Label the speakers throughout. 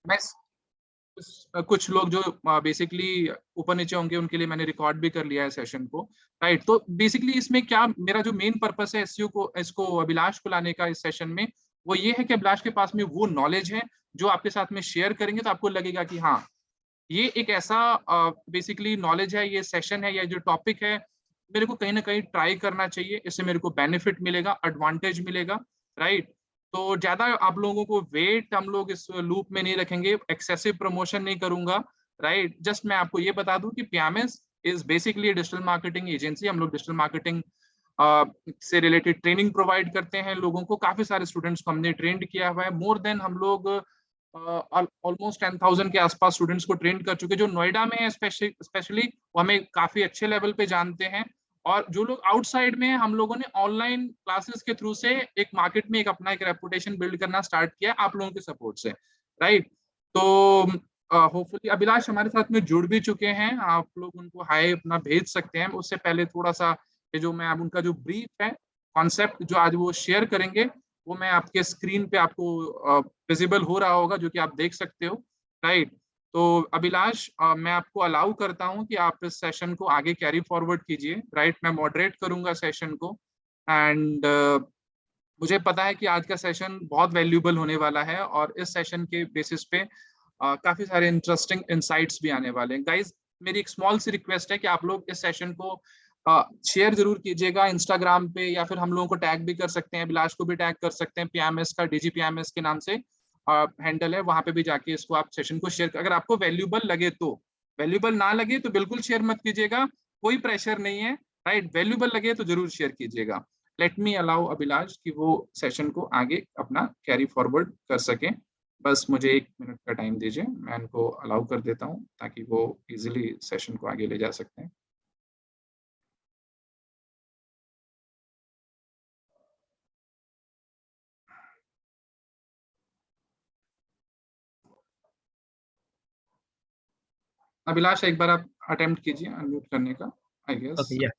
Speaker 1: मैं कुछ लोग जो बेसिकली ऊपर नीचे होंगे उनके लिए मैंने रिकॉर्ड भी कर लिया है सेशन को, राइट। तो बेसिकली इसमें क्या मेरा जो मेन पर्पस है एसईओ को, इसको अभिलाष को लाने का इस सेशन में, वो ये है कि अभिलाष के पास में वो नॉलेज है जो आपके साथ में शेयर करेंगे तो आपको लगेगा कि हाँ, ये एक ऐसा बेसिकली नॉलेज है, ये सेशन है, ये जो टॉपिक है, मेरे को कहीं ना कहीं ट्राई करना चाहिए, इससे मेरे को बेनिफिट मिलेगा, एडवांटेज मिलेगा, राइट। तो ज्यादा आप लोगों को वेट हम लोग इस लूप में नहीं रखेंगे, एक्सेसिव प्रमोशन नहीं करूंगा, राइट। जस्ट मैं आपको ये बता दूं कि PMS is basically digital marketing agency. हम लोग डिजिटल मार्केटिंग से रिलेटेड ट्रेनिंग प्रोवाइड करते हैं लोगों को। काफी सारे स्टूडेंट्स को हमने ट्रेंड किया हुआ है, मोर देन हम लोग ऑलमोस्ट 10,000 के आसपास स्टूडेंट्स को ट्रेन कर चुके, जो नोएडा में है स्पेशली वो हमें काफी अच्छे लेवल पे जानते हैं। और जो लोग आउटसाइड में हैं, हम लोगों ने ऑनलाइन क्लासेस के थ्रू से एक मार्केट में एक अपना एक रेपुटेशन बिल्ड करना स्टार्ट किया आप लोगों के सपोर्ट से, राइट। तो होपफुली अभिलाष हमारे साथ में जुड़ भी चुके हैं, आप लोग उनको हाय अपना भेज सकते हैं। उससे पहले थोड़ा सा ये जो मैं अब उनका जो ब्रीफ है, कॉन्सेप्ट जो आज वो शेयर करेंगे, वो मैं आपके स्क्रीन पे आपको विजिबल हो रहा होगा, जो कि आप देख सकते हो, राइट। तो अभिलाष, मैं आपको अलाउ करता हूं कि आप इस सेशन को आगे कैरी फॉरवर्ड कीजिए, राइट। मैं मॉडरेट करूंगा सेशन को, एंड मुझे पता है कि आज का सेशन बहुत वैल्यूबल होने वाला है और इस सेशन के बेसिस पे काफी सारे इंटरेस्टिंग इंसाइट्स भी आने वाले हैं। गाइज, मेरी एक स्मॉल सी रिक्वेस्ट है कि आप लोग इस सेशन को शेयर जरूर कीजिएगा इंस्टाग्राम पे, या फिर हम लोगों को टैग भी कर सकते हैं, अभिलाष को भी टैग कर सकते हैं, पीएमएस का डीजी पीएमएस के नाम से हैंडल है, वहां पे भी जाके इसको आप सेशन को शेयर, अगर आपको वैल्यूबल लगे तो। वैल्यूबल ना लगे तो बिल्कुल शेयर मत कीजिएगा, कोई प्रेशर नहीं है, राइट। वैल्यूबल लगे तो जरूर शेयर कीजिएगा। लेट मी अलाउ अभिलाष कि वो सेशन को आगे अपना कैरी फॉरवर्ड कर सकें। बस मुझे 1 मिनट का टाइम दीजिए, मैं उनको अलाउ कर देता हूँ ताकि वो इजीली सेशन को आगे ले जा सकते हैं। अभिलाष, एक बार आप अटेम्प्ट कीजिए अनम्यूट करने का, I guess.
Speaker 2: Okay, yeah,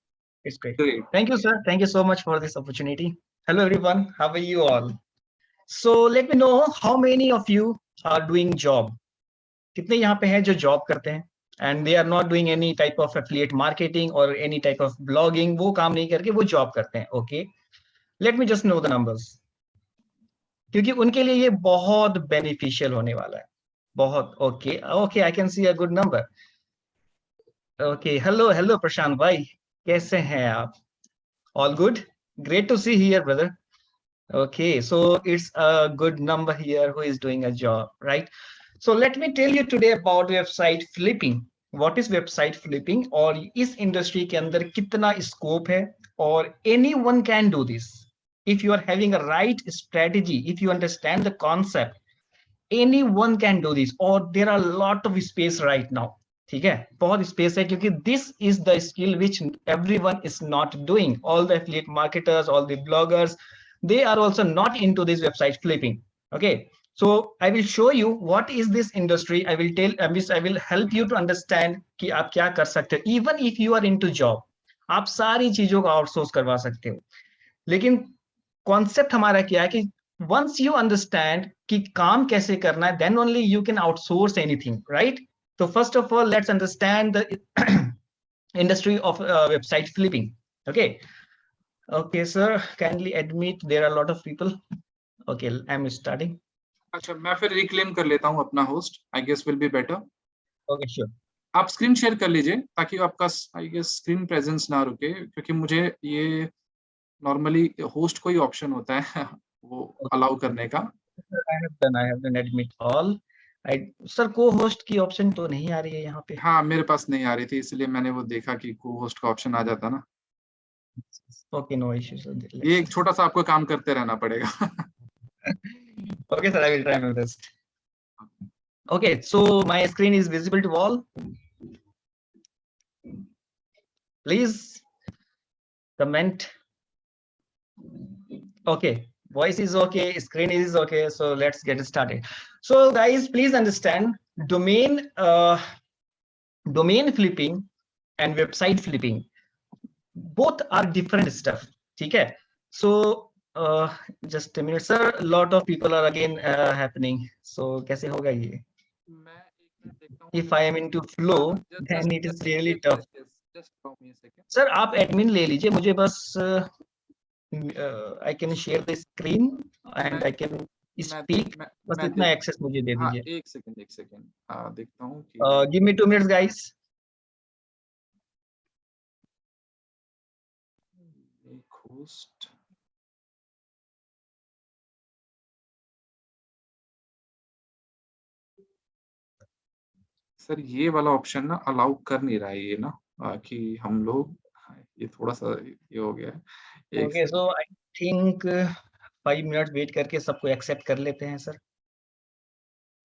Speaker 2: it's great.
Speaker 1: Great.
Speaker 2: Thank you, sir. Thank you so much for this opportunity. Hello, everyone. How are you all? So let me know how many of you are doing job. कितने यहाँ पे हैं जो job करते हैं and they are not doing any type of affiliate marketing or any type of blogging. वो काम नहीं करके वो जॉब करते हैं. Okay, let me just know the numbers. क्योंकि उनके लिए ये बहुत बेनिफिशियल होने वाला है. बहुत. Okay, okay, I can see a good number. Okay, hello प्रशांत भाई, कैसे हैं आप? All good? Great to see here, brother. Okay, so it's a good number here who is doing a job, right? So let me tell you today about website flipping. What is website flipping? और इस industry के अंदर कितना scope है, और anyone can do this. If you are having a right strategy, if you understand the concept, anyone can do this, or there are a lot of space right now. ठीक है, बहुत space है, क्योंकि this is the skill which everyone is not doing. All the affiliate marketers, all the bloggers, they are also not into this website flipping. Okay, so I will show you what is this industry. I will help you to understand कि आप क्या कर सकते हो. Even if you are into job, आप सारी चीजों को आउटसोर्स करवा सकते हो. लेकिन कॉन्सेप्ट हमारा क्या है कि once you understand कि काम कैसे करना है, then only you can outsource anything, right? So first of all, let's understand the industry of website flipping. Okay. Okay, sir, kindly admit there are a lot of people. Okay, I'm starting.
Speaker 1: अच्छा, मैं फिर reclaim कर लेता हूँ अपना host, I guess will be better.
Speaker 2: Okay, sure.
Speaker 1: आप screen share कर लीजिए ताकि आपका आई गेस स्क्रीन प्रेजेंस ना रुके, क्योंकि मुझे ये नॉर्मली होस्ट को ही ऑप्शन होता है वो अलाउ करने का।
Speaker 2: I have done admit all. Sir को होस्ट की ऑप्शन तो नहीं आ रही है यहाँ पे.
Speaker 1: हाँ, मेरे पास नहीं आ रही थी, इसलिए मैंने वो देखा कि को होस्ट का ऑप्शन आ जाता ना।
Speaker 2: Okay, no issues.
Speaker 1: ये एक छोटा सा आपको काम करते रहना पड़ेगा।
Speaker 2: Okay, sir, I will try my best. Okay, so my screen is visible to all. Please comment. Okay, voice is okay, screen is okay, so let's get started. So guys, please understand domain flipping and website flipping, both are different stuff. Okay, so just a minute, sir. A lot of people are again happening. So कैसे होगा ये?
Speaker 1: मैं एक minute देखता हूँ।
Speaker 2: If I am into flow, then it is really tough.
Speaker 1: Just allow me a second.
Speaker 2: Sir आप admin ले लीजिए, मुझे बस I can share the screen and I can speak, बस
Speaker 1: मैं
Speaker 2: इतना
Speaker 1: देख,
Speaker 2: एक्सेस मुझे दे
Speaker 1: हाँ
Speaker 2: दीजिए।
Speaker 1: एक सेकंड देखता हूँ कि
Speaker 2: गिव मी 2 मिनट्स गाइस।
Speaker 1: एक होस्ट, सर ये वाला ऑप्शन ना अलाउ कर नहीं रहा है ये ना, कि हम लोग, हाँ, ये थोड़ा सा ये हो गया है। एक
Speaker 2: okay, so I think 5 minute wait करके सबको एक्सेप्ट कर लेते हैं सर।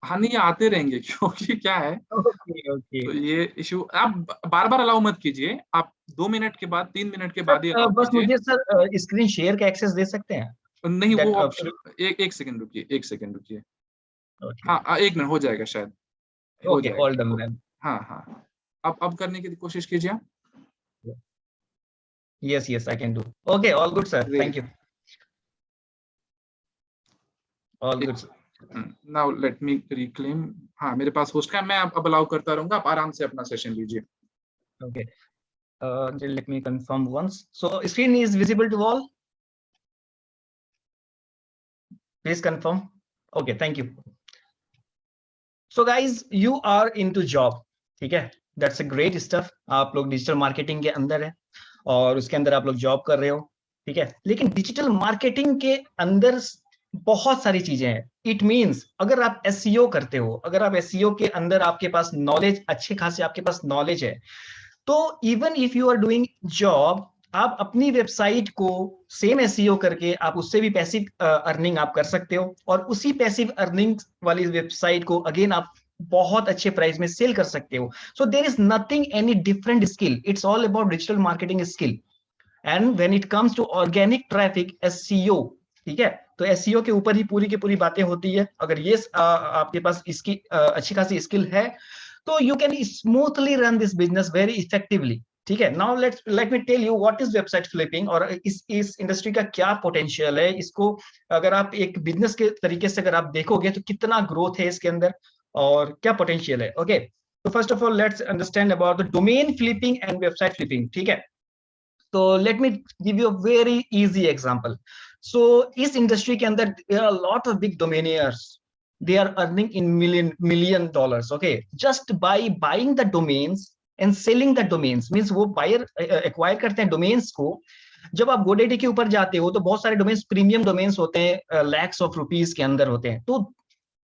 Speaker 1: हाँ नहीं, ये आते रहेंगे क्योंकि क्या है,
Speaker 2: ओके ओके
Speaker 1: तो ये इशू आप बार बार अलाउ मत कीजिए, आप 2 मिनट के बाद 3 मिनट के बाद ही
Speaker 2: सर,
Speaker 1: अलाउ
Speaker 2: बस
Speaker 1: कीजिए।
Speaker 2: मुझे सर स्क्रीन शेयर का एक्सेस दे सकते हैं?
Speaker 1: नहीं वो
Speaker 2: दैट
Speaker 1: ऑप्शन, एक सेकंड रुकिए, एक सेकंड रुकिए।
Speaker 2: ओके
Speaker 1: हाँ एक मिनट हो जाएगा शायद, हो
Speaker 2: ओके, ऑल
Speaker 1: जाएगा
Speaker 2: डन देन।
Speaker 1: हाँ हाँ, अब करने की कोशिश कीजिए आप।
Speaker 2: Yes yes, I can do. Okay, all good sir,
Speaker 1: very
Speaker 2: thank you. All good.
Speaker 1: Now let me reclaim. हाँ मेरे पास होस्ट का, मैं अब अलाउ करता रहूंगा, आप आराम से अपना सेशन लीजिए।
Speaker 2: Okay, let me confirm once. So screen is visible to all? Please confirm. Okay, thank you. So guys, you are into job, ठीक है? That's a great stuff. आप लोग डिजिटल मार्केटिंग के अंदर है और उसके अंदर आप लोग जॉब कर रहे हो, ठीक है? लेकिन डिजिटल मार्केटिंग के अंदर बहुत सारी चीजें हैं। इट मीन्स अगर आप एसईओ करते हो, अगर आप एसईओ के अंदर आपके पास नॉलेज, अच्छे खासे आपके पास नॉलेज है, तो even if you are doing job, आप अपनी वेबसाइट को सेम एसईओ करके आप उससे भी पैसिव अर्निंग आप कर सकते हो और उसी पैसिव अर्निंग वाली वेबसाइट को अगेन आप बहुत अच्छे प्राइस में सेल कर सकते हो। So there is nothing any different skill, it's all about digital marketing skill. And when it comes to organic traffic, SEO, ठीक है? तो एसईओ के ऊपर ही पूरी की पूरी बातें होती है। अगर ये आपके पास इसकी अच्छी खासी स्किल है, तो you can smoothly run this business very effectively, ठीक है? Now let me tell you what is website flipping और इस इंडस्ट्री का क्या पोटेंशियल है। इसको अगर आप एक बिजनेस के तरीके से अगर आप देखोगे तो कितना ग्रोथ है इसके अंदर और क्या पोटेंशियल है। ओके, तो first of all let's understand about the domain flipping and website flipping, ठीक है? तो let me give you a very easy example. So इस इंडस्ट्री के अंदर there are lot of big domainers, they are earning in million dollars, okay, just by buying the domains and selling the domains, means वो buyer acquire करते हैं domains को। जब आप GoDaddy के ऊपर जाते हो तो बहुत सारे डोमेन्स प्रीमियम डोमेन्स होते हैं, लैक्स ऑफ रुपीज के अंदर होते हैं। तो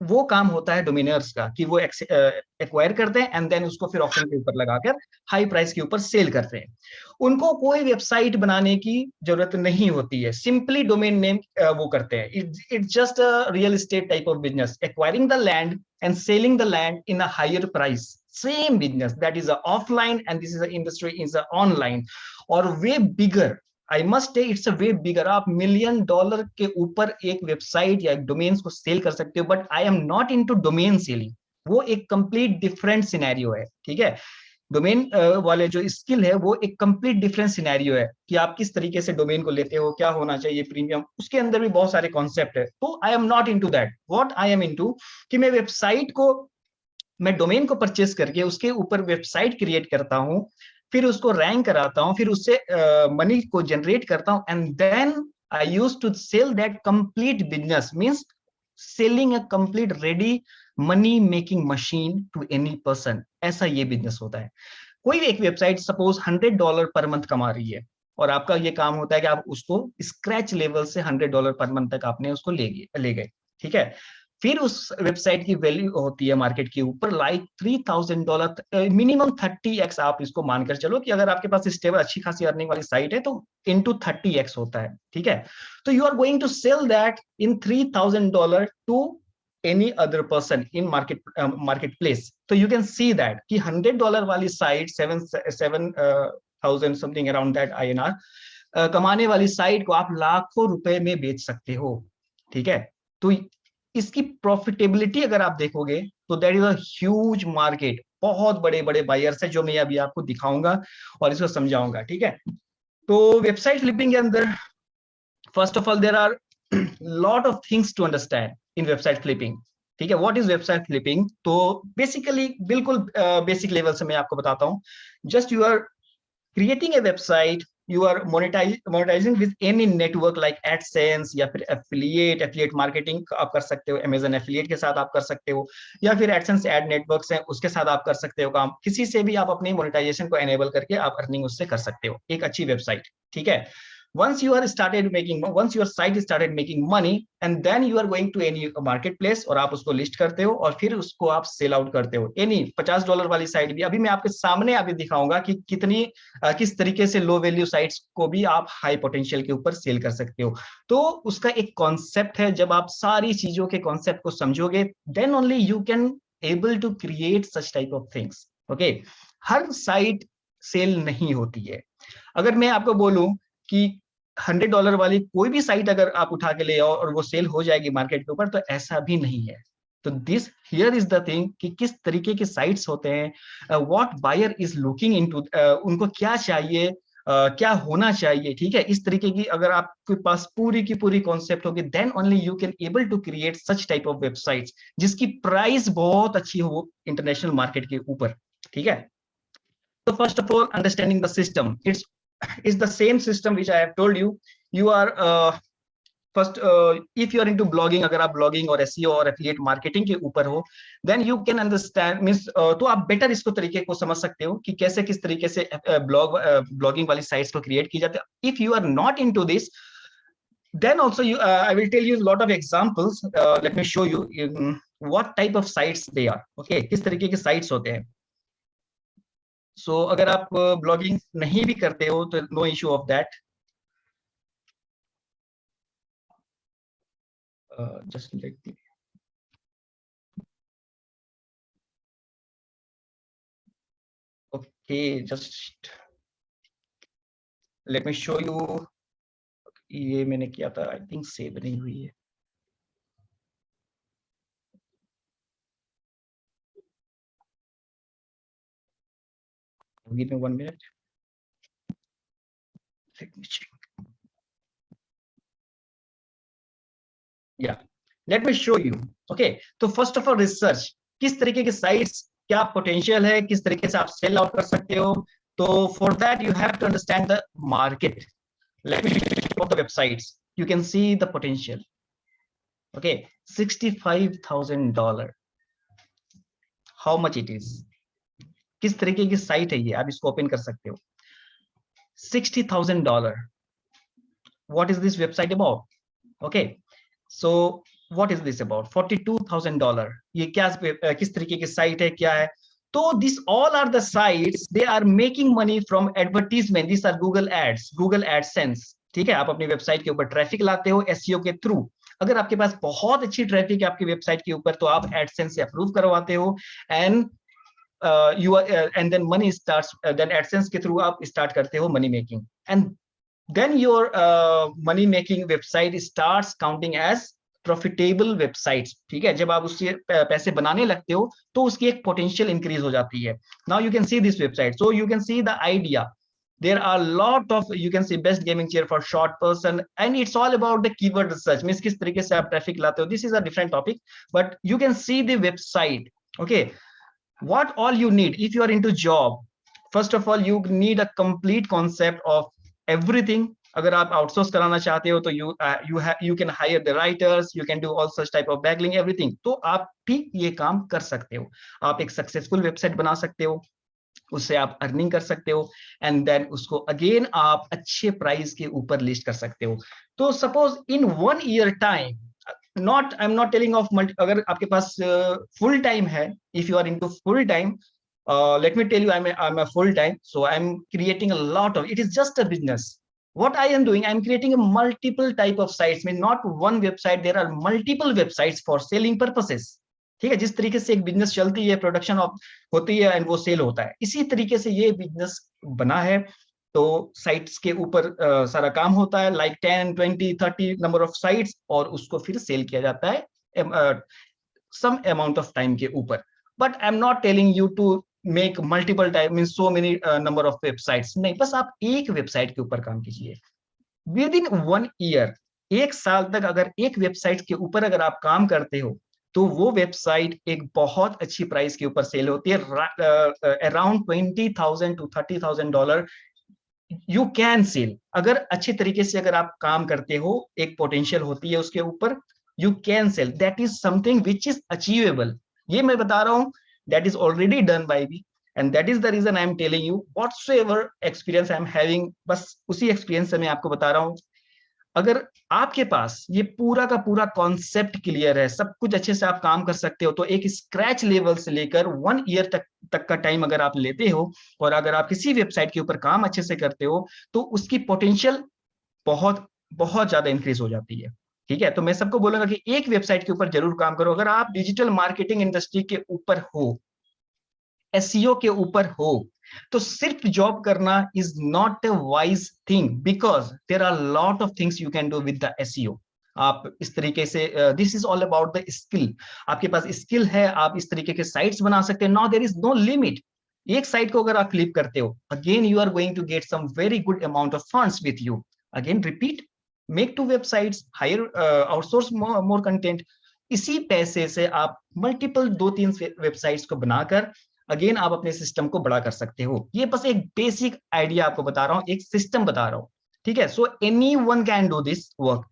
Speaker 2: वो काम होता है डोमिनियर्स का कि वो एक्वायर करते हैं एंड देन उसको फिर ऑप्शन के ऊपर लगाकर हाई प्राइस के ऊपर सेल करते हैं। उनको कोई वेबसाइट बनाने की जरूरत नहीं होती है, सिंपली डोमेन नेम वो करते हैं। It's just a real estate type of business, acquiring the land and selling the land in a higher price. Same business that is offline and this is industry is online और way bigger. I must say it's a वे बिगर। आप million dollar के ऊपर एक website या एक domains को cell कर सकते हो, but I am not into domain selling. वो एक कंप्लीट डिफरेंट सिनेरियो है, ठीक है? डोमेन वाले जो स्किल है वो एक कंप्लीट डिफरेंट सिनेरियो है कि आप किस तरीके से डोमेन को लेते हो, क्या होना चाहिए प्रीमियम, उसके अंदर भी बहुत सारे कॉन्सेप्ट है। तो आई am not into that. What I am into कि मैं वेबसाइट को, मैं डोमेन को परचेस करके उसके ऊपर वेबसाइट क्रिएट करता हूं, फिर उसको रैंक कराता हूं, फिर उससे मनी को जनरेट करता हूं and then I use to sell that complete business, means selling a complete ready money making machine to any person. ऐसा ये बिजनेस होता है। कोई भी एक वेबसाइट सपोज $100 पर मंथ कमा रही है और आपका ये काम होता है कि आप उसको स्क्रैच लेवल से $100 पर मंथ तक आपने उसको ले गए, ठीक है? फिर उस वेबसाइट की वैल्यू होती है मार्केट के ऊपर लाइक $3,000, मिनिमम 30x। आप इसको मानकर चलो कि अगर आपके पास स्टेबल अच्छी खासी अर्निंग वाली साइट है तो इनटू 30x होता है, ठीक है? तो you are going to sell that in $3,000 to any other person in marketplace. So you can see that कि $100 वाली site 7,000 something around that INR कमाने वाली साइट को आप लाखों रुपए में बेच सकते हो, ठीक है? तो इसकी प्रॉफिटेबिलिटी अगर आप देखोगे तो that is a huge market. बहुत बड़े बड़े बायर्स है जो मैं अभी आपको दिखाऊंगा और इसको समझाऊंगा, ठीक है? तो वेबसाइट फ्लिपिंग के अंदर first of all there are lot of things to understand in website flipping. ठीक है, व्हाट इज वेबसाइट फ्लिपिंग? तो बेसिकली बिल्कुल बेसिक लेवल से मैं आपको बताता हूँ। Just you are creating a website, you are monetizing with any network like AdSense या फिर affiliate marketing आप कर सकते हो, Amazon affiliate के साथ आप कर सकते हो, या फिर AdSense ad networks हैं उसके साथ आप कर सकते हो काम। किसी से भी आप अपनी मोनेटाइजेशन को एनेबल करके आप अर्निंग उससे कर सकते हो, एक अच्छी वेबसाइट। ठीक है, once your site started making money, and then you are going to any marketplace और आप उसको लिस्ट करते हो और फिर उसको आप सेल आउट करते हो। एनी $50 वाली साइट भी, अभी मैं आपके सामने अभी दिखाऊंगा कि किस तरीके से लो वैल्यू साइट्स को भी आप हाई पोटेंशियल के ऊपर सेल कर सकते हो। तो उसका एक कॉन्सेप्ट है, जब आप सारी चीजों के कॉन्सेप्ट को समझोगे, then only you can able to create such type of things. Okay, हर साइट सेल नहीं होती है। अगर मैं आपको बोलूं कि $100 वाली कोई भी साइट अगर आप उठा के ले आओ और वो सेल हो जाएगी मार्केट के ऊपर, तो ऐसा भी नहीं है। तो this here is the thing कि किस तरीके के साइट्स होते हैं, what buyer is looking into, उनको क्या चाहिए, क्या होना चाहिए। ठीक है, इस तरीके की अगर आपके पास पूरी की पूरी कॉन्सेप्ट होगी, then only you can able to create such type of websites जिसकी प्राइस बहुत अच्छी हो इंटरनेशनल मार्केट के ऊपर। ठीक है, तो first of all understanding the system, it's is the same system which I have told you. You are first if you are into blogging, अगर आप blogging और SEO और affiliate marketing के ऊपर हो, then you can understand means तो आप better इसको तरीके को समझ सकते हो कि कैसे किस तरीके से blogging वाली sites को create की जाती है। If you are not into this, then also you I will tell you a lot of examples. Let me show you what type of sites they are. Okay, किस तरीके के sites होते हैं। सो अगर आप ब्लॉगिंग नहीं भी करते हो तो no issue of that. Just let me, okay, just let me show you. ये मैंने किया था, आई थिंक सेव नहीं हुई है। Give me 1 minute, let me check. या let me show you. Okay, तो फर्स्ट ऑफ ऑल रिसर्च, किस तरीके के साइट्स, क्या पोटेंशियल है, किस तरीके से आप सेल आउट कर सकते हो। तो for that you have to understand the market. Let me show the websites. You can see the potential. Okay, $65,000. How much it is? किस तरीके की साइट है ये, आप इसको ओपन कर सकते हो। $60,000. What is this website about? Okay, so what is this about? $42,000. ये क्या किस तरीके की साइट है, क्या है? तो this all are the sites, they are making money from advertisement. These are Google ads, Google AdSense. ठीक है, आप अपनी वेबसाइट के ऊपर ट्रैफिक लाते हो एसईओ के थ्रू। अगर आपके पास बहुत अच्छी ट्रैफिक है आपकी वेबसाइट के ऊपर, तो आप एडसेंस से अप्रूव करवाते हो, and you and then money starts, then AdSense के थ्रू आप स्टार्ट करते हो money making, and then your money making website starts counting as profitable websites. ठीक है, जब आप उससे पैसे बनाने लगते हो तो उसकी एक पोटेंशियल इंक्रीज हो जाती है। Now you can see this website, so you can see the idea. There are a lot of, you can see best gaming chair for short person, and it's all about the keyword research, means किस तरीके से आप traffic लाते हो। This is a different topic, but you can see the website. Okay, what all you need if you are into job, first of all you need a complete concept of everything. अगर आप outsource कराना चाहते हो तो you can hire the writers, you can do all such type of backlink, everything. तो आप भी ये काम कर सकते हो। आप एक सक्सेसफुल वेबसाइट बना सकते हो, उससे आप अर्निंग कर सकते हो, एंड देन उसको अगेन आप अच्छे प्राइस के ऊपर लिस्ट कर सकते हो। तो suppose in 1 year time, not I am not telling of अगर आपके पास फुल टाइम है, if you are into full time, let me tell you, I'm a full time, so I'm creating a lot of, it is just a business. What I am doing, I'm creating a multiple type of sites, mean not one website, there are multiple websites for selling purposes. ठीक है, जिस तरीके से एक business चलती है, production of होती है एंड वो सेल होता है, इसी तरीके से ये बिजनेस बना है। तो साइट्स के ऊपर सारा काम होता है, लाइक 10, 20, 30 नंबर ऑफ साइट्स, और उसको फिर सेल किया जाता है सम अमाउंट ऑफ टाइम के ऊपर। But I am not telling you to make multiple time, mean so many number of websites, नहीं, बस आप एक वेबसाइट के ऊपर काम कीजिए। विद इन 1 year, 1 साल तक अगर एक वेबसाइट के ऊपर अगर आप काम करते हो, तो वो वेबसाइट एक बहुत अच्छी प्राइस के ऊपर सेल होती है, around $20,000 to $30,000 you can cell. अगर अच्छे तरीके से अगर आप काम करते हो, एक पोटेंशियल होती है उसके ऊपर, you can sell, that is something which is achievable. ये मैं बता रहा हूं, that is already done by me, and that is the reason I am telling you whatsoever experience I am having, बस उसी एक्सपीरियंस से मैं आपको बता रहा हूं। अगर आपके पास ये पूरा का पूरा कॉन्सेप्ट क्लियर है, सब कुछ अच्छे से आप काम कर सकते हो, तो एक स्क्रैच लेवल से लेकर 1 ईयर तक का टाइम अगर आप लेते हो, और अगर आप किसी वेबसाइट के ऊपर काम अच्छे से करते हो, तो उसकी पोटेंशियल बहुत बहुत ज्यादा इंक्रीज हो जाती है। ठीक है, तो मैं सबको बोलूंगा कि एक वेबसाइट के ऊपर जरूर काम करो। अगर आप डिजिटल मार्केटिंग इंडस्ट्री के ऊपर हो, एसईओ के ऊपर हो, तो सिर्फ जॉब करना is not a wise thing, because there are lot of things you can do with the SEO. आप इस तरीके से, this is all about the skill. आपके पास स्किल है, आप इस तरीके के साइट्स बना सकते हैं। Now there is no limit. एक साइट को अगर आप फ्लिप करते हो, again you are going to get some very good amount of funds with you. Again repeat, make 2 websites, hire, outsource more content. इसी पैसे से आप मल्टीपल 2-3 वेबसाइट्स को बनाकर अगेन आप अपने सिस्टम को बड़ा कर सकते हो। ये बस एक बेसिक आइडिया आपको बता रहा हूं, एक सिस्टम बता रहा हूं। ठीक है, so any one can do this work.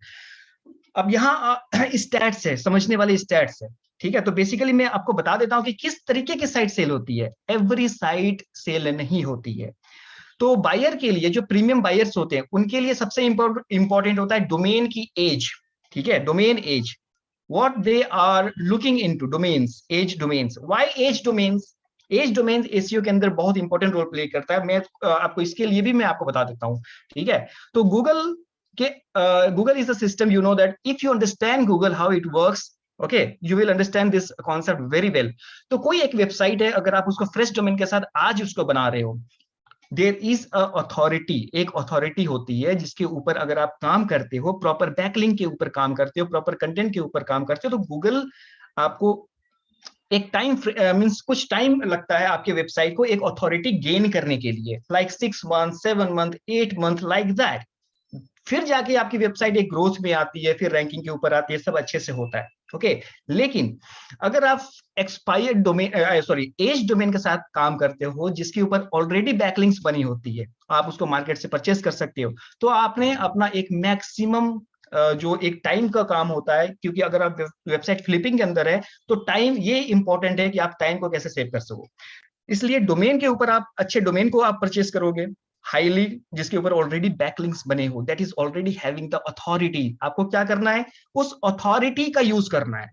Speaker 2: अब यहाँ स्टैट्स है, समझने वाले स्टैट्स है। ठीक है, तो बेसिकली मैं आपको बता देता हूं कि किस तरीके की साइट सेल होती है। एवरी साइट सेल नहीं होती है। तो बायर के लिए, जो प्रीमियम बायर्स होते हैं, उनके लिए सबसे इंपॉर्टेंट होता है डोमेन की एज। ठीक है, domain age, what they are looking into domains, age domains। why age domains? Age domain SEO के अंदर बहुत इंपॉर्टेंट रोल प्ले करता है। मैं आपको इसके लिए भी मैं आपको बता देता हूं। ठीक है, तो Google is a system, you know that if you understand Google how it works, okay, you will understand this concept very well. तो कोई एक वेबसाइट है, अगर आप उसको फ्रेश डोमेन के साथ आज उसको बना रहे हो, देयर इज अ अथॉरिटी, एक अथॉरिटी होती है जिसके ऊपर अगर आप काम करते हो, प्रॉपर बैकलिंक के ऊपर काम करते हो, प्रॉपर कंटेंट के ऊपर काम करते हो, तो गूगल आपको एक टाइम मींस कुछ टाइम लगता है आपके वेबसाइट को एक अथॉरिटी गेन करने के लिए, like 6 month, 7 month, 8 month, like that. फिर जाके आपकी वेबसाइट एक ग्रोथ में आती है, फिर रैंकिंग के ऊपर आती है, सब अच्छे से होता है। ओके, लेकिन अगर आप expired domain, sorry, age domain के साथ काम करते हो, जिसके ऊपर ऑलरेडी बैकलिंक्स बनी होती है, आप उसको मार्केट से परचेस कर सकते हो, तो आपने अपना एक मैक्सिमम जो एक टाइम का काम होता है, क्योंकि अगर आप वेबसाइट फ्लिपिंग के अंदर है, तो टाइम ये इंपॉर्टेंट है कि आप टाइम को कैसे सेव कर सको। इसलिए डोमेन के ऊपर आप अच्छे डोमेन को आप परचेस करोगे, हाईली, जिसके ऊपर ऑलरेडी बैकलिंक्स बने हो, that is already having the authority. आपको क्या करना है, उस अथॉरिटी का यूज करना है।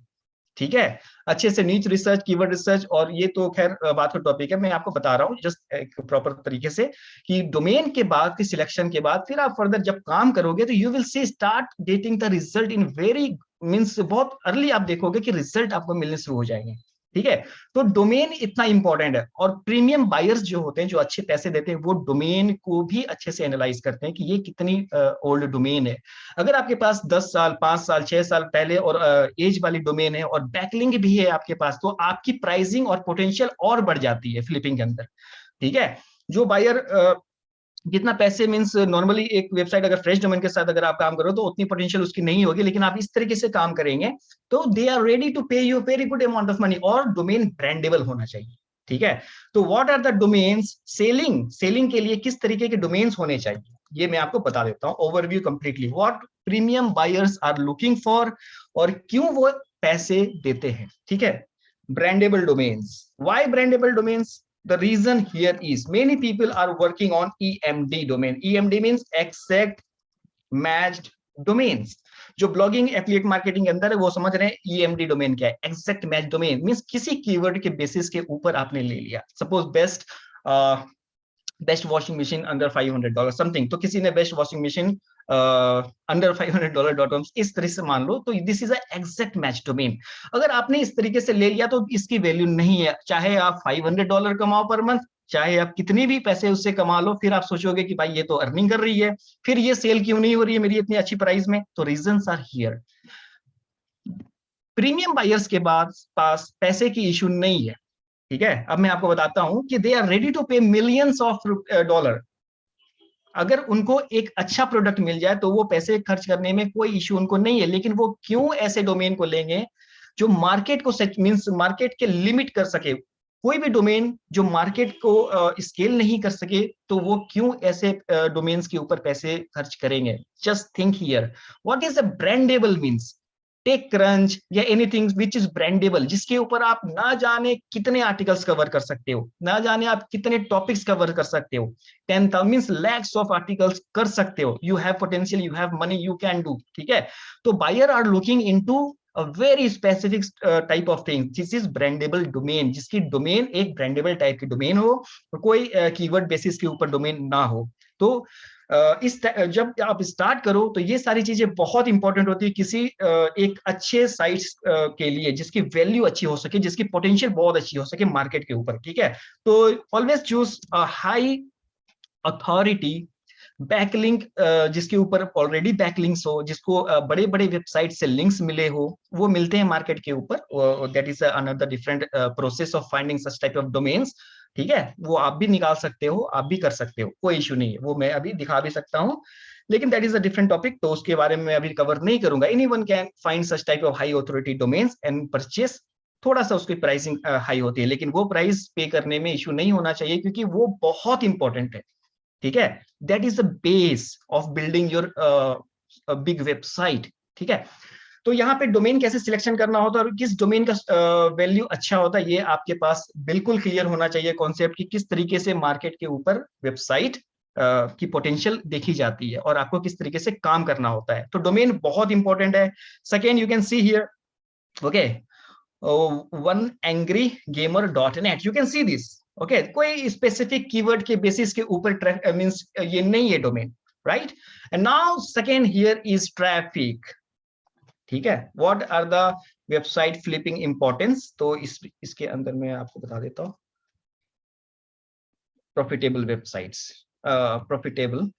Speaker 2: ठीक है, अच्छे से नीच रिसर्च, कीवर्ड रिसर्च, और ये तो खैर बात का टॉपिक है, मैं आपको बता रहा हूँ जस्ट एक प्रॉपर तरीके से कि डोमेन के बाद की सिलेक्शन के बाद फिर आप फर्दर जब काम करोगे, तो you will see start getting the result in very, means बहुत अर्ली आप देखोगे कि रिजल्ट आपको मिलने शुरू हो जाएंगे। ठीक है, तो डोमेन इतना इंपॉर्टेंट है, और प्रीमियम बायर्स जो होते हैं, जो अच्छे पैसे देते हैं, वो डोमेन को भी अच्छे से एनालाइज करते हैं कि ये कितनी ओल्ड डोमेन है। अगर आपके पास 10 साल, 5 साल, 6 साल पहले और एज वाली डोमेन है, और बैकलिंक भी है आपके पास, तो आपकी प्राइसिंग और पोटेंशियल और बढ़ जाती है फ्लिपिंग के अंदर। ठीक है, जो बायर जितना पैसे, मींस नॉर्मली एक वेबसाइट अगर फ्रेश डोमेन के साथ अगर आप काम करो, तो उतनी पोटेंशियल उसकी नहीं होगी, लेकिन आप इस तरीके से काम करेंगे, तो they are ready to pay you very good amount of money, और डोमेन ब्रांडेबल होना चाहिए। ठीक है, तो what are the domains, selling के लिए किस तरीके के डोमेन्स होने चाहिए, ये मैं आपको बता देता हूँ overview completely, what premium buyers are looking for, और क्यों वो पैसे देते हैं। ठीक है, brandable domains, why brandable domains? The reason here is many people are working on EMD domain. EMD means exact matched domains. जो ब्लॉगिंग एफिलिएट मार्केटिंग के अंदर है, वो समझ रहे हैं EMD डोमेन क्या है। एक्जैक्ट मैच डोमेन मींस किसी कीवर्ड के बेसिस के ऊपर आपने ले लिया, suppose best washing machine under $500 something, तो किसी ने best washing machine under $500.com इस तरह से मान लो, तो this is exact match domain. अगर आपने इस तरीके से ले लिया, तो इसकी वैल्यू नहीं है, चाहे आप $500 कमाओ पर मंथ, चाहे आप कितने भी पैसे उससे कमा लो, फिर आप सोचोगे कि भाई ये तो अर्निंग कर रही है, फिर ये सेल क्यों नहीं हो रही है मेरी इतनी अच्छी प्राइस में। तो reasons are here. Premium buyers के पास पैसे की इशू नहीं है। ठीक है, अब मैं आपको बताता हूं कि दे आर रेडी टू पे मिलियंस ऑफ डॉलर। अगर उनको एक अच्छा प्रोडक्ट मिल जाए, तो वो पैसे खर्च करने में कोई इश्यू उनको नहीं है, लेकिन वो क्यों ऐसे डोमेन को लेंगे जो मार्केट को मींस मार्केट के लिमिट कर सके। कोई भी डोमेन जो मार्केट को स्केल नहीं कर सके तो वो क्यों ऐसे डोमेन्स के ऊपर पैसे खर्च करेंगे? Just think here, what is a brandable means? TechCrunch या एनीथिंग विच इज ब्रांडेबल, जिसके ऊपर आप ना जाने कितने आर्टिकल्स कवर कर सकते हो, ना जाने आप कितने टॉपिक्स कवर कर सकते हो, 10,000 मींस लैक्स ऑफ आर्टिकल्स कर सकते हो। You have potential, you have money, you can do. ठीक है, तो buyer are looking into a very specific type of thing. This is brandable domain, जिसकी डोमेन एक ब्रांडेबल टाइप की डोमेन हो, कोई कीवर्ड बेसिस के ऊपर डोमेन ना हो। तो जब आप स्टार्ट करो तो ये सारी चीजें बहुत इंपॉर्टेंट होती है किसी एक अच्छे साइट्स के लिए, जिसकी वैल्यू अच्छी हो सके, जिसकी पोटेंशियल बहुत अच्छी हो सके मार्केट के ऊपर। ठीक है, तो always choose a high authority backlink, जिसके ऊपर ऑलरेडी बैकलिंक्स हो, जिसको बड़े बड़े वेबसाइट से लिंक्स मिले हो, वो मिलते हैं मार्केट के ऊपर। That is another different process of finding such type of domains. ठीक है, वो आप भी निकाल सकते हो, आप भी कर सकते हो, कोई इशू नहीं है, वो मैं अभी दिखा भी सकता हूँ, लेकिन that is a different topic, तो उसके बारे में अभी कवर नहीं करूंगा। Anyone can find such type of high authority domains and purchase. थोड़ा सा उसकी प्राइसिंग हाई होती है, लेकिन वो प्राइस पे करने में इशू नहीं होना चाहिए, क्योंकि वो बहुत इंपॉर्टेंट है। ठीक है, that is the base of building your big website. ठीक है, तो यहाँ पे डोमेन कैसे सिलेक्शन करना होता है और किस डोमेन का वैल्यू अच्छा होता है, ये आपके पास बिल्कुल क्लियर होना चाहिए कॉन्सेप्ट की किस तरीके से मार्केट के ऊपर वेबसाइट की पोटेंशियल देखी जाती है और आपको किस तरीके से काम करना होता है। तो डोमेन बहुत इंपॉर्टेंट है। Second, you can see here, okay, oneangrygamer.net, you can see this, okay, कोई स्पेसिफिक कीवर्ड के बेसिस के ऊपर मींस ये नहीं है domain, right? And now second here is traffic. ठीक है, what are the website flipping importance? तो इसके अंदर मैं आपको बता देता हूँ प्रॉफिटेबल वेबसाइट्स, प्रॉफिटेबल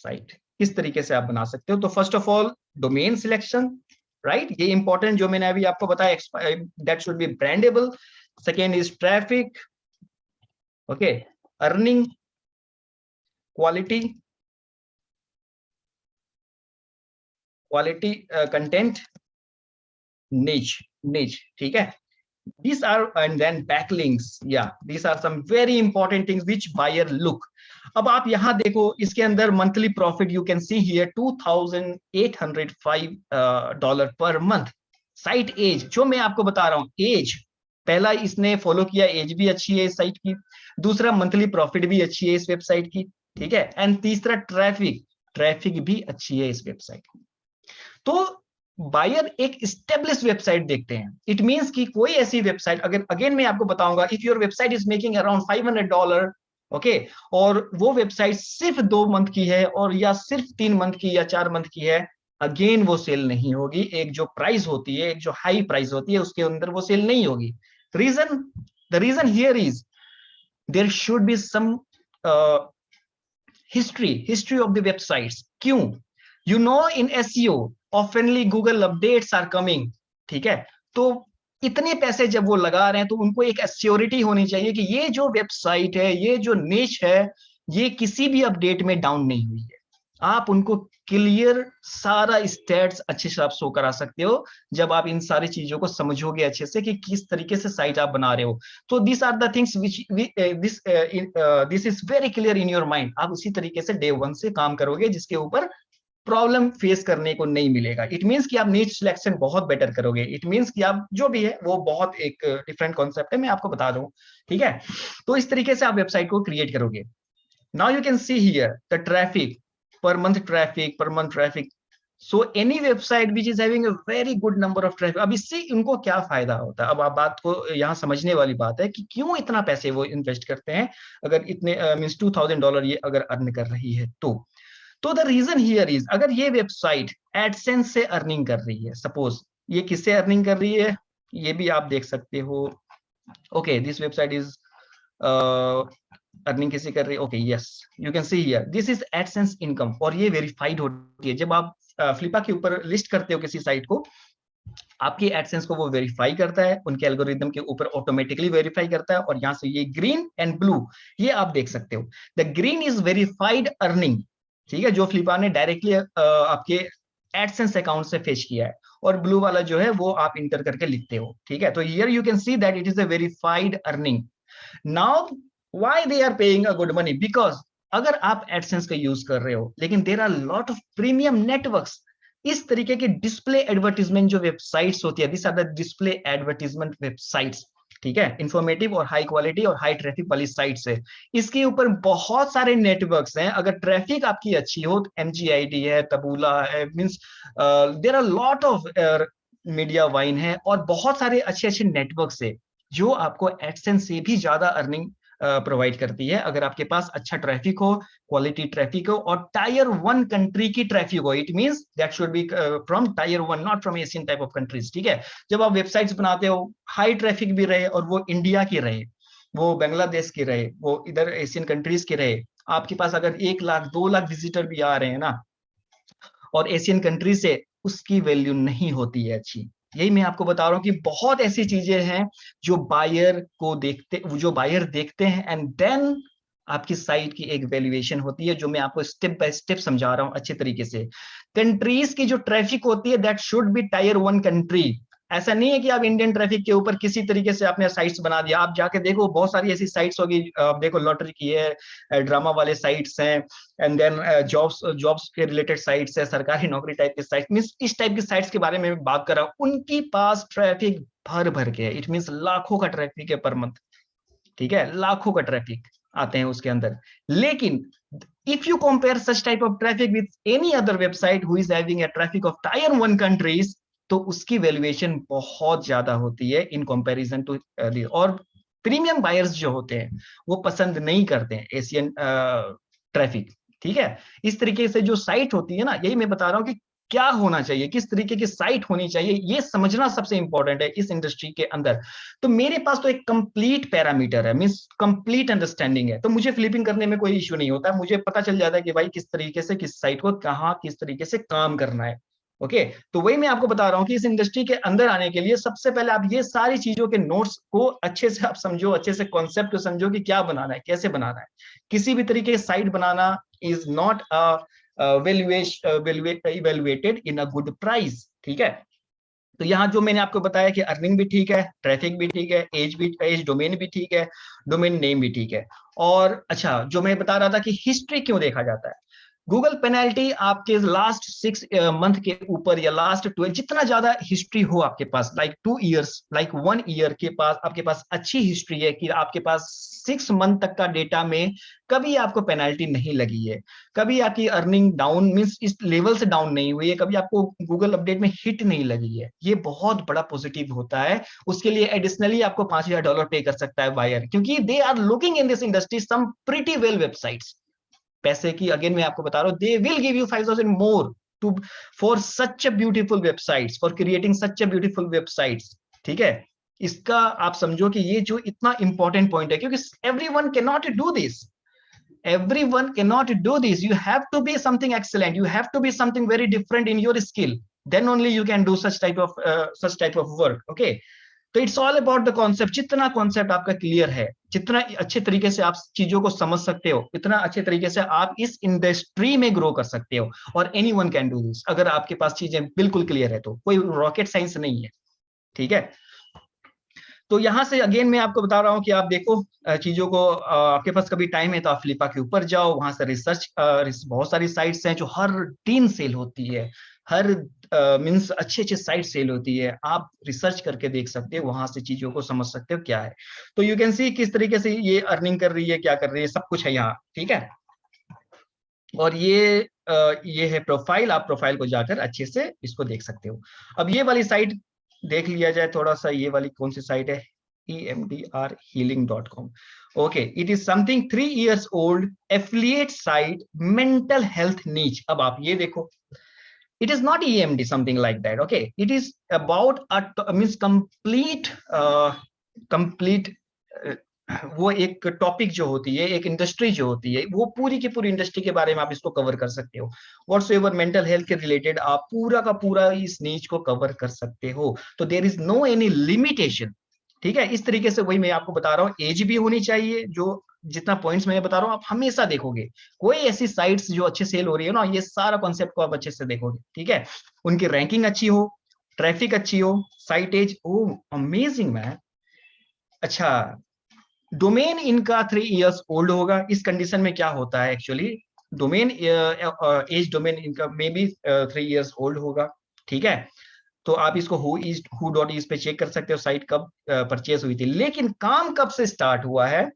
Speaker 2: साइट किस तरीके से आप बना सकते हो। तो first of all domain selection, right, ये इंपॉर्टेंट जो मैंने अभी आपको बताया, that should be brandable. Second is traffic, okay, earning, quality, content, niche, ठीक है, these are, and then backlinks, yeah, these are some very important things which buyer look. अब आप यहाँ देखो, इसके अंदर monthly profit you can see here $2,805 per month. Site as, जो मैं आपको बता रहा हूँ, एज पहला इसने फॉलो किया, एज भी अच्छी है इस साइट की, दूसरा मंथली प्रॉफिट भी अच्छी है इस वेबसाइट की, ठीक है, एंड तीसरा ट्रैफिक भी अच्छी है इस वेबसाइट की। तो बायर एक स्टेब्लिश वेबसाइट देखते हैं। इट मींस कि कोई ऐसी वेबसाइट, अगर अगेन मैं आपको बताऊंगा, if your website is making around $500, okay, और वो वेबसाइट सिर्फ 2 मंथ की है और या सिर्फ 3 मंथ की या 4 मंथ की है, अगेन वो सेल नहीं होगी। एक जो प्राइस होती है, एक जो हाई प्राइस होती है, उसके अंदर वो सेल नहीं होगी। The reason here is there should be some history of the websites. क्यों? You know, in SEO oftenly Google updates are coming, ठीक है, तो इतने पैसे जब वो लगा रहे हैं तो उनको एक एश्योरिटी होनी चाहिए कि ये जो वेबसाइट है, ये जो निश है, ये किसी भी अपडेट में डाउन नहीं हुई है। आप उनको क्लियर सारा स्टेट्स अच्छे से आप शो करा सकते हो जब आप इन सारी चीजों को समझोगे अच्छे से कि किस तरीके से साइट आप बना रहे हो। तो this are the things which this is very clear in your mind. आप उसी तरीके से डे 1 से काम करोगे जिसके ऊपर प्रॉब्लम फेस करने को नहीं मिलेगा। इट मींस कि आप नीच सिलेक्शन बहुत बेटर करोगे। इट मींस कि आप जो भी है वो बहुत एक डिफरेंट कॉन्सेप्ट है, मैं आपको बता दूं, ठीक है। तो इस तरीके से आप वेबसाइट को क्रिएट करोगे। Now you can see here the traffic, per month traffic. So any website which is having a very good number of traffic, अब इससे उनको क्या फायदा होता है? अब आप बात को यहाँ समझने वाली बात है कि क्यों इतना पैसे वो इन्वेस्ट करते हैं, अगर इतने मींस $2,000 ये अगर अर्न कर रही है तो द रीजन हियर इज, अगर ये वेबसाइट एडसेंस से अर्निंग कर रही है, सपोज ये किससे अर्निंग कर रही है, ये भी आप देख सकते हो। Okay, this website is earning किसी कर रही है, okay, yes, you can see here this is AdSense income, और ये वेरीफाइड होती है। जब आप फ्लिपा के ऊपर लिस्ट करते हो किसी साइट को, आपकी एडसेंस को वो वेरीफाई करता है, उनके एल्गोरिदम के ऊपर ऑटोमेटिकली वेरीफाई करता है, और यहाँ से ये ग्रीन एंड ब्लू ये आप देख सकते हो। The green is verified earning, ठीक है, जो फ्लिपा ने डायरेक्टली आपके एडसेंस अकाउंट से फेच किया है, और ब्लू वाला जो है वो आप इंटर करके लिखते हो, ठीक है। तो here you can see that it is a verified earning. Now why they are paying a good money, because अगर आप एडसेंस का यूज कर रहे हो, लेकिन there are lot of premium networks, इस तरीके की डिस्प्ले एडवर्टीजमेंट जो वेबसाइट्स होती है, this are the display advertisement websites, ठीक है, इंफॉर्मेटिव और हाई क्वालिटी और हाई ट्रैफिक वाली साइट्स है। इसके ऊपर बहुत सारे नेटवर्क्स हैं, अगर ट्रैफिक आपकी अच्छी हो तो MGID है, तबूला है, means there are lot of Mediavine है, और बहुत सारे अच्छे अच्छे नेटवर्क्स है जो आपको एडसेंस से भी ज्यादा अर्निंग प्रोवाइड करती है, अगर आपके पास अच्छा ट्रैफिक हो, क्वालिटी ट्रैफिक हो, और टायर 1 कंट्री की ट्रैफिक हो। It means that should B from tyre 1, not from Asian type of countries, ठीक है। जब आप वेबसाइट्स बनाते हो, हाई ट्रैफिक भी रहे, और वो इंडिया की रहे, वो बांग्लादेश की रहे, वो इधर एशियन कंट्रीज के रहे, आपके पास अगर 1 लाख 2 लाख विजिटर भी आ रहे हैं ना, और एशियन कंट्री से, उसकी वैल्यू नहीं होती है अच्छी। यही मैं आपको बता रहा हूँ कि बहुत ऐसी चीजें हैं जो बायर देखते हैं, एंड देन आपकी साइट की एक वैल्यूएशन होती है, जो मैं आपको स्टेप बाय स्टेप समझा रहा हूँ अच्छे तरीके से। कंट्रीज की जो ट्रैफिक होती है, that should B tyre 1 country. ऐसा नहीं है कि आप इंडियन ट्रैफिक के ऊपर किसी तरीके से आपने साइट्स बना दिया। आप जाके देखो, बहुत सारी ऐसी साइट्स होगी, आप देखो लॉटरी की है, ड्रामा वाले साइट्स हैं, एंड देन जॉब्स के रिलेटेड साइट्स है, सरकारी नौकरी टाइप के साइट्स, मींस इस टाइप की साइट्स के बारे में बात कर रहा हूँ। उनके पास ट्रैफिक भर भर के है, इट मींस लाखों का ट्रैफिक है पर मंथ, ठीक है, लाखों का ट्रैफिक आते हैं उसके अंदर। लेकिन if you compare such type of traffic with any other website who is having a traffic of tier 1 countries, तो उसकी वैल्यूएशन बहुत ज्यादा होती है इन कंपैरिजन टू। और प्रीमियम बायर्स जो होते हैं वो पसंद नहीं करते हैं एशियन ट्रैफिक, ठीक है। इस तरीके से जो साइट होती है ना, यही मैं बता रहा हूँ कि क्या होना चाहिए, किस तरीके की साइट होनी चाहिए, ये समझना सबसे इंपॉर्टेंट है इस इंडस्ट्री के अंदर। तो मेरे पास तो एक कंप्लीट पैरामीटर है, मींस कंप्लीट अंडरस्टैंडिंग है, तो मुझे फ्लिपिंग करने में कोई इश्यू नहीं होता, मुझे पता चल जाता है कि भाई किस तरीके से किस साइट को कहाँ किस तरीके से काम करना है। ओके, तो वही मैं आपको बता रहा हूँ कि इस इंडस्ट्री के अंदर आने के लिए सबसे पहले आप ये सारी चीजों के नोट्स को अच्छे से आप समझो, अच्छे से कॉन्सेप्ट को समझो कि क्या बनाना है, कैसे बनाना है। किसी भी तरीके की site banana is not evaluated in a good price, ठीक है। तो यहाँ जो मैंने आपको बताया कि अर्निंग भी ठीक है, ट्रैफिक भी ठीक है, एज डोमेन भी ठीक है, डोमेन नेम भी ठीक है। और अच्छा, जो मैं बता रहा था कि हिस्ट्री क्यों देखा जाता है, गूगल पेनल्टी आपके लास्ट 6 मंथ के ऊपर, या लास्ट 12, जितना ज्यादा हिस्ट्री हो आपके पास, लाइक 2 इयर्स, लाइक 1 ईयर के पास आपके पास अच्छी हिस्ट्री है, कि आपके पास 6 मंथ तक का डेटा में कभी आपको पेनल्टी नहीं लगी है, कभी आपकी अर्निंग डाउन मींस इस लेवल से डाउन नहीं हुई है, कभी आपको गूगल अपडेट में हिट नहीं लगी है, ये बहुत बड़ा पॉजिटिव होता है। उसके लिए एडिशनली आपको $5000 पे कर सकता है बायर, क्योंकि they are looking in this industry some pretty well websites. पैसे की अगेन मैं आपको बता रहा हूँ, they will give you 5000 more to for such a beautiful websites, for creating such a beautiful websites, ठीक है। इसका आप समझो कि ये जो इतना इंपॉर्टेंट पॉइंट है, क्योंकि everyone can not do this, everyone cannot do this. You have to be something excellent, you have to be something very different in your skill, then only you can do such type of work, okay। तो it's all about the concept. जितना concept आपका clear है, जितना अच्छे तरीके से आप चीजों को समझ सकते हो, इतना अच्छे तरीके से आप इस इंडस्ट्री में ग्रो कर सकते हो, और एनीवन कैन डू दिस, अगर आपके पास चीजें बिल्कुल क्लियर है तो। कोई रॉकेट साइंस नहीं है, ठीक है। तो यहां से अगेन मैं आपको बता रहा हूं कि आप देखो चीजों को, आपके पास कभी टाइम है तो आप फ्लिपा के ऊपर जाओ, वहां से रिसर्च, बहुत सारी साइट्स हैं जो हर दिन सेल होती है, हर मींस अच्छे अच्छे साइट सेल होती है, आप रिसर्च करके देख सकते हो, वहां से चीजों को समझ सकते हो क्या है। तो यू कैन सी किस तरीके से ये अर्निंग कर रही है, क्या कर रही है, सब कुछ है यहाँ, ठीक है। और ये है प्रोफाइल, आप प्रोफाइल को जाकर अच्छे से इसको देख सकते हो। अब ये वाली साइट देख लिया जाए थोड़ा सा, ये वाली कौन सी साइट है, emdrhealing.com। Okay, it is something 3 years old affiliate site, mental health नीच। अब आप ये देखो, it is not EMD something like that, okay, it is about means complete वो एक टॉपिक जो होती है, एक इंडस्ट्री जो होती है, वो पूरी की पूरी इंडस्ट्री के बारे में आप इसको कवर कर सकते हो। व्हाट्सएवर मेंटल हेल्थ के रिलेटेड आप पूरा का पूरा इस नीच को कवर कर सकते हो, तो there is no any limitation, ठीक है। इस तरीके से वही मैं आपको बता रहा हूँ, एज भी होनी चाहिए, जो जितना पॉइंट्स मैंने बता रहा हूँ आप हमेशा देखोगे, कोई ऐसी साइट्स जो अच्छे सेल हो रही है ना, ये सारा कॉन्सेप्ट को आप अच्छे से देखोगे, ठीक है। उनकी रैंकिंग अच्छी हो, ट्रैफिक अच्छी हो, साइट एज, ओ अमेजिंग मैन। अच्छा, डोमेन इनका 3 इयर्स ओल्ड होगा। इस कंडीशन में क्या होता है एक्चुअली, डोमेन एज डोमेन इनका मे बी 3 इयर्स ओल्ड होगा, ठीक है। तो आप इसको who.is पे चेक कर सकते हो साइट कब परचेज हुई थी, लेकिन काम कब से स्टार्ट हुआ है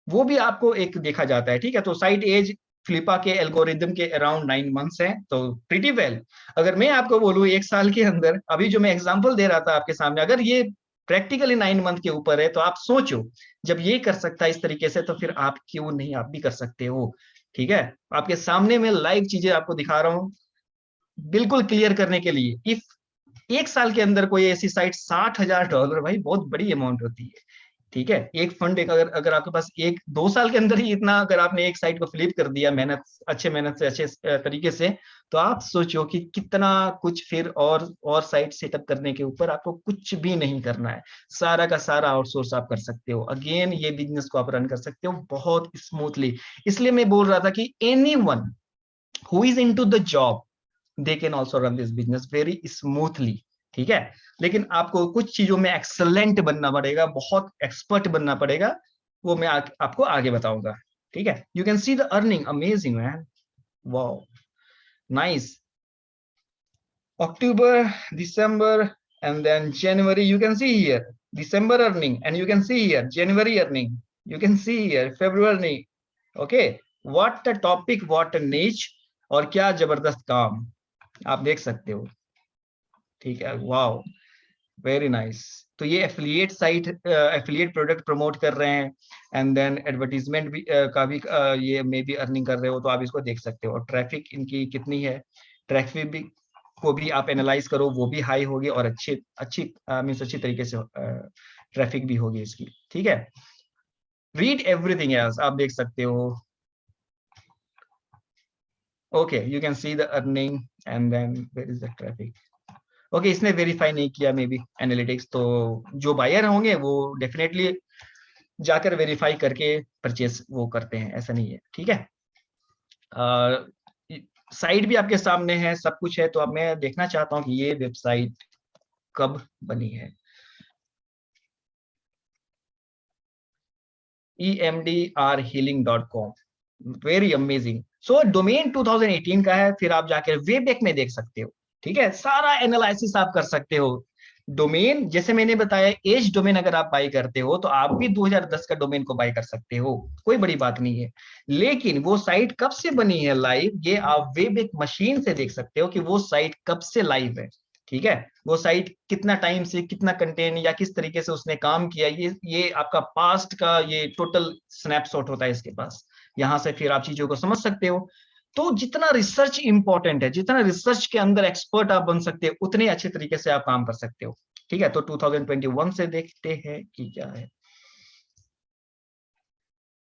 Speaker 2: वो भी आपको एक देखा जाता है, ठीक है। तो साइट एज फ्लिपा के एल्गोरिदम के अराउंड 9 मंथ्स है, तो प्रीटी वेल। अगर मैं आपको बोलूं 1 साल के अंदर, अभी जो मैं एग्जांपल दे रहा था आपके सामने, अगर ये प्रैक्टिकली 9 मंथ के ऊपर है, तो आप सोचो जब ये कर सकता है इस तरीके से, तो फिर आप क्यों नहीं, आप भी कर सकते हो, ठीक है। आपके सामने में लाइव चीजें आपको दिखा रहा हूँ बिल्कुल क्लियर करने के लिए। इफ 1 साल के अंदर कोई ऐसी साइट $60,000, भाई बहुत बड़ी अमाउंट होती है, ठीक है। एक फंड, एक अगर अगर आपके पास 1-2 साल के अंदर ही इतना, अगर आपने एक साइट को फ्लिप कर दिया मेहनत से अच्छे तरीके से, तो आप सोचो कि कितना कुछ फिर और साइट सेटअप करने के ऊपर आपको कुछ भी नहीं करना है, सारा का सारा आउटसोर्स आप कर सकते हो। अगेन ये बिजनेस को आप रन कर सकते हो बहुत स्मूथली। इसलिए मैं बोल रहा था कि anyone who is into the job, they can also run this business very smoothly, ठीक है। लेकिन आपको कुछ चीजों में एक्सलेंट बनना पड़ेगा, बहुत एक्सपर्ट बनना पड़ेगा, वो मैं आपको आगे बताऊंगा, ठीक है। You can see the earning, amazing man, wow, nice. October, December, and then January, you can see here December earning, and you can see here January earning, you can see here February earning. Okay, what a topic, what a niche, और क्या जबरदस्त काम आप देख सकते हो, ठीक है। Wow, very nice. तो ये affiliate site, affiliate product promote कर रहे हैं, एंड देन एडवर्टीजमेंट भी का भी ये मे भी अर्निंग कर रहे हो, तो आप इसको देख सकते हो। और ट्रैफिक इनकी कितनी है, ट्रैफिक भी को भी आप एनालाइज करो, वो भी हाई होगी, और अच्छी मीन्स अच्छी तरीके से ट्रैफिक भी होगी इसकी, ठीक है। रीड एवरीथिंग एल्स, आप देख सकते हो। Okay, you can see the earning, and then where is the traffic. Okay, इसने वेरीफाई नहीं किया मे बी एनालिटिक्स, तो जो बायर होंगे वो डेफिनेटली जाकर वेरीफाई करके परचेस वो करते हैं, ऐसा नहीं है, ठीक है। साइट भी आपके सामने है, सब कुछ है। तो अब मैं देखना चाहता हूँ कि ये वेबसाइट कब बनी है। emdrhealing.com, very amazing. So domain 2018 का है, फिर आप जाकर वेबएक में देख सकते हो, ठीक है। सारा एनालिसिस आप कर सकते हो। डोमेन जैसे मैंने बताया, एज डोमेन अगर आप बाई करते हो तो आप भी 2010 का डोमेन को बाई कर सकते हो, कोई बड़ी बात नहीं है। लेकिन वो साइट कब से बनी है लाइव, ये आप वेबएक मशीन से देख सकते हो कि वो साइट कब से लाइव है, ठीक है। वो साइट कितना टाइम से, कितना कंटेंट या किस तरीके से उसने काम किया, ये आपका पास्ट का ये टोटल स्नैपशॉट होता है इसके पास। यहाँ से फिर आप चीजों को समझ सकते हो। तो जितना रिसर्च इंपॉर्टेंट है, जितना रिसर्च के अंदर एक्सपर्ट आप बन सकते हो, उतने अच्छे तरीके से आप काम कर सकते हो, ठीक है। तो 2021 से देखते हैं कि क्या है।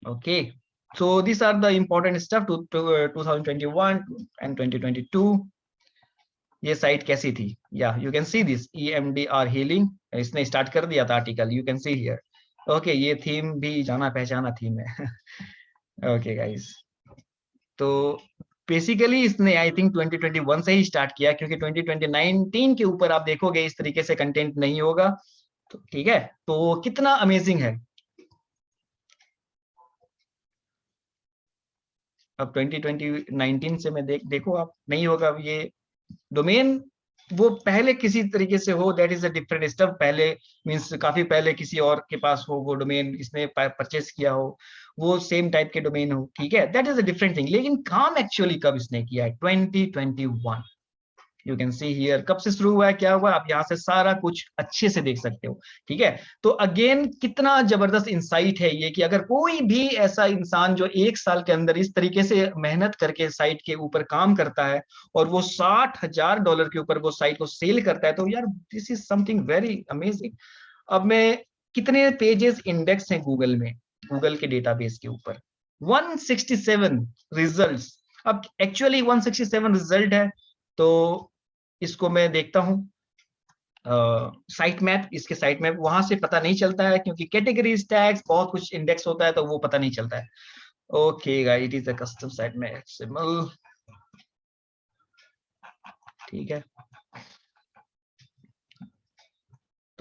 Speaker 2: Okay, so these are the important stuff to 2021 and 2022. ये साइट कैसी थी, या you can see this EMDR healing, इसने स्टार्ट कर दिया था article, you can see here. Okay, ये थीम भी जाना पहचाना थीम है। ओके गाइस, तो बेसिकली इसने आई थिंक 2021 से ही स्टार्ट किया, क्योंकि 2019 के ऊपर आप देखोगे इस तरीके से कंटेंट नहीं होगा, तो ठीक है। तो कितना अमेजिंग है। अब 2019 से मैं देखो आप, नहीं होगा अब ये डोमेन। वो पहले किसी तरीके से हो, that is a different stuff. पहले मींस काफी पहले किसी और के पास हो वो डोमेन, इसने परचेस किया हो, वो सेम टाइप के डोमेन हो, ठीक है, that is a different thing. लेकिन काम एक्चुअली कब इसने किया है, 2021। यू कैन सी हियर कब से शुरू हुआ है, क्या हुआ, आप यहाँ से सारा कुछ अच्छे से देख सकते हो, ठीक है। तो अगेन कितना जबरदस्त इंसाइट है ये, कि अगर कोई भी ऐसा इंसान जो 1 साल के अंदर इस तरीके से मेहनत करके साइट के ऊपर काम करता है, और वो $60,000 के ऊपर वो साइट को सेल करता है, तो यार this is something very amazing. अब मैं, कितने पेजेस इंडेक्स हैं गूगल में, गूगल के डेटाबेस के ऊपर 167 रिजल्ट्स। अब एक्चुअली 167 रिजल्ट है, तो इसको मैं देखता हूँ साइट मैप, इसके साइट मैप वहां से पता नहीं चलता है, क्योंकि कैटेगरीज टैग्स बहुत कुछ इंडेक्स होता है, तो वो पता नहीं चलता है। Okay guys, it is a custom site में XML, ठीक है।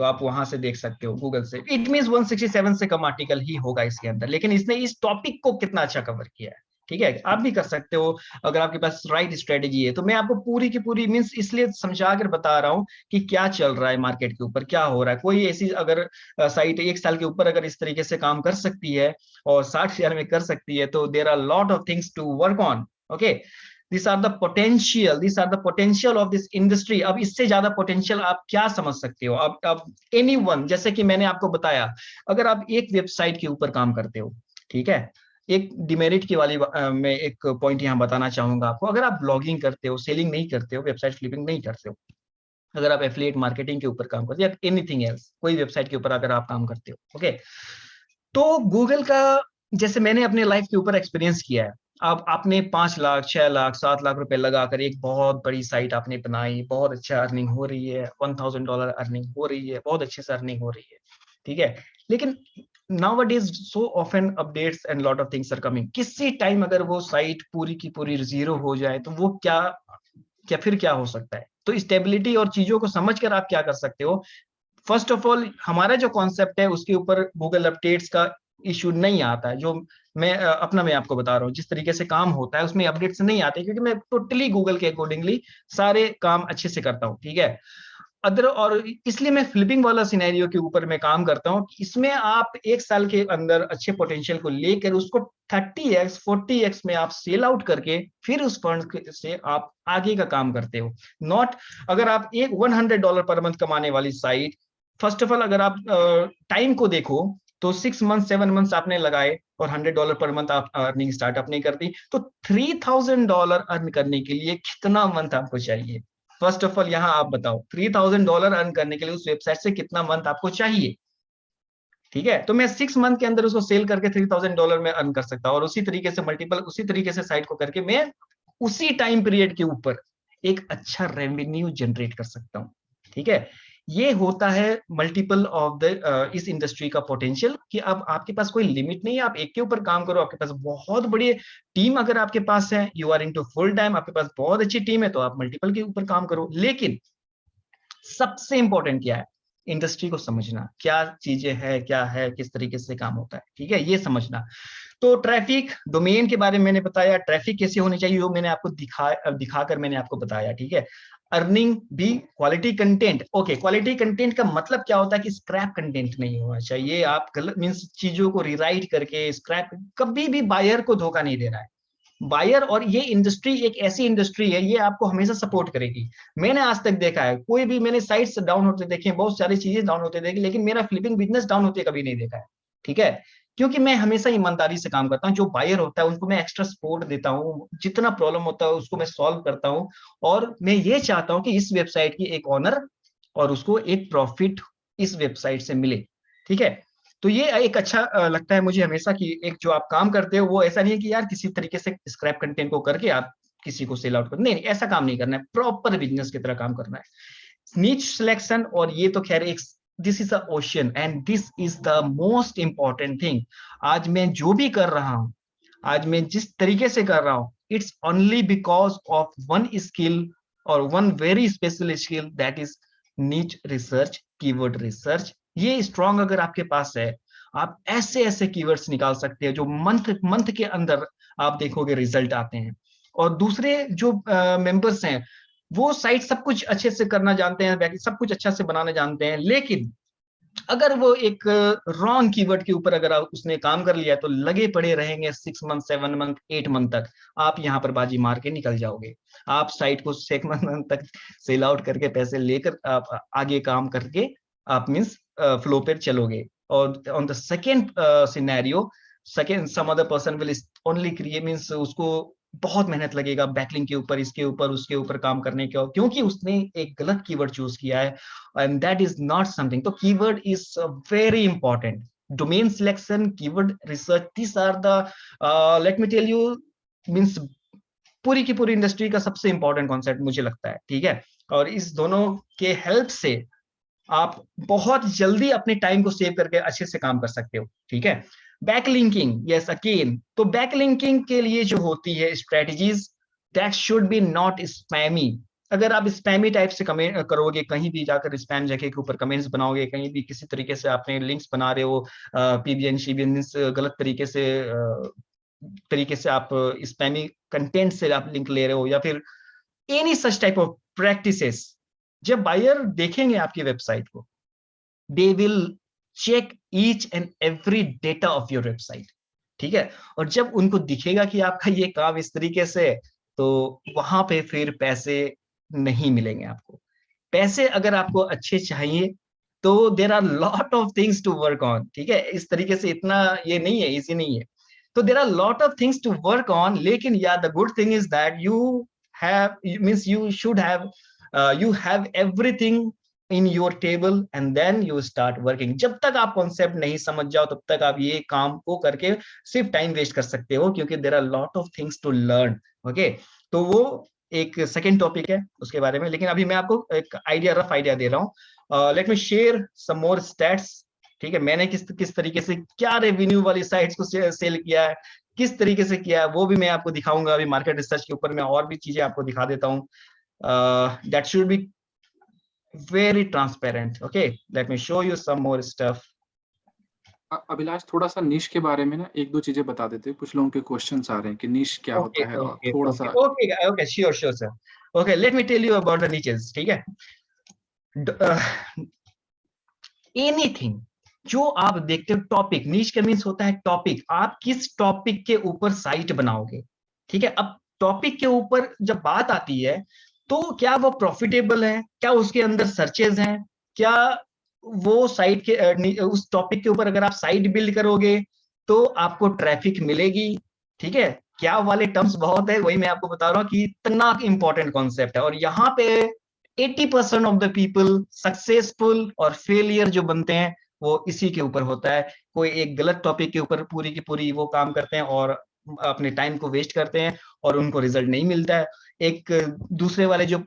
Speaker 2: तो आप वहां से देख सकते हो गूगल से। इट मींस 167 से कम आर्टिकल ही होगा इसके अंदर, लेकिन इसने इस टॉपिक को कितना अच्छा कवर किया है। ठीक है, आप भी कर सकते हो अगर आपके पास राइट स्ट्रेटेजी है। तो मैं आपको पूरी की पूरी मींस इसलिए समझा कर बता रहा हूँ कि क्या चल रहा है मार्केट के ऊपर, क्या हो रहा है। कोई ऐसी अगर साइट 1 साल के ऊपर अगर इस तरीके से काम कर सकती है और 60,000 में कर सकती है, तो there are lot of things to work on. Okay, this are the potential of this industry. अब इससे ज्यादा पोटेंशियल आप क्या समझ सकते हो? अब एनीवन, जैसे कि मैंने आपको बताया, अगर आप एक वेबसाइट के ऊपर काम करते हो, ठीक है, एक डिमेरिट की वाली मैं एक पॉइंट यहाँ बताना चाहूंगा आपको। अगर आप ब्लॉगिंग करते हो, सेलिंग नहीं करते हो, वेबसाइट फ्लिपिंग नहीं करते हो, अगर आप एफिलिएट मार्केटिंग के ऊपर काम करते हो या एनीथिंग एल्स, कोई वेबसाइट के ऊपर अगर आप काम करते हो, ओके, तो गूगल का, जैसे मैंने अपने लाइफ के ऊपर एक्सपीरियंस किया है। अब आपने 5 लाख 6 लाख 7 लाख रुपए लगाकर एक बहुत बड़ी साइट आपने बनाई, बहुत अच्छा अर्निंग हो रही है, $1,000 अर्निंग हो रही है, बहुत अच्छे से अर्निंग हो रही है, ठीक है। लेकिन nowadays so often updates and lot of things are coming, किसी टाइम अगर वो साइट पूरी की पूरी जीरो हो जाए तो वो क्या क्या फिर क्या हो सकता है? तो स्टेबिलिटी और चीजों को समझकर आप क्या कर सकते हो? फर्स्ट ऑफ ऑल, हमारा जो कॉन्सेप्ट है उसके ऊपर गूगल अपडेट्स का इशू नहीं आता है। जो मैं आपको बता रहा हूँ, जिस तरीके से काम होता है उसमें अपडेट्स नहीं आते, क्योंकि मैं टोटली गूगल के अकॉर्डिंगली सारे काम अच्छे से करता हूँ, ठीक है। अदर और इसलिए मैं फ्लिपिंग वाला सिनेरियो के ऊपर मैं काम करता हूँ। इसमें आप 1 साल के अंदर अच्छे पोटेंशियल को लेकर उसको 30x 40x में आप सेल आउट करके फिर उस फंड से आप आगे का काम करते हो। नॉट अगर आप एक $100 पर मंथ कमाने वाली साइट, फर्स्ट ऑफ ऑल अगर आप टाइम को देखो तो 6 मंथ 7 मंथ आपने लगाए और $100 पर मंथ आप अर्निंग स्टार्टअप नहीं करती, तो $3,000 अर्न करने के लिए कितना मंथ आपको चाहिए? फर्स्ट ऑफ ऑल यहाँ आप बताओ, $3,000 अर्न करने के लिए उस वेबसाइट से कितना मंथ आपको चाहिए? ठीक है, तो मैं 6 मंथ के अंदर उसको सेल करके $3,000 में अर्न कर सकता हूँ, और उसी तरीके से मल्टीपल उसी तरीके से साइट को करके मैं उसी टाइम पीरियड के ऊपर एक अच्छा रेवेन्यू जनरेट कर सकता हूँ। ठीक है, ये होता है मल्टीपल ऑफ द इस इंडस्ट्री का पोटेंशियल, कि अब आपके पास कोई लिमिट नहीं है, आप एक के ऊपर काम करो। आपके पास बहुत बड़ी टीम अगर आपके पास है, you are into full time, आपके पास बहुत अच्छी टीम है, तो आप मल्टीपल के ऊपर काम करो। लेकिन सबसे इंपॉर्टेंट क्या है? इंडस्ट्री को समझना, क्या चीजें हैं, क्या है, किस तरीके से काम होता है, ठीक है, ये समझना। तो ट्रैफिक डोमेन के बारे में मैंने बताया, ट्रैफिक कैसे होनी चाहिए वो मैंने आपको दिखाकर मैंने आपको बताया, ठीक है। अर्निंग भी, quality content, okay, quality content का मतलब क्या होता है कि स्क्रैप कंटेंट नहीं होना चाहिए। आप गलत मींस चीजों को रिराइट करके स्क्रैप, कभी भी बायर को धोखा नहीं देना है। बायर और ये इंडस्ट्री एक ऐसी इंडस्ट्री है, ये आपको हमेशा सपोर्ट करेगी। मैंने आज तक देखा है, कोई भी मैंने साइट्स डाउन होते देखे, बहुत सारी चीजें डाउन होते देखे, लेकिन मेरा फ्लिपिंग बिजनेस डाउन होते कभी नहीं देखा है, ठीक है। क्योंकि मैं हमेशा ईमानदारी से काम करता हूँ। जो बायर होता है उनको मैं एक्स्ट्रा सपोर्ट देता हूँ, जितना प्रॉब्लम होता है उसको मैं सॉल्व करता हूँ, और मैं ये चाहता हूँ कि इस वेबसाइट की एक ऑनर और उसको एक प्रॉफिट इस वेबसाइट से मिले, ठीक है। तो ये एक अच्छा लगता है मुझे हमेशा, कि एक जो आप काम करते हो वो ऐसा नहीं है कि यार किसी तरीके से स्क्रैप कंटेंट को करके आप किसी को सेल आउट कर, नहीं, ऐसा काम नहीं करना है, प्रॉपर बिजनेस की तरह काम करना है। नीच सिलेक्शन, और ये तो खैर एक, this is a ocean and this is the most important thing. आज मैं जो भी कर रहा हूं, आज मैं जिस तरीके से कर रहा हूं, it's only because of one skill और one very special skill, that is niche research, keyword research. ये स्ट्रॉन्ग अगर आपके पास है, आप ऐसे ऐसे कीवर्ड्स निकाल सकते हैं जो मंथ मंथ के अंदर आप देखोगे रिजल्ट आते हैं। और दूसरे जो मेंबर्स हैं, वो साइट सब कुछ अच्छे से करना जानते हैं, सब कुछ अच्छा से बनाना जानते हैं, लेकिन अगर वो एक रॉन्ग कीवर्ड के ऊपर अगर उसने काम कर लिया तो लगे पड़े रहेंगे 6 मंथ 7 मंथ 8 मंथ तक, आप यहाँ पर बाजी मार के निकल जाओगे। आप साइट को 6 मंथ तक सेल आउट करके पैसे लेकर आप आगे काम करके आप मीन्स फ्लो पर चलोगे। और on the second scenario, second some other person will only create, means उसको बहुत मेहनत लगेगा बैकलिंक के ऊपर, इसके ऊपर उसके ऊपर काम करने के, क्योंकि उसने एक गलत कीवर्ड चूज किया है, and that is not something. So keyword is very important. Domain selection, keyword research, these are the let me tell you, means पूरी की पूरी इंडस्ट्री का सबसे इंपॉर्टेंट कॉन्सेप्ट मुझे लगता है, ठीक है। और इस दोनों के हेल्प से आप बहुत जल्दी अपने टाइम को सेव करके अच्छे से काम कर सकते हो, ठीक है। बैकलिंकिंग, यस अगेन, तो बैकलिंकिंग के लिए जो होती है strategies, that should B not spammy. अगर आप स्पैमी टाइप से कमेंट करोगे, कहीं भी जाकर स्पैम जगह के ऊपर कमेंट्स बनाओगे, कहीं भी किसी तरीके से आपने लिंक्स बना रहे हो, पीबीएन शीबीएन गलत तरीके से आप स्पैमी कंटेंट से आप लिंक ले रहे हो, या फिर any such type of practices, जब बायर देखेंगे आपकी वेबसाइट को, they will check each and every data of your website, ठीक है। और जब उनको दिखेगा कि आपका ये काम इस तरीके से, तो वहां पे फिर पैसे नहीं मिलेंगे आपको। पैसे अगर आपको अच्छे चाहिए तो there are lot of things to work on, ठीक है। इस तरीके से इतना ये नहीं है, इजी नहीं है। तो there are lot of things to work on, लेकिन या the good thing is that you have means you should have you have everything in your table and then you start working। जब तक आप concept नहीं समझ जाओ तब तक आप ये काम को करके सिर्फ टाइम वेस्ट कर सकते हो, क्योंकि there are lot of things to learn. Okay, तो वो एक सेकेंड टॉपिक है उसके बारे में, लेकिन अभी मैं आपको एक आइडिया, रफ आइडिया दे रहा हूँ। लेट मी शेयर सम मोर स्टैट्स, ठीक है। मैंने किस तरीके से क्या रेवेन्यू वाली साइट्स को सेल किया है, किस तरीके से किया है, वो भी मैं आपको दिखाऊंगा। अभी मार्केट रिसर्च के ऊपर मैं और भी चीजें आपको दिखा देता हूँ। That should be very transparent। Okay, let me show you some more stuff।
Speaker 1: Abhilash, थोड़ा सा निश के बारे में ना एक दो चीजें बता देते हैं, कुछ लोगों के क्वेश्चंस आ रहे हैं कि निश क्या होता है, और थोड़ा सा।
Speaker 2: Okay, sure sir। Okay, let me tell you about the niches, ठीक है। Anything जो आप देखते हो, टॉपिक, नीश का मीन्स होता है टॉपिक। आप किस टॉपिक के ऊपर साइट बनाओगे, ठीक है। अब टॉपिक के ऊपर जब बात आती है, तो क्या वो प्रॉफिटेबल है, क्या उसके अंदर सर्चेज हैं, क्या वो साइट के उस टॉपिक के ऊपर अगर आप साइट बिल्ड करोगे तो आपको ट्रैफिक मिलेगी, ठीक है। क्या वाले टर्म्स बहुत है, वही मैं आपको बता रहा हूँ कि इतना इंपॉर्टेंट कॉन्सेप्ट है। और यहाँ पे 80% ऑफ द पीपल सक्सेसफुल और फेलियर जो बनते हैं वो इसी के ऊपर होता है। कोई एक गलत टॉपिक के ऊपर पूरी की पूरी वो काम करते हैं और अपने टाइम को वेस्ट करते हैं और उनको रिजल्ट नहीं मिलता है। एक दूसरे वाले जो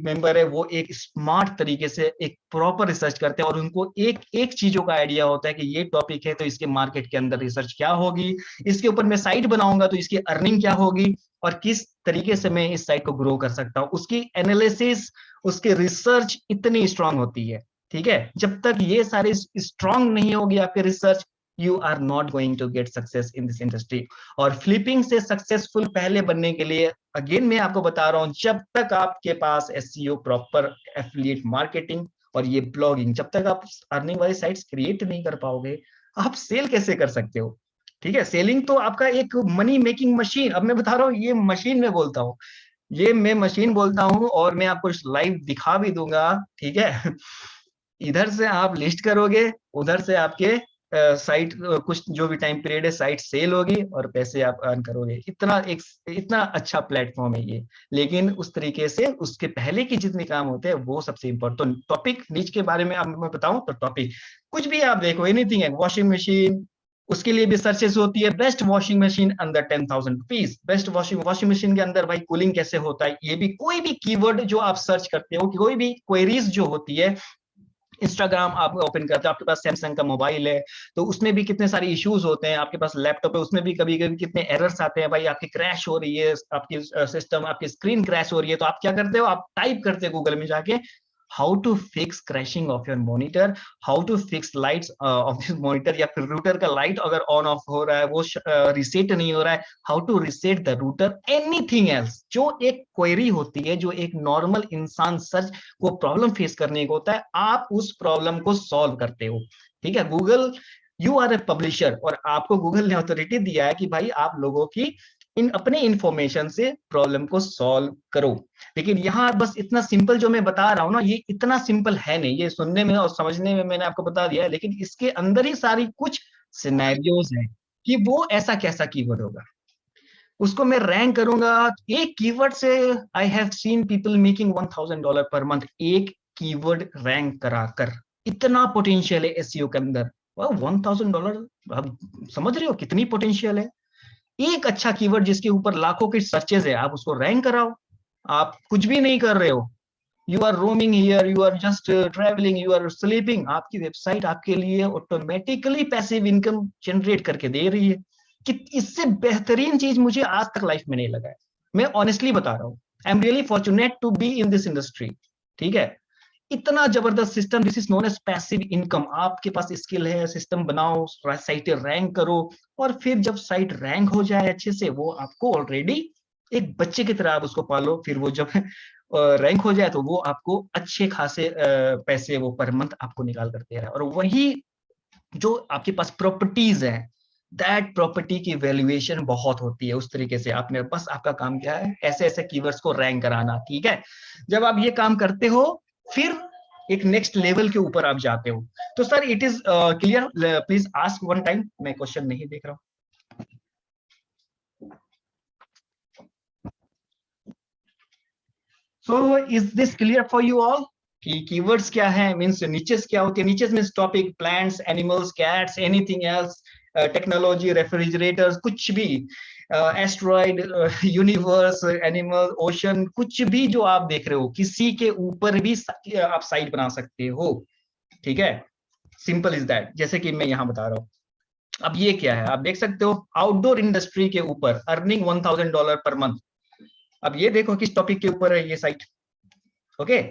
Speaker 2: मेंबर है वो एक स्मार्ट तरीके से एक प्रॉपर रिसर्च करते हैं और उनको एक एक चीजों का आइडिया होता है कि ये टॉपिक है तो इसके मार्केट के अंदर रिसर्च क्या होगी, इसके ऊपर मैं साइट बनाऊंगा तो इसकी अर्निंग क्या होगी, और किस तरीके से मैं इस साइट को ग्रो कर सकता हूँ। उसकी एनालिसिस, उसके रिसर्च इतनी स्ट्रांग होती है, ठीक है। जब तक ये सारे स्ट्रांग नहीं होगी आपके research, you are not going to get success in this industry। और फ्लिपिंग से सक्सेसफुल पहले बनने के लिए अगेन मैं आपको बता रहा हूं, जब तक आपके पास एसईओ, प्रॉपर एफिलिएट मार्केटिंग और ये ब्लॉगिंग, जब तक आप अर्निंग वाली साइट्स क्रिएट नहीं कर पाओगे, आप सेल कैसे कर सकते हो, ठीक है। सेलिंग तो आपका एक मनी मेकिंग मशीन। अब मैं बता रहा हूँ, ये मशीन में बोलता हूँ, ये मैं मशीन बोलता हूँ और मैं आपको लाइव दिखा भी दूंगा, ठीक है। इधर से आप लिस्ट करोगे, उधर से आपके साइट कुछ जो भी टाइम पीरियड है साइट सेल होगी और पैसे आप अर्न करोगे। इतना अच्छा प्लेटफॉर्म है ये। लेकिन उस तरीके से उसके पहले की जितने काम होते हैं वो सबसे इम्पोर्टेंट। तो टॉपिक नीच के बारे में मैं बताऊं तो टॉपिक कुछ भी आप देखो, एनीथिंग है, वॉशिंग मशीन, उसके लिए भी सर्चेस होती है। Best washing machine under 10,000 rupees. Best washing machine के अंदर भाई कूलिंग कैसे होता है, ये भी कोई भी कीवर्ड जो आप सर्च करते हो, कोई भी क्वेरीज जो होती है, इंस्टाग्राम आप ओपन करते हो, आपके पास सैमसंग का मोबाइल है तो उसमें भी कितने सारे इश्यूज होते हैं, आपके पास लैपटॉप है उसमें भी कभी कभी कितने एरर्स आते हैं भाई, आपकी क्रैश हो रही है, आपकी सिस्टम, आपकी स्क्रीन क्रैश हो रही है, तो आप क्या करते हो, आप टाइप करते हो गूगल में जाके, how to fix crashing of your monitor, how to fix lights of this monitor, या फिर रूटर का लाइट अगर ऑन ऑफ हो रहा है, वो रिसेट नहीं हो रहा है, how to reset the router, anything else. जो एक क्वेरी होती है, जो एक नॉर्मल इंसान सर्च को प्रॉब्लम फेस करने को होता है, आप उस प्रॉब्लम को सॉल्व करते हो, ठीक है। Google, you are a publisher और आपको गूगल ने अथॉरिटी दिया है कि भाई आप लोगों की अपने इंफॉर्मेशन से प्रॉब्लम को सॉल्व करो। लेकिन यहाँ बस इतना सिंपल जो मैं बता रहा हूँ ना, ये इतना सिंपल है नहीं, ये सुनने में और समझने में मैंने आपको बता दिया है, लेकिन इसके अंदर ही सारी कुछ सिनेरियोज हैं कि वो ऐसा कैसा कीवर्ड होगा, उसको मैं रैंक करूंगा। एक कीवर्ड से I have seen people making $1,000 per month, एक कीवर्ड रैंक कराकर। इतना पोटेंशियल है एसईओ के अंदर। $1,000, आप समझ रहे हो कितनी पोटेंशियल है। एक अच्छा कीवर्ड जिसके ऊपर लाखों के सर्चेस है, आप उसको रैंक कराओ। आप कुछ भी नहीं कर रहे हो, you are roaming here, you are just travelling, you are sleeping, आपकी वेबसाइट आपके लिए ऑटोमेटिकली पैसिव इनकम जनरेट करके दे रही है। कि इससे बेहतरीन चीज मुझे आज तक लाइफ में नहीं लगा है, मैं ऑनेस्टली बता रहा हूँ। I am really fortunate to be in this industry. ठीक है, इतना जबरदस्त system, this is known as passive income. आपके पास स्किल है, सिस्टम बनाओ, साइट रैंक करो, और फिर जब साइट रैंक हो जाए अच्छे से, वो आपको ऑलरेडी एक बच्चे की तरह आप उसको पालो, फिर वो जब रैंक हो जाए तो वो आपको अच्छे खासे पैसे वो पर मंथ आपको निकाल कर दे रहा है। और वही जो आपके पास प्रॉपर्टीज है, दैट प्रॉपर्टी की वैल्यूएशन बहुत होती है। उस तरीके से आपने बस, आपका काम क्या है, ऐसे ऐसे कीवर्ड्स को रैंक कराना। ठीक है, जब आप ये काम करते हो, फिर एक नेक्स्ट लेवल के ऊपर आप जाते हो। तो sir it is clear, please ask one time, मैं क्वेश्चन नहीं देख रहा हूं। So is this clear for you all कि कीवर्ड्स क्या है, मींस नीचेस क्या होती है? Niches means topic, plants, animals, cats, anything else, technology, refrigerators, कुछ भी, एस्ट्रॉइड, यूनिवर्स, एनिमल, ओशन, कुछ भी जो आप देख रहे हो, किसी के ऊपर भी आप साइट बना सकते हो। ठीक है, सिंपल इज दैट। जैसे कि मैं यहाँ बता रहा हूँ, अब ये क्या है, आप देख सकते हो, आउटडोर इंडस्ट्री के ऊपर अर्निंग $1000 पर मंथ। अब ये देखो किस टॉपिक के ऊपर है ये साइट। ओके,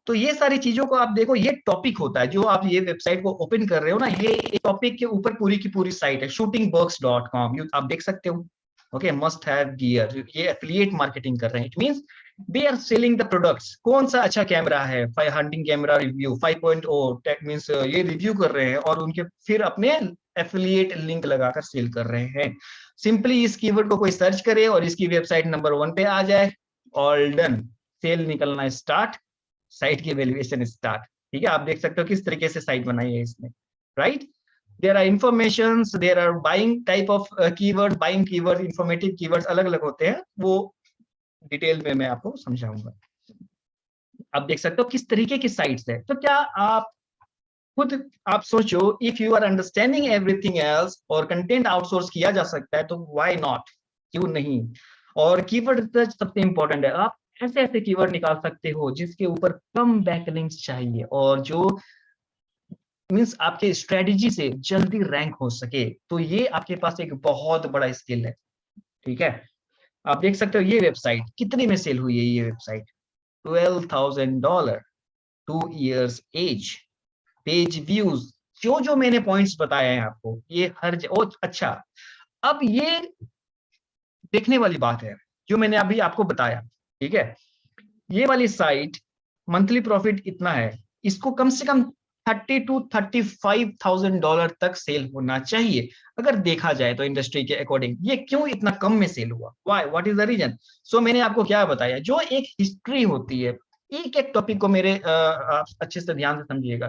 Speaker 2: तो ये सारी चीजों को आप देखो, ये टॉपिक होता है जो आप ये वेबसाइट को ओपन कर रहे हो ना, ये टॉपिक के ऊपर पूरी की पूरी साइट है। shootingbugs.com आप देख सकते हो। ओके, मस्ट हैव गियर, ये एफिलिएट मार्केटिंग कर रहे हैं। It means they are selling the products. कौन सा अच्छा कैमरा है, hunting camera review 5.0 tech, means ये रिव्यू कर रहे हैं और उनके फिर अपने एफिलिएट लिंक लगाकर सेल कर रहे हैं। सिंपली इस कीवर्ड को कोई सर्च करे और इसकी वेबसाइट नंबर 1 पे आ जाए, ऑल डन, सेल निकलना स्टार्ट, साइट की वैल्यूएशन स्टार्ट। ठीक है, आप देख सकते हो किस तरीके से साइट बनाई है इसमें, right? There are informations, there are buying type of keyword, buying keyword, informative keywords अलग अलग होते हैं, वो डिटेल में मैं आपको समझाऊंगा। आप देख सकते हो किस तरीके की साइट्स है। तो क्या आप खुद आप सोचो, if you are understanding everything else और कंटेंट आउटसोर्स किया जा सकता है तो व्हाई नॉट, क्यों नहीं? और कीवर्ड सबसे इंपॉर्टेंट है। आप ऐसे ऐसे कीवर्ड निकाल सकते हो जिसके ऊपर कम बैकलिंक्स चाहिए और जो मींस आपके स्ट्रेटजी से जल्दी रैंक हो सके, तो ये आपके पास एक बहुत बड़ा स्किल है। ठीक है, आप देख सकते हो ये वेबसाइट कितने में सेल हुई है। ये website $12,000, 2 years age, page views, जो जो मैंने पॉइंट्स बताए हैं आपको, ये हर अच्छा, अब ये देखने वाली बात है जो मैंने अभी आपको बताया। ठीक है, ये वाली साइट मंथली प्रॉफिट इतना है, इसको कम से कम $30,000 to $35,000 तक सेल होना चाहिए अगर देखा जाए तो इंडस्ट्री के अकॉर्डिंग। ये क्यों इतना कम में सेल हुआ, why, what is the reason? So मैंने आपको क्या बताया, जो एक हिस्ट्री होती है, एक एक टॉपिक को मेरे आप अच्छे से ध्यान से समझिएगा।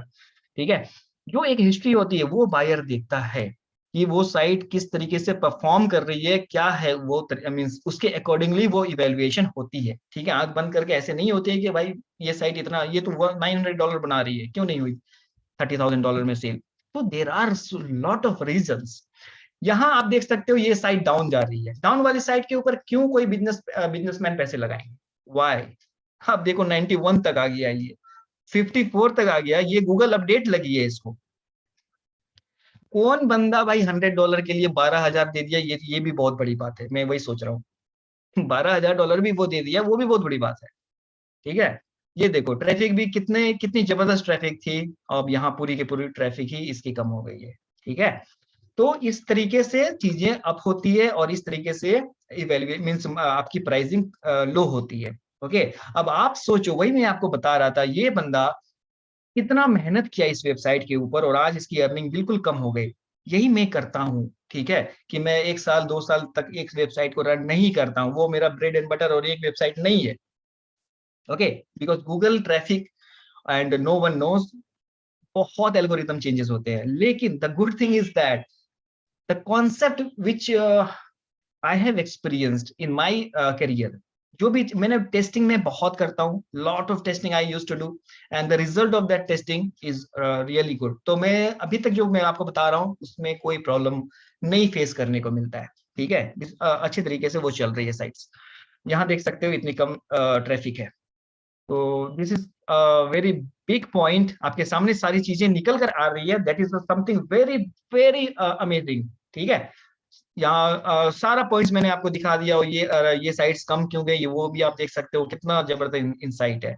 Speaker 2: ठीक है, जो एक हिस्ट्री होती है वो बायर देखता है कि वो साइट किस तरीके से परफॉर्म कर रही है, क्या है वो मींस उसके अकॉर्डिंगली वो इवेल्युएशन होती है। ठीक है, आंख बंद करके ऐसे नहीं होती है कि भाई ये साइट इतना, ये तो $900 बना रही है, क्यों नहीं हुई $30,000 में सेल? तो there are lot of reasons. यहाँ आप देख सकते हो ये साइट डाउन जा रही है, डाउन वाली साइट के ऊपर क्यों कोई बिजनेसमैन पैसे लगाएंगे, वाई? आप देखो 91 तक आ गया, ये 54 तक आ गया, ये गूगल अपडेट लगी है इसको। कौन बंदा भाई $100 के लिए 12,000 दे दिया, ये भी बहुत बड़ी बात है। मैं वही सोच रहा हूँ $12,000 भी वो दे दिया, वो भी बहुत बड़ी बात है। ठीक है, ये देखो ट्रैफिक भी कितनी जबरदस्त ट्रैफिक थी, अब यहाँ पूरी की पूरी ट्रैफिक ही इसकी कम हो गई है। ठीक है, तो इस तरीके से चीजें अप होती है और इस तरीके से इवेल्युएट मींस आपकी प्राइसिंग लो होती है। ओके, अब आप सोचो, वही मैं आपको बता रहा था, ये बंदा कितना मेहनत किया इस वेबसाइट के ऊपर और आज इसकी अर्निंग बिल्कुल कम हो गई। यही मैं करता हूँ। ठीक है, कि मैं 1 साल 2 साल तक एक वेबसाइट को रन नहीं करता हूँ, वो मेरा ब्रेड एंड बटर और एक वेबसाइट नहीं है। Okay, because Google traffic and no one knows, बहुत एल्गोरिथम चेंजेस होते हैं। लेकिन the good thing is that the concept which I have experienced in my career, जो भी मैंने टेस्टिंग में बहुत करता हूँ, lot of testing I used to do and the result of that testing is really good. तो मैं अभी तक जो मैं आपको बता रहा हूँ उसमें कोई प्रॉब्लम नहीं फेस करने को मिलता है। ठीक है, अच्छे तरीके से वो चल रही है साइट्स। यहाँ देख सकते हो इतनी कम ट्रैफिक है। तो this is very big point, आपके सामने सारी चीजें निकल कर आ रही है, that is something very very amazing. ठीक है, यहाँ सारा पॉइंट्स मैंने आपको दिखा दिया, और ये साइट्स कम क्यों गई वो भी आप देख सकते हो, कितना जबरदस्त इनसाइट है।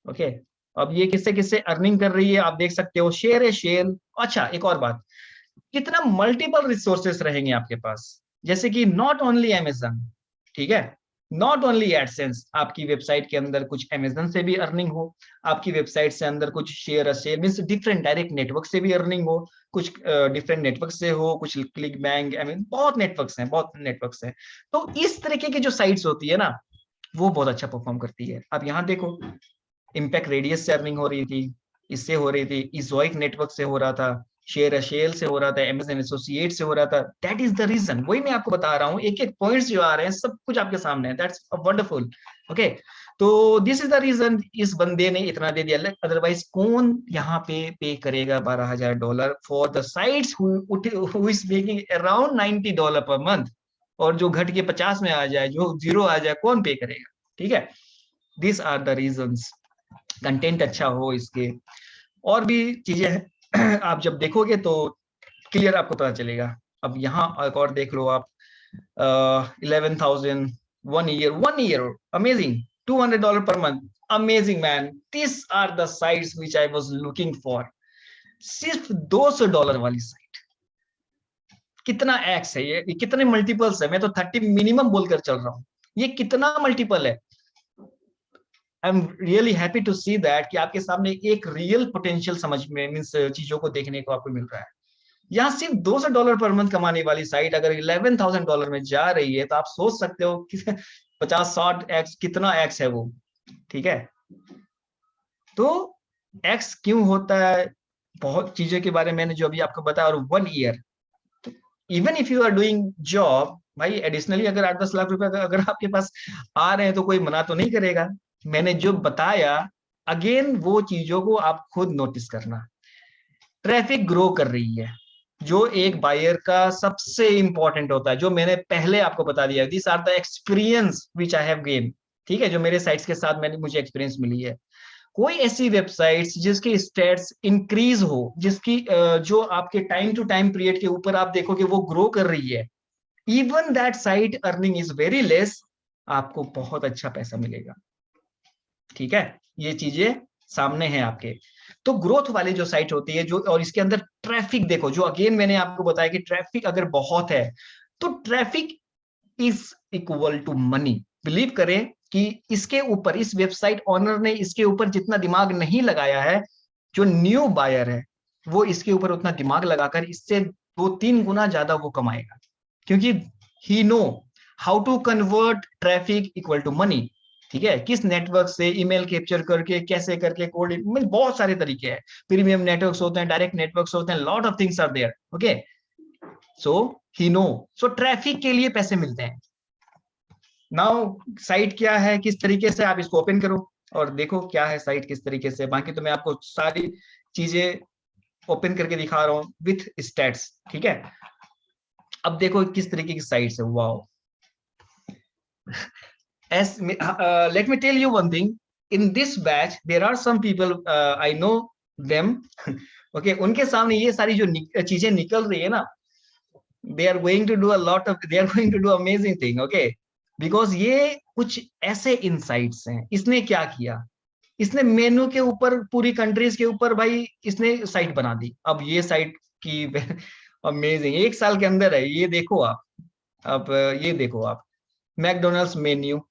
Speaker 2: ओके, अब ये किससे किससे अर्निंग कर रही है आप देख सकते हो, शेयर है शेयर। अच्छा, एक और बात, कितना मल्टीपल रिसोर्सेस रहेंगे आपके पास, जैसे कि नॉट ओनली अमेजन, ठीक है, नॉट ओनली एडसेंस, आपकी वेबसाइट के अंदर कुछ अमेजन से भी अर्निंग हो, आपकी वेबसाइट से अंदर कुछ share means different direct network से भी अर्निंग हो, कुछ डिफरेंट नेटवर्क से हो, कुछ क्लिक बैंक, आई मीन बहुत नेटवर्क्स हैं। तो इस तरीके की जो साइट्स होती है ना, वो बहुत अच्छा परफॉर्म करती है। अब यहाँ देखो, इम्पैक्ट रेडियस से अर्निंग हो रही थी, इससे हो रही थी, इजोइक नेटवर्क से हो रहा था, शेयर शेल से हो रहा था, अमेजन एसोसिएट से हो रहा था। दैट इज द रीजन, वही मैं आपको बता रहा हूँ, एक एक पॉइंट्स जो आ रहे हैं सब कुछ आपके सामने है। That's wonderful. ओके, तो दिस इज द रीजन, इस बंदे ने इतना दे दिया, अदरवाइज कौन यहाँ पे करेगा $12,000 for the sites who is making around $90 per month, और जो घट के 50 में आ जाए, जो जीरो आ जाए, कौन पे करेगा? ठीक है, this are the reasons. Content अच्छा हो इसके, और भी चीजें हैं आप जब देखोगे तो क्लियर आपको पता चलेगा। अब यहाँ एक और देख लो आप, 11,000 1 year amazing, $200 per month, amazing man, this are the sites which I was looking for. सिर्फ $200 वाली साइट, कितना एक्स है ये कितने मल्टीपल्स है, मैं तो 30 मिनिमम बोलकर चल रहा हूँ, ये कितना मल्टीपल है। I am really happy to see that कि आपके सामने एक रियल पोटेंशियल समझ में मीन्स चीजों को देखने को आपको मिल रहा है। यहाँ सिर्फ $200 पर मंथ कमाने वाली साइट अगर $11,000 में जा रही है, तो आप सोच सकते हो कि 50-60 एक्स कितना एक्स है वो। ठीक है, तो एक्स क्यों होता है, बहुत चीजों के बारे में मैंने जो अभी आपको बताया, और 1 year, even if you are doing job, भाई एडिशनली अगर 8-10 लाख रुपए अगर आपके पास आ रहे हैं तो कोई मना तो नहीं करेगा। मैंने जो बताया, अगेन वो चीजों को आप खुद नोटिस करना। ट्रैफिक ग्रो कर रही है, जो एक बायर का सबसे इंपॉर्टेंट होता है, जो मैंने पहले आपको बता दिया, this are the experience which I have gain. ठीक है, जो मेरे साइट्स के साथ मुझे एक्सपीरियंस मिली है। कोई ऐसी वेबसाइट्स जिसकी स्टेट्स इंक्रीज हो, जिसकी जो आपके टाइम टू टाइम पीरियड के ऊपर आप देखोगे वो ग्रो कर रही है, even that site earning is very less, आपको बहुत अच्छा पैसा मिलेगा। ठीक है, ये चीजें सामने हैं आपके। तो ग्रोथ वाली जो साइट होती है, जो और इसके अंदर ट्रैफिक देखो, जो अगेन मैंने आपको बताया कि ट्रैफिक अगर बहुत है तो traffic is equal to money. Believe करें कि इसके ऊपर, इस वेबसाइट ओनर ने इसके ऊपर जितना दिमाग नहीं लगाया है, जो न्यू बायर है वो इसके ऊपर उतना दिमाग लगाकर इससे 2-3 गुना ज्यादा वो कमाएगा, क्योंकि he know how to convert traffic equal to money. ठीक है, किस नेटवर्क से ईमेल कैप्चर करके, कैसे करके, कोड, बहुत सारे तरीके हैं, प्रीमियम नेटवर्क्स होते हैं, डायरेक्ट नेटवर्क्स होते हैं, lot of things are there. Okay, so ही नो, सो ट्रैफिक के लिए पैसे मिलते हैं। नाउ साइट क्या है, किस तरीके से आप इसको ओपन करो और देखो क्या है साइट किस तरीके से। बाकी तो मैं आपको सारी चीजें ओपन करके दिखा रहा हूँ विथ स्टैट्स। ठीक है, अब देखो किस तरीके की साइट्स है। Wow, as let me tell you one thing, in this batch there are some people, I know them. okay, उनके सामने ये सारी जो चीजें निकल रही है ना, they are going to do a lot of, they are going to do amazing thing. okay, because ये कुछ ऐसे इनसाइट्स हैं। इसने क्या किया, इसने मेनू के ऊपर, पूरी कंट्रीज के ऊपर भाई इसने साइट बना दी। अब ये साइट की अमेजिंग, 1 साल के अंदर है ये, देखो आप। अब ये देखो आप, McDonald's menu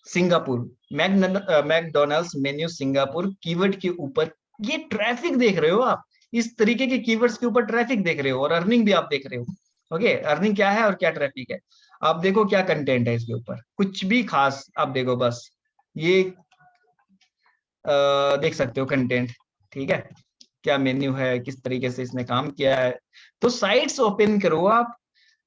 Speaker 2: Singapore, McDonald's menu Singapore keyword के ऊपर ये ट्रैफिक देख रहे हो आप, इस तरीके के कीवर्ड्स के ऊपर ट्रैफिक देख रहे हो, और अर्निंग भी आप देख रहे हो। ओके, अर्निंग क्या है और क्या ट्रैफिक है, आप देखो क्या कंटेंट है इसके ऊपर, कुछ भी खास आप देखो, बस ये देख सकते हो कंटेंट। ठीक है, क्या मेन्यू है, किस तरीके से इसने काम किया है। तो साइट्स ओपन करो आप,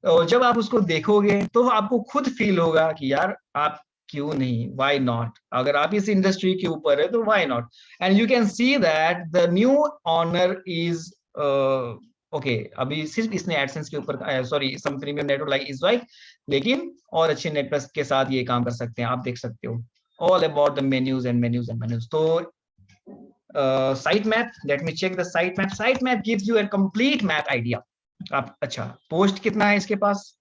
Speaker 2: और जब आप उसको देखोगे तो आपको खुद फील होगा कि यार आप क्यों नहीं, व्हाई नॉट, अगर आप इस इंडस्ट्री के ऊपर है तो why not. And you can see that the new owner is okay, अभी सिर्फ इसने एडसेंस के ऊपर, sorry, some premium network like Ezoic, लेकिन और अच्छे नेटवर्क के साथ ये काम कर सकते हैं, आप देख सकते हो। All about the menus and menus and menus. तो sitemap, let me check the sitemap. Sitemap gives you a complete map idea. आप अच्छा पोस्ट कितना है इसके पास,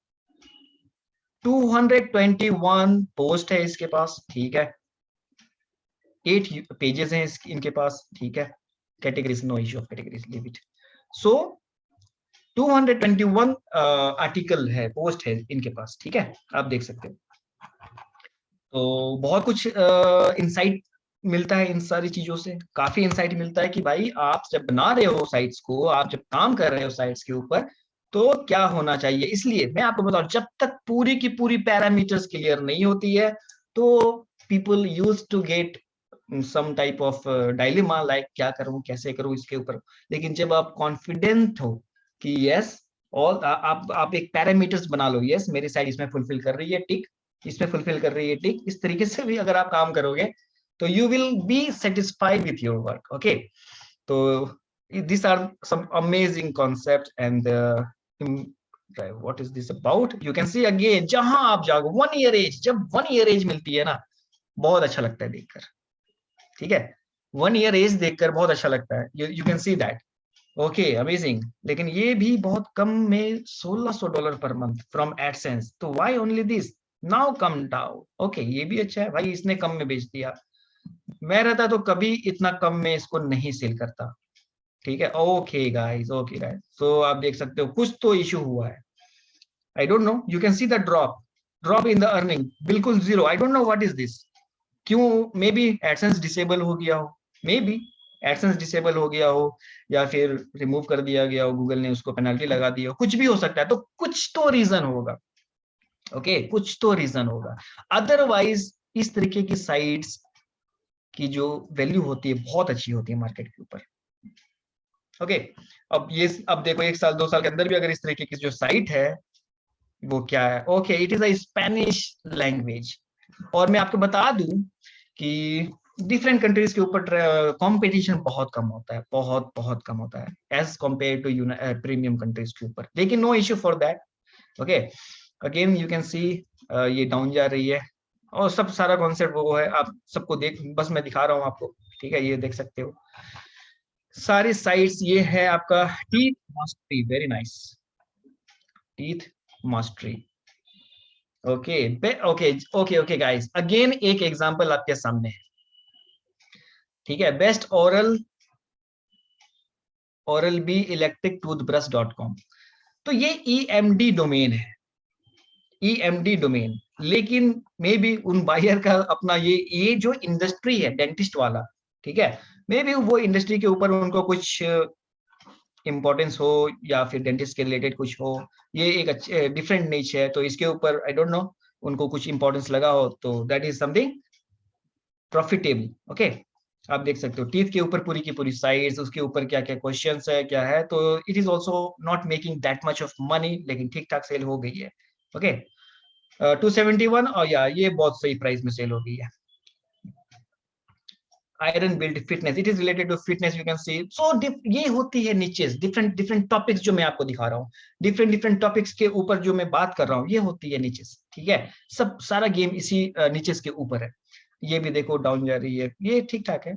Speaker 2: 221 पोस्ट है इसके पास, ठीक है, 8 पेजेस हैं इनके पास, ठीक है, categories no issue of categories, leave it. So 221 article है, पोस्ट है इनके पास, ठीक है, आप देख सकते हो। तो बहुत कुछ इंसाइट मिलता है इन सारी चीजों से, काफी इंसाइट मिलता है कि भाई आप जब बना रहे हो साइट्स को, आप जब काम कर रहे हो साइट्स के ऊपर, तो क्या होना चाहिए। इसलिए मैं आपको बताऊं, जब तक पूरी की पूरी पैरामीटर्स क्लियर नहीं होती है, तो people use to get some type of dilemma, like क्या करूं कैसे करूं इसके ऊपर। लेकिन जब आप कॉन्फिडेंट हो कि यस, और आप एक पैरामीटर्स बना लो, यस मेरी साइड इसमें फुलफिल कर रही है, टिक, इसमें फुलफिल कर रही है, टिक, इस तरीके से भी अगर आप काम करोगे तो you will be satisfied with your work. Okay, तो these are some amazing concepts and what is this about, you can see again, जहां आप जाओगे 1 year एज, जब 1 year एज मिलती है ना, बहुत अच्छा लगता है देखकर, ठीक है, 1 year एज देखकर बहुत अच्छा लगता है, you can see that. Okay amazing, लेकिन ये भी बहुत कम में $1600 पर मंथ फ्रॉम एडसेंस, तो why only this, now come down. Okay ये भी अच्छा है भाई, इसने कम में बेच दिया, मैं रहता तो कभी इतना कम में इसको नहीं सेल करता, ठीक है। Okay guys, okay guys, so आप देख सकते हो कुछ तो इशू हुआ है, I don't know, you can see the drop in the earning, बिल्कुल zero, I don't know what is this, क्यों, मे बी एडसेंस डिसेबल हो गया हो, मे बी एडसेंस डिसेबल हो गया हो, या फिर रिमूव कर दिया गया हो, गूगल ने उसको पेनल्टी लगा दी हो, कुछ भी हो सकता है, तो कुछ तो रीजन होगा, ओके कुछ तो रीजन होगा। अदरवाइज इस तरीके की साइट्स की जो वैल्यू होती है बहुत अच्छी होती है मार्केट के ऊपर, ओके। अब देखो 1 साल 2 साल के अंदर भी अगर इस तरीके की जो साइट है, वो क्या है, okay it is a Spanish language, और मैं आपको बता दूं कि डिफरेंट कंट्रीज के ऊपर कंपटीशन बहुत कम होता है, बहुत बहुत कम होता है as compare to premium countries के ऊपर, लेकिन no issue for that. Okay again you can see ये डाउन जा रही है, और सब सारा कॉन्सेप्ट वो है, आप सबको देख, बस मैं दिखा रहा हूँ आपको, ठीक है, ये देख सकते हो सारी साइट्स, ये है आपका teeth mastery, very nice, teeth mastery, okay okay okay okay guys, again एक एग्जांपल आपके सामने है, ठीक है, best oral B electric toothbrush .com, तो ये EMD डोमेन है, EMD डोमेन, लेकिन मे बी उन बायर का अपना ये जो इंडस्ट्री है डेंटिस्ट वाला, ठीक है, मे बी वो इंडस्ट्री के ऊपर उनको कुछ इंपॉर्टेंस हो, या फिर डेंटिस्ट के रिलेटेड कुछ हो, ये एक अच्छे डिफरेंट निच है, तो इसके ऊपर आई डोंट नो उनको कुछ इंपॉर्टेंस लगा हो, तो that is something profitable, okay. आप देख सकते हो टीथ के ऊपर पूरी की पूरी साइड्स, उसके ऊपर क्या क्या क्वेश्चंस है क्या है, तो it is also not making that much of money, लेकिन ठीक ठाक सेल हो गई है, ओके। 271, और या ये बहुत सही प्राइस में सेल हो गई है। Iron build fitness, it is related to fitness, you can see, so ये होती है नीचेस, डिफरेंट डिफरेंट टॉपिक्स जो मैं आपको दिखा रहा हूँ, डिफरेंट डिफरेंट टॉपिक्स के ऊपर जो मैं बात कर रहा हूँ, ये होती है नीचेस, ठीक है, सब सारा गेम इसी नीचेस के ऊपर है। ये भी देखो डाउन जा रही है, ये ठीक ठाक है,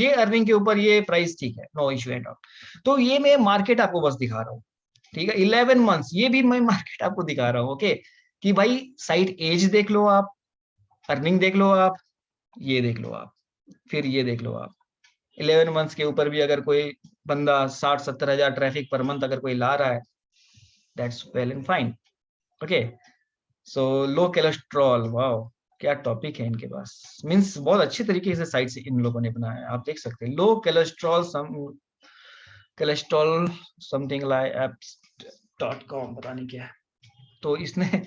Speaker 2: ये अर्निंग के ऊपर ये प्राइस ठीक है, नो इशू एंड ऑल। तो ये मैं मार्केट आपको बस दिखा रहा हूँ, ठीक है, 11 मंथ्स, ये भी मैं मार्केट आपको दिखा रहा हूँ, ओके, कि भाई साइट एज देख लो आप, अर्निंग देख लो आप, ये देख लो आप, फिर ये देख लो आप, 11 मंथ्स के ऊपर भी अगर कोई बंदा 60-70 हजार ट्रैफिक पर मंथ अगर कोई ला रहा है, that's well and fine, okay. So low cholesterol, wow क्या टॉपिक है इनके पास, मींस बहुत अच्छी तरीके से साइट से इन लोगों ने बनाया है, आप देख सकते हैं, low cholesterol cholesterol something like apps.com, पता नहीं क्या है, तो इसने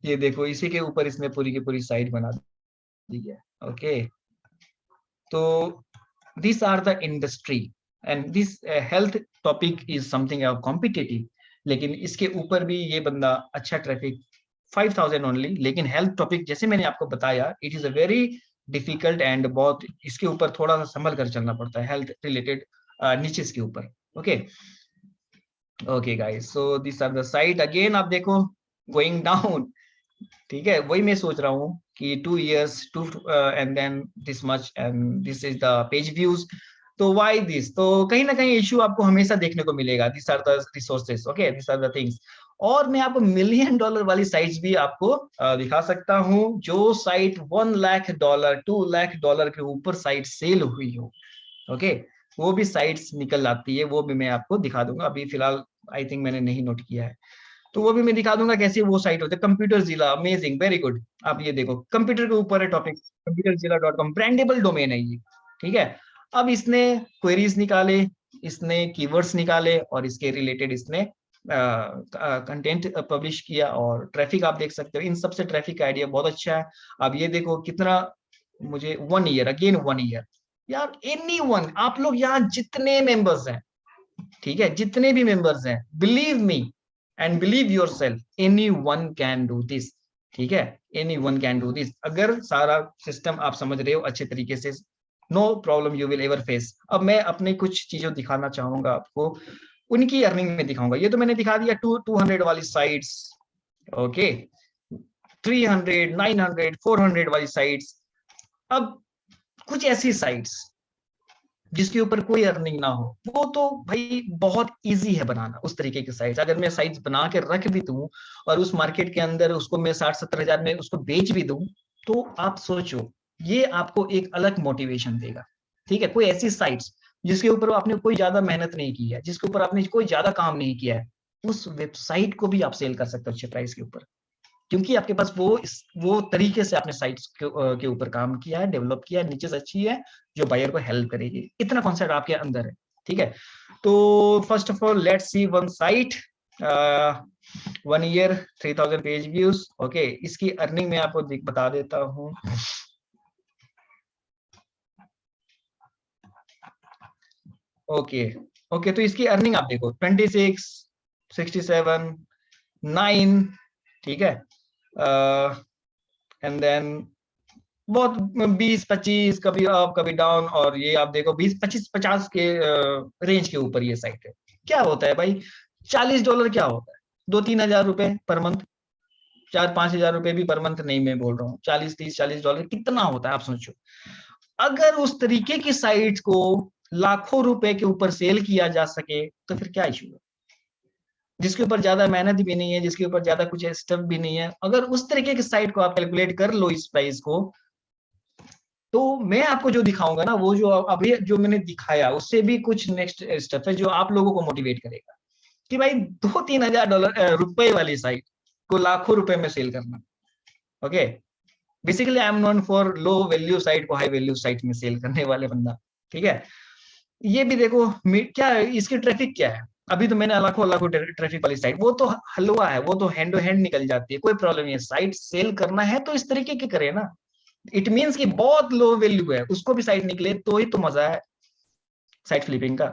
Speaker 2: ये देखो इसी के ऊपर इसने पूरी की पूरी साइट बना दी है, ओके। तो these are the industry and this health topic is something competitive, लेकिन इसके ऊपर भी ये बंदा अच्छा ट्रैफिक 5000 ओनली, लेकिन हेल्थ टॉपिक जैसे मैंने आपको बताया it is a very difficult and बहुत इसके ऊपर थोड़ा सा संभल कर चलना पड़ता है हेल्थ रिलेटेड नीचेस के ऊपर, okay okay guys, so this are the site, again आप देखो गोइंग डाउन, ठीक है, वही मैं सोच रहा हूँ कि 2 years to and then this much and this is the page views, तो वाई दिस, तो कहीं ना कहीं इश्यू आपको हमेशा देखने को मिलेगा। This are the resources, okay, this are the things. और मैं आपको $1,000,000 वाली साइट्स भी आपको दिखा सकता हूँ, जो साइट $1,00,000 $2,00,000 के ऊपर साइट सेल हुई हो, ओके, वो भी साइट्स निकल आती है, वो भी मैं आपको दिखा दूंगा। अभी फिलहाल आई थिंक मैंने नहीं नोट किया है, तो वो भी मैं दिखा दूंगा कैसे वो साइट होती है। कंप्यूटर जिला, अमेजिंग, वेरी गुड। आप ये देखो, कंप्यूटर के ऊपर है टॉपिक, computerzilla.com, ब्रांडेबल डोमेन है ये, ठीक है। अब इसने क्वेरीज निकाले, इसने कीवर्ड्स निकाले, और इसके रिलेटेड इसने कंटेंट पब्लिश किया, और ट्रैफिक आप देख सकते हो। इन सबसे ट्रैफिक का आइडिया बहुत अच्छा है। अब ये देखो कितना, मुझे 1 ईयर, अगेन 1 ईयर, यार एनी वन, आप लोग यहाँ जितने मेंबर्स हैं, ठीक है, जितने भी मेंबर्स हैं, believe me and believe your self, any one can do this, ठीक है, any one can do this. अगर सारा सिस्टम आप समझ रहे हो अच्छे तरीके से, no problem you will ever face. अब मैं अपने कुछ चीजों दिखाना चाहूंगा आपको, उनकी अर्निंग में दिखाऊंगा। ये तो मैंने दिखा दिया 200 वाली साइट्स, ओके, 300, 900, 400 वाली साइट्स। अब कुछ ऐसी साइट्स जिसके ऊपर कोई अर्निंग ना हो, वो तो भाई बहुत इजी है बनाना उस तरीके की साइट्स। अगर मैं साइट्स बना के रख भी दूं, और उस मार्केट के अंदर उसको मैं 60-70 हजार में उसको बेच भी दूं, तो आप सोचो, ये आपको एक अलग मोटिवेशन देगा, ठीक है। कोई ऐसी साइट्स जिसके ऊपर आपने कोई ज्यादा मेहनत नहीं की है, जिसके ऊपर आपने कोई ज्यादा काम नहीं किया है, उस वेबसाइट को भी आप सेल कर सकते हो अच्छे प्राइस के ऊपर, क्योंकि आपके पास वो तरीके से आपने साइट्स के ऊपर काम किया है, डेवलप किया है, नीचे से अच्छी है, जो बायर को हेल्प करेगी। इतना कॉन्सेप्ट आपके अंदर है, ठीक है। तो first of all let's see one site, 1 year 3000 page views, okay. इसकी अर्निंग में आपको बता देता हूँ। ओके ओके, तो इसकी अर्निंग आप देखो 26, 67, 9, ठीक है, एंड देन बहुत 20-25, कभी अप कभी डाउन, और ये आप देखो 20-25-50 के रेंज के ऊपर ये साइट है। क्या होता है भाई, $40 क्या होता है, 2-3 हजार रुपए पर मंथ, 4-5 हजार रुपए भी पर मंथ नहीं, मैं बोल रहा हूँ 40-30-40 डॉलर कितना होता है, आप सोचो। अगर उस तरीके की साइट को लाखों रुपए के ऊपर सेल किया जा सके, तो फिर क्या इशू है, जिसके ऊपर ज्यादा मेहनत भी नहीं है, जिसके ऊपर ज्यादा कुछ स्टफ भी नहीं है। अगर उस तरीके की साइट को आप कैलकुलेट कर लो इस प्राइस को, तो मैं आपको जो दिखाऊंगा ना, वो जो अभी जो मैंने दिखाया, उससे भी कुछ नेक्स्ट स्टेप है जो आप लोगों को मोटिवेट करेगा कि भाई 2-3 हजार डॉलर रुपए वाली साइट को लाखों रुपए में सेल करना, okay. Basically I am known for low value site को हाई वैल्यू साइट में सेल करने वाले बंदा, ठीक है। ये भी देखो क्या है, इसकी ट्रैफिक क्या है। अभी तो मैंने लाखों लाखों ट्रैफिक वाली साइट, वो तो हलवा है, वो तो हैंड टू हैंड निकल जाती है, कोई प्रॉब्लम नहीं है। साइट सेल करना है तो इस तरीके की करे ना, इट मीन्स कि बहुत लो वैल्यू है, उसको भी साइट निकले तो ही तो मजा है साइट फ्लिपिंग का,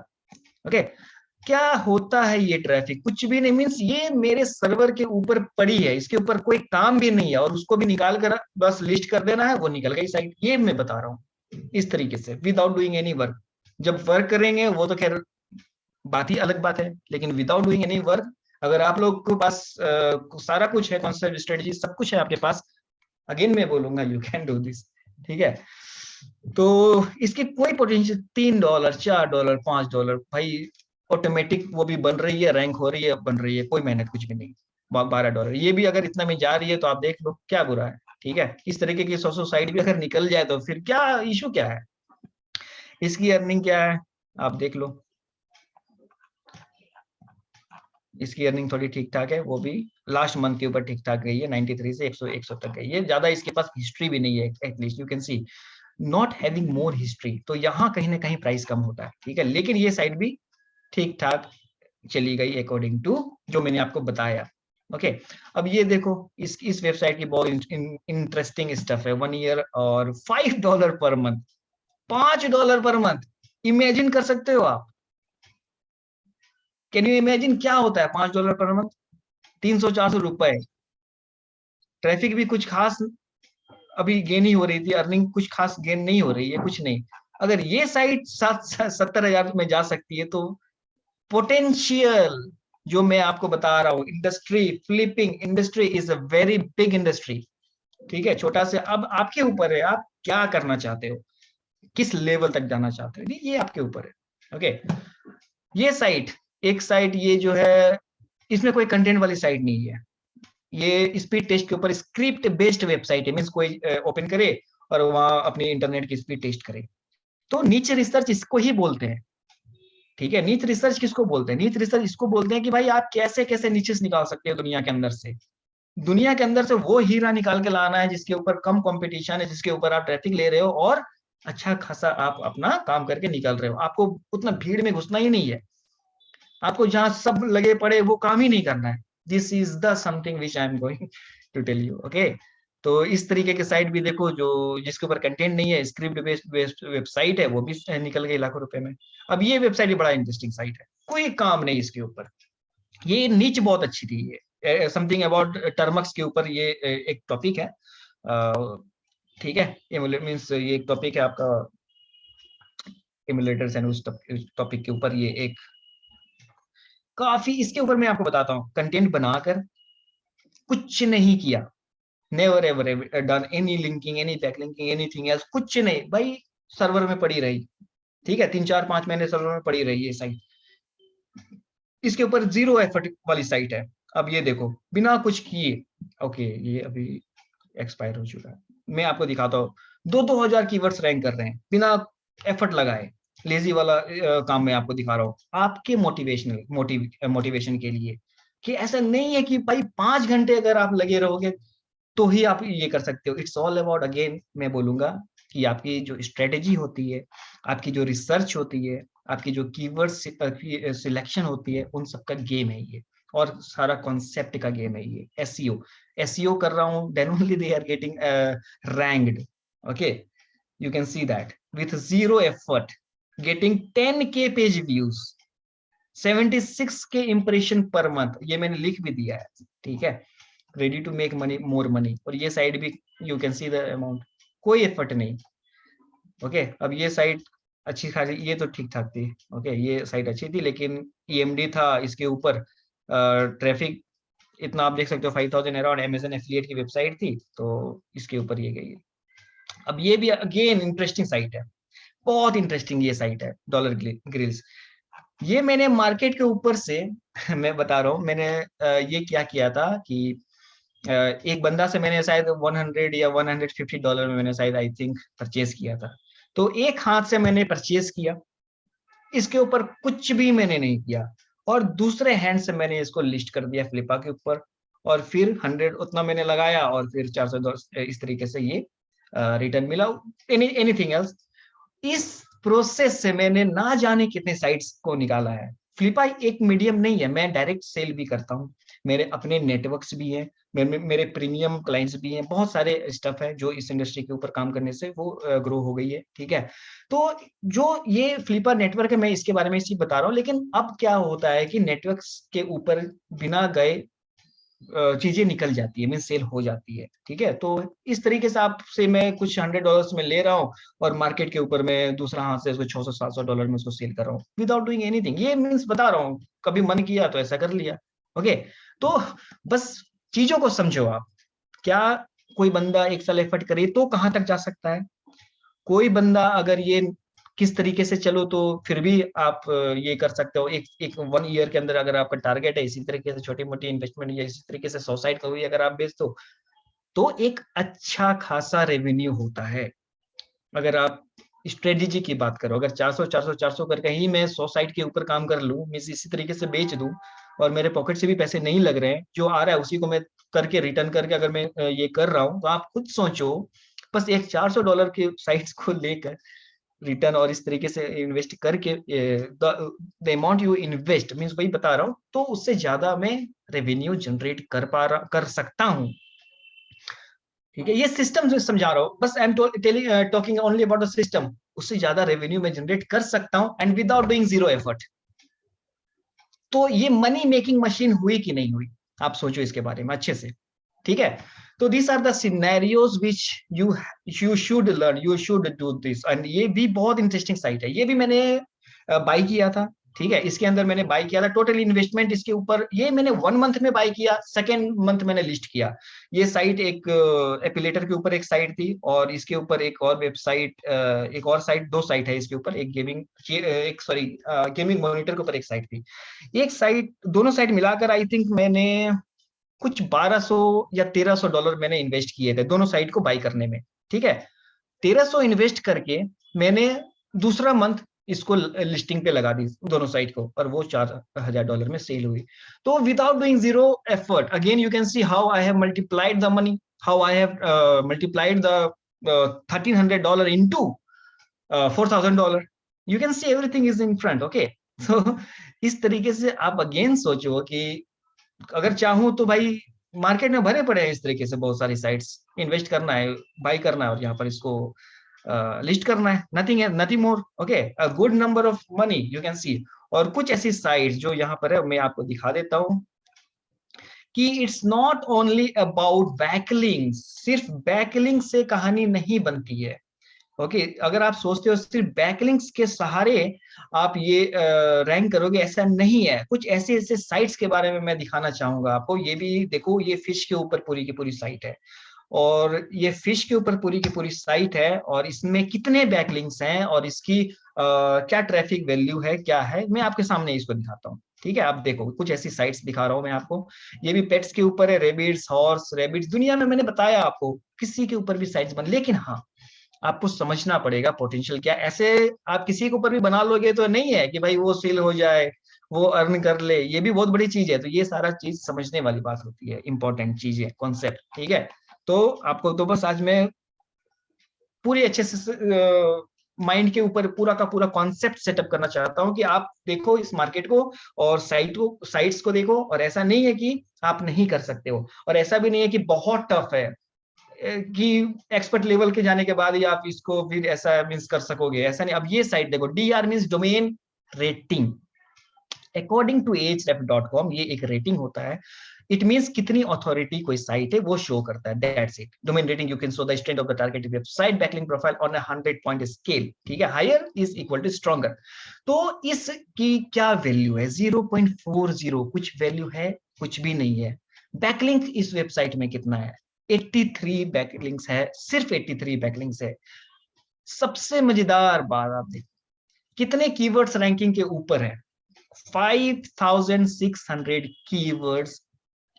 Speaker 2: ओके। क्या होता है ये ट्रैफिक, कुछ भी नहीं, मीन्स ये मेरे सर्वर के ऊपर पड़ी है, इसके ऊपर कोई काम भी नहीं है, और उसको भी निकाल कर बस लिस्ट कर देना है, वो निकल गई साइट। ये मैं बता रहा हूँ इस तरीके से, विदाउट डूइंग एनी वर्क। जब वर्क करेंगे वो तो खैर बात ही अलग बात है, लेकिन विदाउट डूइंग एनी वर्क, अगर आप लोग के पास सारा कुछ है, कॉन्सेप्ट, स्ट्रेटजी, सब कुछ है आपके पास, अगेन मैं बोलूंगा यू कैन डू दिस, ठीक है। तो इसकी कोई पोटेंशियल, $3, $4, $5 भाई, ऑटोमेटिक वो भी बन रही है, रैंक हो रही है, बन रही है, कोई मेहनत कुछ भी नहीं। $12 ये भी अगर इतना में जा रही है तो आप देख लो क्या बुरा है, ठीक है। इस तरीके की 100 साइट भी अगर निकल जाए तो फिर क्या इशू, क्या है, इसकी अर्निंग क्या है आप देख लो। इसकी अर्निंग थोड़ी ठीक ठाक है, वो भी लास्ट मंथ के ऊपर ठीक ठाक गई है, 93 से 100 तक गई है। ज्यादा इसके पास हिस्ट्री भी नहीं है, at least you can C not having more history, तो यहाँ कहीं ना कहीं प्राइस कम होता है, ठीक है। लेकिन ये साइट भी ठीक ठाक चली गई अकॉर्डिंग टू जो मैंने आपको बताया, ओके। अब ये देखो इस वेबसाइट की बहुत इंटरेस्टिंग स्टफ है। 1 ईयर और $5 per month, $5 per month, imagine कर सकते हो आप, कैन यू इमेजिन क्या होता है $5 पर मंथ, 300-400 रुपए। ट्रैफिक भी कुछ खास अभी गेन ही हो रही थी, अर्निंग कुछ खास गेन नहीं हो रही है, कुछ नहीं। अगर ये साइट 70 हजार में जा सकती है, तो पोटेंशियल जो मैं आपको बता रहा हूँ, industry, flipping industry is a very big industry, ठीक है। छोटा से अब आपके ऊपर है, आप क्या करना चाहते हो। किस लेवल तक जाना चाहते हो, ये आपके ऊपर है। ओके, ये साइट, एक साइट ये जो है, इसमें कोई कंटेंट वाली साइट नहीं है, ये स्पीड टेस्ट के ऊपर स्क्रिप्ट बेस्ड वेबसाइट है। मींस कोई ओपन करे और वहां अपनी इंटरनेट की स्पीड टेस्ट करे। तो नीच रिसर्च इसको ही बोलते हैं, ठीक है। नीच रिसर्च किसको बोलते हैं? नीच रिसर्च इसको बोलते हैं कि भाई आप कैसे कैसे नीचेस निकाल सकते हो दुनिया के अंदर से। दुनिया के अंदर से वो हीरा निकाल के लाना है जिसके ऊपर कम कंपटीशन है, जिसके ऊपर आप ट्रैफिक ले रहे हो और अच्छा खासा आप अपना काम करके निकल रहे हो। आपको उतना भीड़ में घुसना ही नहीं है, आपको जहां सब लगे पड़े वो काम ही नहीं करना है। This is the something which I am going to tell you. Okay, तो इस तरीके के साइट भी देखो जो जिसके ऊपर कंटेंट नहीं है, स्क्रिप्ट बेस्ड वेबसाइट है, वो भी निकल गई लाखों रुपए में। अब ये वेबसाइट भी बड़ा इंटरेस्टिंग साइट है, कोई काम नहीं इसके ऊपर। ये नीच बहुत अच्छी थी, ये समथिंग अबाउट टर्मक्स के ऊपर ये एक टॉपिक है, ठीक है। मीन्स ये एक टॉपिक है आपका इमुलेटर्स एंड उस टॉपिक के ऊपर ये एक काफी, इसके ऊपर मैं आपको बताता हूँ, कंटेंट बनाकर कुछ नहीं किया, never ever done any linking, any backlinking, anything else, कुछ नहीं भाई, सर्वर में पड़ी रही, ठीक है। 3 4 5 महीने सर्वर में पड़ी रही ये साइट, इसके ऊपर जीरो एफर्ट वाली साइट है। अब ये देखो बिना कुछ किए, ओके ये अभी एक्सपायर हो चुका है, मैं आपको दिखाता हूँ। 2-2 हजार कीवर्ड्स रैंक कर रहे हैं बिना एफर्ट लगाए, लेजी वाला काम मैं आपको दिखा रहा हूँ आपके मोटिवेशन के लिए, कि ऐसा नहीं है कि भाई 5 घंटे अगर आप लगे रहोगे तो ही आप ये कर सकते हो। इट्स ऑल अबाउट, अगेन मैं बोलूंगा कि आपकी जो स्ट्रेटेजी होती है, आपकी जो रिसर्च होती है, आपकी जो कीवर्ड सिलेक्शन होती है, उन सबका गेम है ये, और सारा कॉन्सेप्ट का गेम है ये। एसईओ कर रहा हूँ, then only they are getting ranked. Okay, you can see that with zero effort getting 10K page views, 76K impression per month, ये मैंने लिख भी दिया है, ठीक है। Ready to make money, more money, और ये साइड भी you can see the amount, कोई एफर्ट नहीं। ओके, अब ये साइट अच्छी खासी, ये तो ठीक ठाक थी। ओके, ये साइट अच्छी थी, लेकिन ईएमडी था इसके ऊपर, ट्रैफिक इतना आप देख सकते हो 5000 अराउंड, अमेजन एफिलिएट की वेबसाइट थी, तो इसके ऊपर ये गई। अब ये भी अगेन इंटरेस्टिंग साइट है, बहुत इंटरेस्टिंग ये साइट है, डॉलर ग्रिल्स। ये मैंने मार्केट के ऊपर से मैं बता रहा हूँ, मैंने ये क्या किया था कि एक बंदा से मैंने शायद 100 या $150 में मैंने शायद आई थिंक परचेज किया था। तो एक हाथ से मैंने परचेज किया, इसके ऊपर कुछ भी मैंने नहीं किया, और दूसरे हैंड से मैंने इसको लिस्ट कर दिया फ्लिपा के ऊपर, और फिर 100 उतना मैंने लगाया, और फिर 410 इस तरीके से ये रिटर्न मिला। एनीथिंग एल्स, इस प्रोसेस से मैंने ना जाने कितने साइट्स को निकाला है। फ्लिपा एक मीडियम नहीं है, मैं डायरेक्ट सेल भी करता हूँ, मेरे अपने नेटवर्क्स भी हैं, मेरे प्रीमियम क्लाइंट्स भी हैं, बहुत सारे स्टफ है जो इस इंडस्ट्री के ऊपर काम करने से वो ग्रो हो गई है, ठीक है। तो जो ये फ्लिपा नेटवर्क है, मैं इसके बारे में इसी बता रहा हूँ, लेकिन अब क्या होता है कि नेटवर्क्स के ऊपर बिना गए चीजें निकल जाती है, मीन सेल हो जाती है, ठीक है। तो इस तरीके से आपसे मैं कुछ $100 में ले रहा हूँ, और मार्केट के ऊपर मैं दूसरा हाथ से इसको $600-700 में उसको सेल कर रहा हूँ विदाउट डूइंग एनीथिंग। ये मीन्स बता रहा हूँ, कभी मन किया तो ऐसा कर लिया। ओके, तो बस चीजों को समझो आप, क्या कोई बंदा 1 साल एफर्ट करे तो कहाँ तक जा सकता है, कोई बंदा अगर ये किस तरीके से चलो तो फिर भी आप ये कर सकते हो। एक 1 ईयर के अंदर अगर आपका टारगेट है, इसी तरीके से छोटी मोटी इन्वेस्टमेंट या इसी तरीके से 100 साइट का भी अगर आप बेच दो तो एक अच्छा खासा रेवेन्यू होता है। अगर आप स्ट्रेटेजी की बात करो, अगर 400 करके ही मैं 100 साइट के ऊपर काम कर लूं, मैं इसी तरीके से बेच दूं, और मेरे पॉकेट से भी पैसे नहीं लग रहे हैं, जो आ रहा है उसी को मैं करके रिटर्न करके अगर मैं ये कर रहा हूं, तो आप खुद सोचो, बस एक $400 के साइट्स को लेकर रिटर्न और इस तरीके से इन्वेस्ट करके the amount you invest means वही बता रहा हूँ, तो उससे ज्यादा मैं रेवेन्यू जनरेट कर सकता हूँ, ठीक है। ये सिस्टम जो समझा रहा हूँ, बस I am talking only about the system, उससे ज्यादा रेवेन्यू मैं जनरेट कर सकता हूँ and without doing zero effort. तो ये मनी मेकिंग मशीन हुई कि नहीं हुई, आप सोचो इसके बारे में अच्छे से, ठीक है। तो these are the scenarios which you should learn, you should do this, and ये भी बहुत इंटरेस्टिंग साइट है, ये भी मैंने बाई किया था, ठीक है, इसके अंदर मैंने बाय किया था, टोटल इन्वेस्टमेंट इसके ऊपर, ये मैंने 1 मंथ में बाय किया, सेकेंड मंथ मैंने लिस्ट किया। ये साइट एक एपिलेटर के ऊपर एक साइट थी, और इसके ऊपर एक और वेबसाइट, एक और साइट, 2 साइट है इसके ऊपर, एक गेमिंग, एक सॉरी गेमिंग मॉनिटर के ऊपर एक साइट थी। एक साइट, दोनों साइट मिलाकर आई थिंक मैंने कुछ 1200 या $1300 मैंने इन्वेस्ट किए थे दोनों साइट को बाय करने में। ठीक है, 1300 इन्वेस्ट करके मैंने दूसरा मंथ इसको लिस्टिंग पे लगा दी दोनों साइट को, और वो $4000 में सेल हुई। तो without doing zero effort, again you can see how I have multiplied the money, how I have multiplied the $1300 into $4000। You can see everything is in front. Okay, तो इस तरीके से आप अगेन सोचो कि अगर चाहूं तो भाई मार्केट में भरे पड़े हैं इस तरीके से बहुत सारी साइट्स, इन्वेस्ट करना है, बाय करना है, और यहाँ पर इसको लिस्ट करना है, nothing more. Okay, a good number of money you can सी। और कुछ ऐसी साइट्स जो यहाँ पर है, मैं आपको दिखा देता हूँ कि it's not only about backlink, सिर्फ बैकलिंग से कहानी नहीं बनती है। ओके, अगर आप सोचते हो सिर्फ बैकलिंक्स के सहारे आप ये रैंक करोगे, ऐसा नहीं है। कुछ ऐसे ऐसे साइट्स के बारे में मैं दिखाना चाहूंगा आपको। ये भी देखो, ये फिश के ऊपर पूरी की पूरी साइट है, और ये फिश के ऊपर पूरी की पूरी साइट है, और इसमें कितने बैकलिंक्स हैं, और इसकी क्या ट्रैफिक वैल्यू है, क्या है, मैं आपके सामने इसको दिखाता हूँ। ठीक है, आप देखो, कुछ ऐसी साइट्स दिखा रहा हूँ मैं आपको। ये भी पेट्स के ऊपर है, रेबिट्स, हॉर्स, रेबिट्स, दुनिया में मैंने बताया आपको किसी के ऊपर भी साइट्स बन, लेकिन हाँ, आपको समझना पड़ेगा पोटेंशियल क्या। ऐसे आप किसी के ऊपर भी बना लोगे तो नहीं है कि भाई वो सेल हो जाए, वो अर्न कर ले, ये भी बहुत बड़ी चीज है। तो ये सारा चीज समझने वाली बात होती है, इंपॉर्टेंट चीज है, कॉन्सेप्ट। ठीक है, तो आपको तो बस आज मैं पूरी अच्छे से माइंड के ऊपर पूरा का पूरा कॉन्सेप्ट सेटअप करना चाहता हूँ कि आप देखो इस मार्केट को, और साइट्स को देखो, और ऐसा नहीं है कि आप नहीं कर सकते हो, और ऐसा भी नहीं है कि बहुत टफ है कि एक्सपर्ट लेवल के जाने के बाद ही आप इसको फिर ऐसा मींस कर सकोगे, ऐसा नहीं। अब ये साइट देखो, DR means domain rating, according to ahref.com, ये एक रेटिंग होता है। इट मींस कितनी अथॉरिटी कोई साइट है वो शो करता है, that's it. Domain rating you can show the strength of the targeted website backlink profile on a 100-point scale. ठीक है, higher is equal to stronger. तो इसकी क्या वैल्यू है? 0.40, कुछ वैल्यू है? कुछ भी नहीं है। बैकलिंक इस वेबसाइट में कितना है? 83 बैकलिंक्स है, सिर्फ 83 बैकलिंक्स है। सबसे मजेदार बात आप देखो, कितने कीवर्ड्स रैंकिंग के ऊपर है? 5600 कीवर्ड्स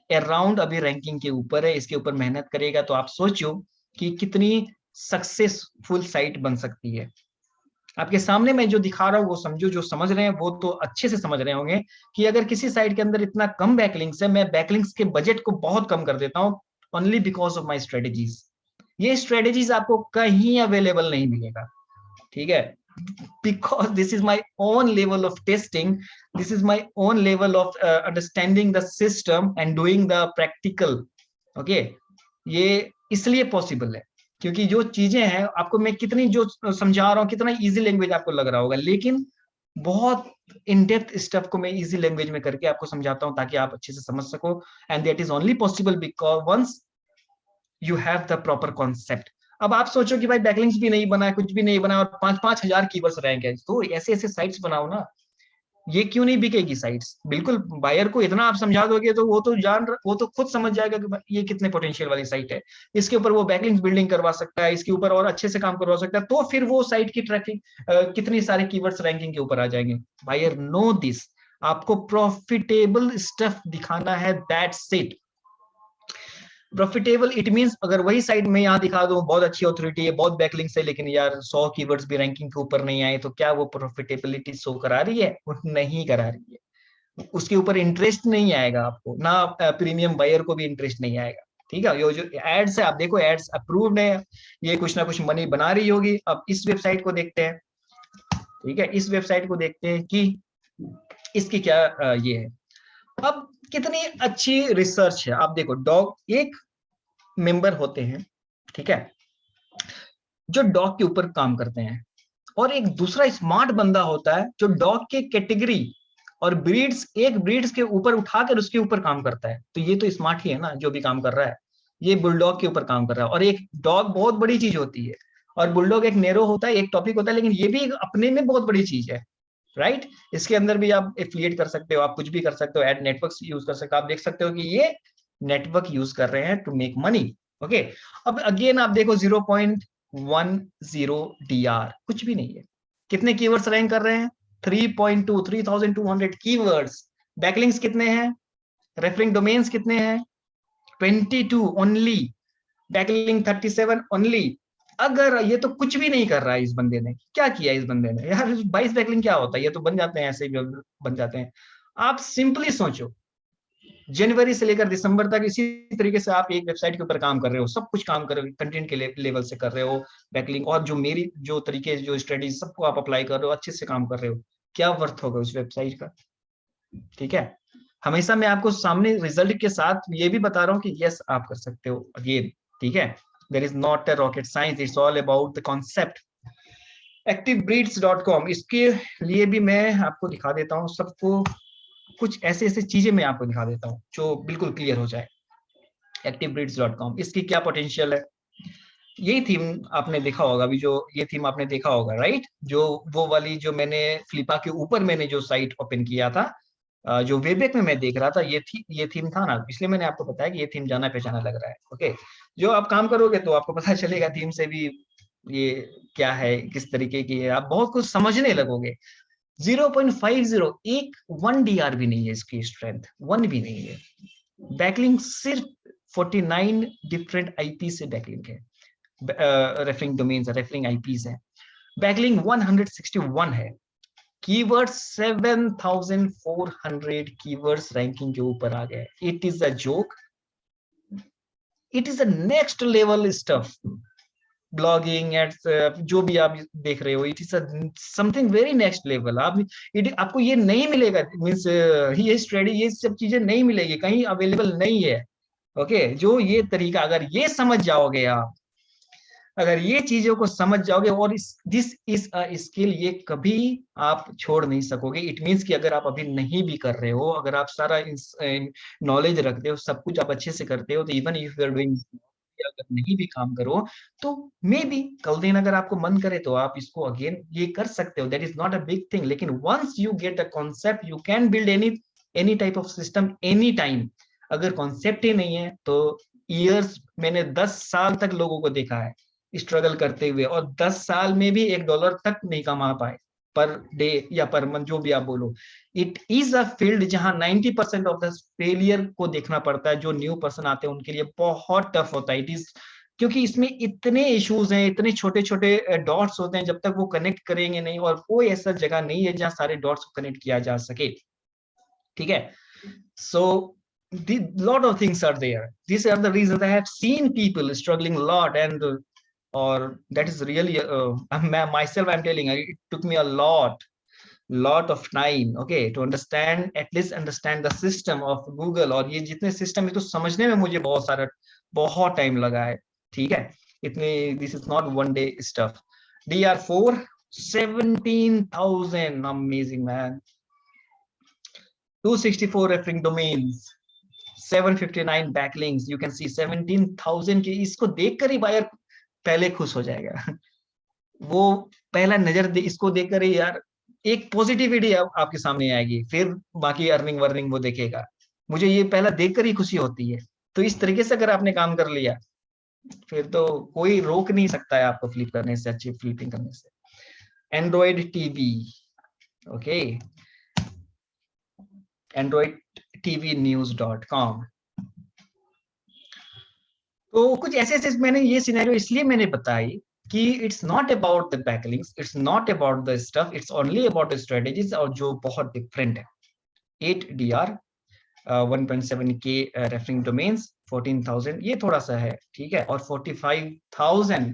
Speaker 2: अराउंड अभी रैंकिंग के ऊपर है। इसके ऊपर मेहनत करेगा तो आप सोचो कि कितनी सक्सेसफुल साइट बन सकती है। आपके सामने मैं जो दिखा रहा हूँ वो समझो, जो समझ रहे हैं वो तो अच्छे से समझ रहे होंगे कि अगर किसी साइट के अंदर इतना कम बैकलिंक्स है, मैं बैकलिंक्स के बजट को बहुत कम कर देता हूँ, only because of my strategies. ये स्ट्रेटेजीज आपको कहीं अवेलेबल नहीं मिलेगा। ठीक है, because this is my own level of testing, this is my own level of understanding the system and doing the practical. okay, ये इसलिए पॉसिबल है क्योंकि जो चीजें हैं आपको मैं कितनी जो समझा रहा हूँ, कितना इजी लैंग्वेज आपको लग रहा होगा, लेकिन बहुत इन डेप्थ स्टफ को मैं इजी लैंग्वेज में करके आपको समझाता हूँ ताकि आप अच्छे से समझ सको। And that is only possible because once you have the proper concept. अब आप सोचो कि भाई बैकलिंक्स भी नहीं बना है, कुछ भी नहीं बना और 5-5 हजार कीवर्ड्स रैंक है, तो ऐसे ऐसे साइट्स बनाओ ना। ये क्यों नहीं बिकेगी साइट्स? बिल्कुल, बायर को इतना आप समझा दोगे तो वो तो खुद समझ जाएगा कि ये कितने पोटेंशियल वाली साइट है। इसके ऊपर वो बैकलिंक्स बिल्डिंग करवा सकता है, इसके ऊपर और अच्छे से काम करवा सकता है, तो फिर वो साइट की ट्रैफिक कितनी सारे कीवर्ड्स रैंकिंग के ऊपर आ जाएंगे। बायर नो दिस, आपको प्रॉफिटेबल स्टफ दिखाना है, that's it. Profitable it means अगर वही साइट में यहाँ दिखा दूं बहुत अच्छी ऑथोरिटी है, बहुत बैकलिंक्स है, लेकिन यार 100 कीवर्ड्स भी रैंकिंग के ऊपर नहीं आए, तो क्या वो प्रॉफिटेबिलिटी शो करा रही है? नहीं करा रही है। उसके ऊपर इंटरेस्ट नहीं आएगा आपको, ना प्रीमियम बायर को भी इंटरेस्ट नहीं आएगा। ठीक है, ये जो एड्स है आप देखो, एड्स अप्रूव्ड है, ये कुछ ना कुछ मनी बना रही होगी। अब इस वेबसाइट को देखते हैं। ठीक है, इस वेबसाइट को देखते हैं कि इसकी क्या ये है। अब कितनी अच्छी रिसर्च है, आप देखो। डॉग एक मेंबर होते हैं, ठीक है, जो डॉग के ऊपर काम करते हैं, और एक दूसरा स्मार्ट बंदा होता है जो डॉग के कैटेगरी और ब्रीड्स के ऊपर उठाकर उसके ऊपर काम करता है। तो ये तो स्मार्ट ही है ना, जो भी काम कर रहा है। ये बुलडॉग के ऊपर काम कर रहा है, और एक डॉग बहुत बड़ी चीज होती है, और बुलडॉग एक नेरो होता है, एक टॉपिक होता है, लेकिन ये भी अपने में बहुत बड़ी चीज है। राइट। इसके अंदर भी आप एफिलिएट कर सकते हो, आप कुछ भी कर सकते हो, एड नेटवर्क्स यूज कर सकते हो। आप देख सकते हो कि ये नेटवर्क यूज कर रहे हैं टू मेक मनी। ओके, अब अगेन आप देखो 0.10 DR, कुछ भी नहीं है। कितने कीवर्ड्स रैंक कर रहे हैं? 3200 कीवर्ड्स। बैकलिंक्स कितने हैं? रेफरिंग डोमेन्स कितने हैं? 22 ओनली। Backlink 37 only. अगर ये तो कुछ भी नहीं कर रहा है, इस बंदे ने क्या किया? इस बंदे ने यार 22 बैकलिंक क्या होता है? ये तो बन जाते हैं, ऐसे ही बन जाते हैं। आप सिंपली सोचो, जनवरी से लेकर दिसंबर तक इसी तरीके से आप एक वेबसाइट के ऊपर काम कर रहे हो, सब कुछ काम कर रहे हो, कंटेंट के लेवल से कर रहे हो, बैकलिंक और जो मेरी जो तरीके जो स्ट्रेटेजी सबको आप अप्लाई कर रहे हो, अच्छे से काम कर रहे हो, क्या वर्थ होगा उस वेबसाइट का? ठीक है, हमेशा मैं आपको सामने रिजल्ट के साथ ये भी बता रहा हूँ कि यस आप कर सकते हो अगेन। ठीक है, there is not a rocket science, it's all about the concept. activebreeds.com, इसके लिए भी मैं आपको दिखा देता हूँ सबको, कुछ ऐसे ऐसे चीजें मैं आपको दिखा देता हूँ जो बिल्कुल क्लियर हो जाए। activebreeds.com, इसकी क्या पोटेंशियल है? यही थीम आपने देखा होगा, अभी जो ये थीम आपने देखा होगा, राइट? जो वो वाली जो मैंने फ्लिपा के ऊपर मैंने जो साइट ओपन किया था, जो वेबएक में मैं देख रहा था, ये थीम था ना, इसलिए मैंने आपको बताया कि ये थीम जाना पहचाना लग रहा है। ओके, जो आप काम करोगे तो आपको पता चलेगा थीम से भी ये क्या है, किस तरीके की है, आप बहुत कुछ समझने लगोगे। 0.50, एक 1 DR भी नहीं है इसकी स्ट्रेंथ, 1 भी नहीं है। बैकलिंक सिर्फ 49 डिफरेंट आईपी से बैकलिंक है, रेफरिंग डोमेन्स है, रेफरिंग आईपीज है। बैकलिंक 161 है। कीवर्ड्स 7400 कीवर्ड्स रैंकिंग के ऊपर आ गए। It is a joke, it is a next level stuff. Blogging ads, जो भी आप देख रहे हो, it is something very next level. आपको ये नहीं मिलेगा, मीन्स ये स्टडी, ये सब चीजें नहीं मिलेगी, कहीं अवेलेबल नहीं है। ओके, जो ये तरीका अगर ये समझ जाओगे आप, अगर ये चीजों को समझ जाओगे, और दिस इज अ स्किल, ये कभी आप छोड़ नहीं सकोगे। इट मीन्स कि अगर आप अभी नहीं भी कर रहे हो, अगर आप सारा नॉलेज रखते हो, सब कुछ आप अच्छे से करते हो, तो even if you are doing, अगर नहीं भी काम करो तो मे बी कल दिन अगर आपको मन करे तो आप इसको अगेन ये कर सकते हो। That is not a big thing. लेकिन once you get a concept, you can build any type of system any time. अगर कॉन्सेप्ट ही नहीं है तो ईयर्स, मैंने 10 साल तक लोगों को देखा है स्ट्रगल करते हुए, और 10 साल में भी $1 तक नहीं कमा पाए पर डे या पर मंथ, जो भी आप बोलो। इट इज अ फील्ड जहां 90% ऑफ द फेलियर को देखना पड़ता है। जो न्यू पर्सन आते हैं उनके लिए बहुत टफ होता है। इट इज, क्योंकि इसमें इतने इश्यूज हैं, इतने छोटे छोटे डॉट्स होते हैं, जब तक वो कनेक्ट करेंगे नहीं, और कोई ऐसा जगह नहीं है जहां सारे डॉट्स को कनेक्ट किया जा सके। ठीक है, सो lot of things are there. These are the reasons I have seen people struggling a lot, and or that is really myself I'm telling you, it took me a lot of time, okay, to understand, at least understand the system of Google। और ये जितने system है तो समझने में मुझे बहुत time लगा है। ठीक है, इतने, this is not one day stuff. DR4 17,000, amazing man. 264 referring domains, 759 backlinks, you can सी 17,000 की। इसको देखकर ही बायर पहले खुश हो जाएगा। वो पहला नजर इसको देखकर ही यार एक पॉजिटिविटी आपके सामने आएगी, फिर बाकी अर्निंग वर्निंग वो देखेगा। मुझे ये पहला देखकर ही खुशी होती है। तो इस तरीके से अगर आपने काम कर लिया, फिर तो कोई रोक नहीं सकता है आपको फ्लिप करने से, अच्छी फ्लिपिंग करने से। Android TV, okay, androidtvnews.com। तो कुछ ऐसे ऐसे मैंने ये सिनेरियो इसलिए मैंने बताई कि it's not about the backlinks, it's not about the stuff, it's only about the strategies, और जो बहुत डिफरेंट है। 8 DR, 1.7K रेफरिंग डोमेन्स, 14,000, ये थोड़ा सा है। ठीक है, और 45,000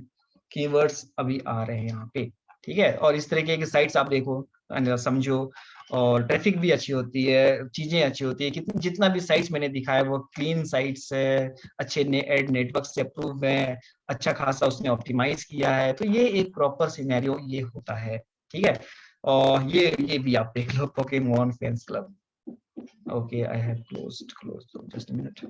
Speaker 2: कीवर्ड्स अभी आ रहे हैं यहाँ पे। ठीक है, और इस तरीके की साइट्स आप देखो, समझो, और ट्रैफिक भी अच्छी होती है, चीजें अच्छी होती है। कितनी, जितना भी साइट्स मैंने दिखाया वो क्लीन साइट्स है, अच्छे एड नेटवर्क से अप्रूव है, अच्छा खासा उसने ऑप्टिमाइज किया है। तो ये एक प्रॉपर सिनेरियो ये होता है। ठीक है, और ये भी आप देख लो, Pokemon fans club. Okay, I have closed. So just a minute.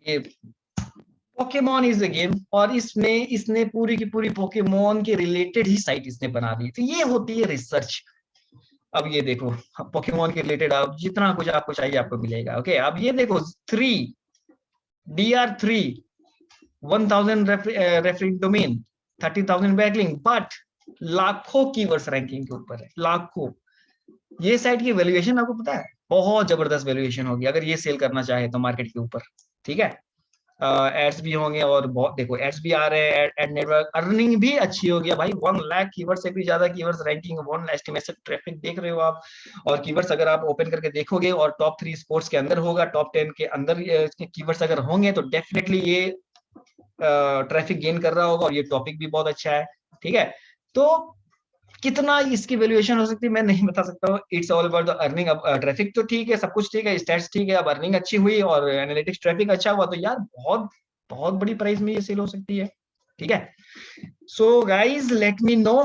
Speaker 2: ये पोकेमॉन इज अ गेम, और इसमें इसने पूरी की पूरी पोकेमॉन के रिलेटेड ही साइट इसने बना दी। तो ये होती है रिसर्च। अब ये देखो, पोकेमॉन के रिलेटेड आप जितना कुछ आपको चाहिए आपको मिलेगा। ओके, अब ये देखो 3 1000 रेफरिंग डोमेन, 30,000 बैकलिंक, बट लाखों कीवर्ड्स रैंकिंग के ऊपर है, लाखों। ये साइट की वैल्यूएशन आपको पता है, बहुत जबरदस्त वैल्यूएशन होगी अगर ये सेल करना चाहे तो मार्केट के ऊपर। ठीक है, एड्स भी होंगे, और बहुत देखो एड्स भी आ रहे हैं, एड नेटवर्क अर्निंग भी अच्छी होगी भाई। 1 लाख कीवर्ड से भी ज्यादा कीवर्ड्स रैंकिंग, 1 एस्टिमेटेड ट्रैफिक देख रहे हो आप। और कीवर्ड्स अगर आप ओपन करके देखोगे और टॉप 3 स्पोर्ट्स के अंदर होगा, टॉप 10 के अंदर कीवर्ड्स अगर होंगे, तो डेफिनेटली ये ट्रैफिक गेन कर रहा होगा, और ये टॉपिक भी बहुत अच्छा है। ठीक है, तो कितना इसकी वैल्यूएशन हो सकती है मैं नहीं बता सकता हूँ। It's all about the earning. अब ट्रैफिक तो ठीक है, सब कुछ ठीक है, स्टैट्स ठीक है, अब अर्निंग अच्छी हुई और एनालिटिक्स ट्रैफिक अच्छा हुआ, तो यार बहुत बहुत बड़ी प्राइस में ये सेल हो सकती है। ठीक है, so guys let me know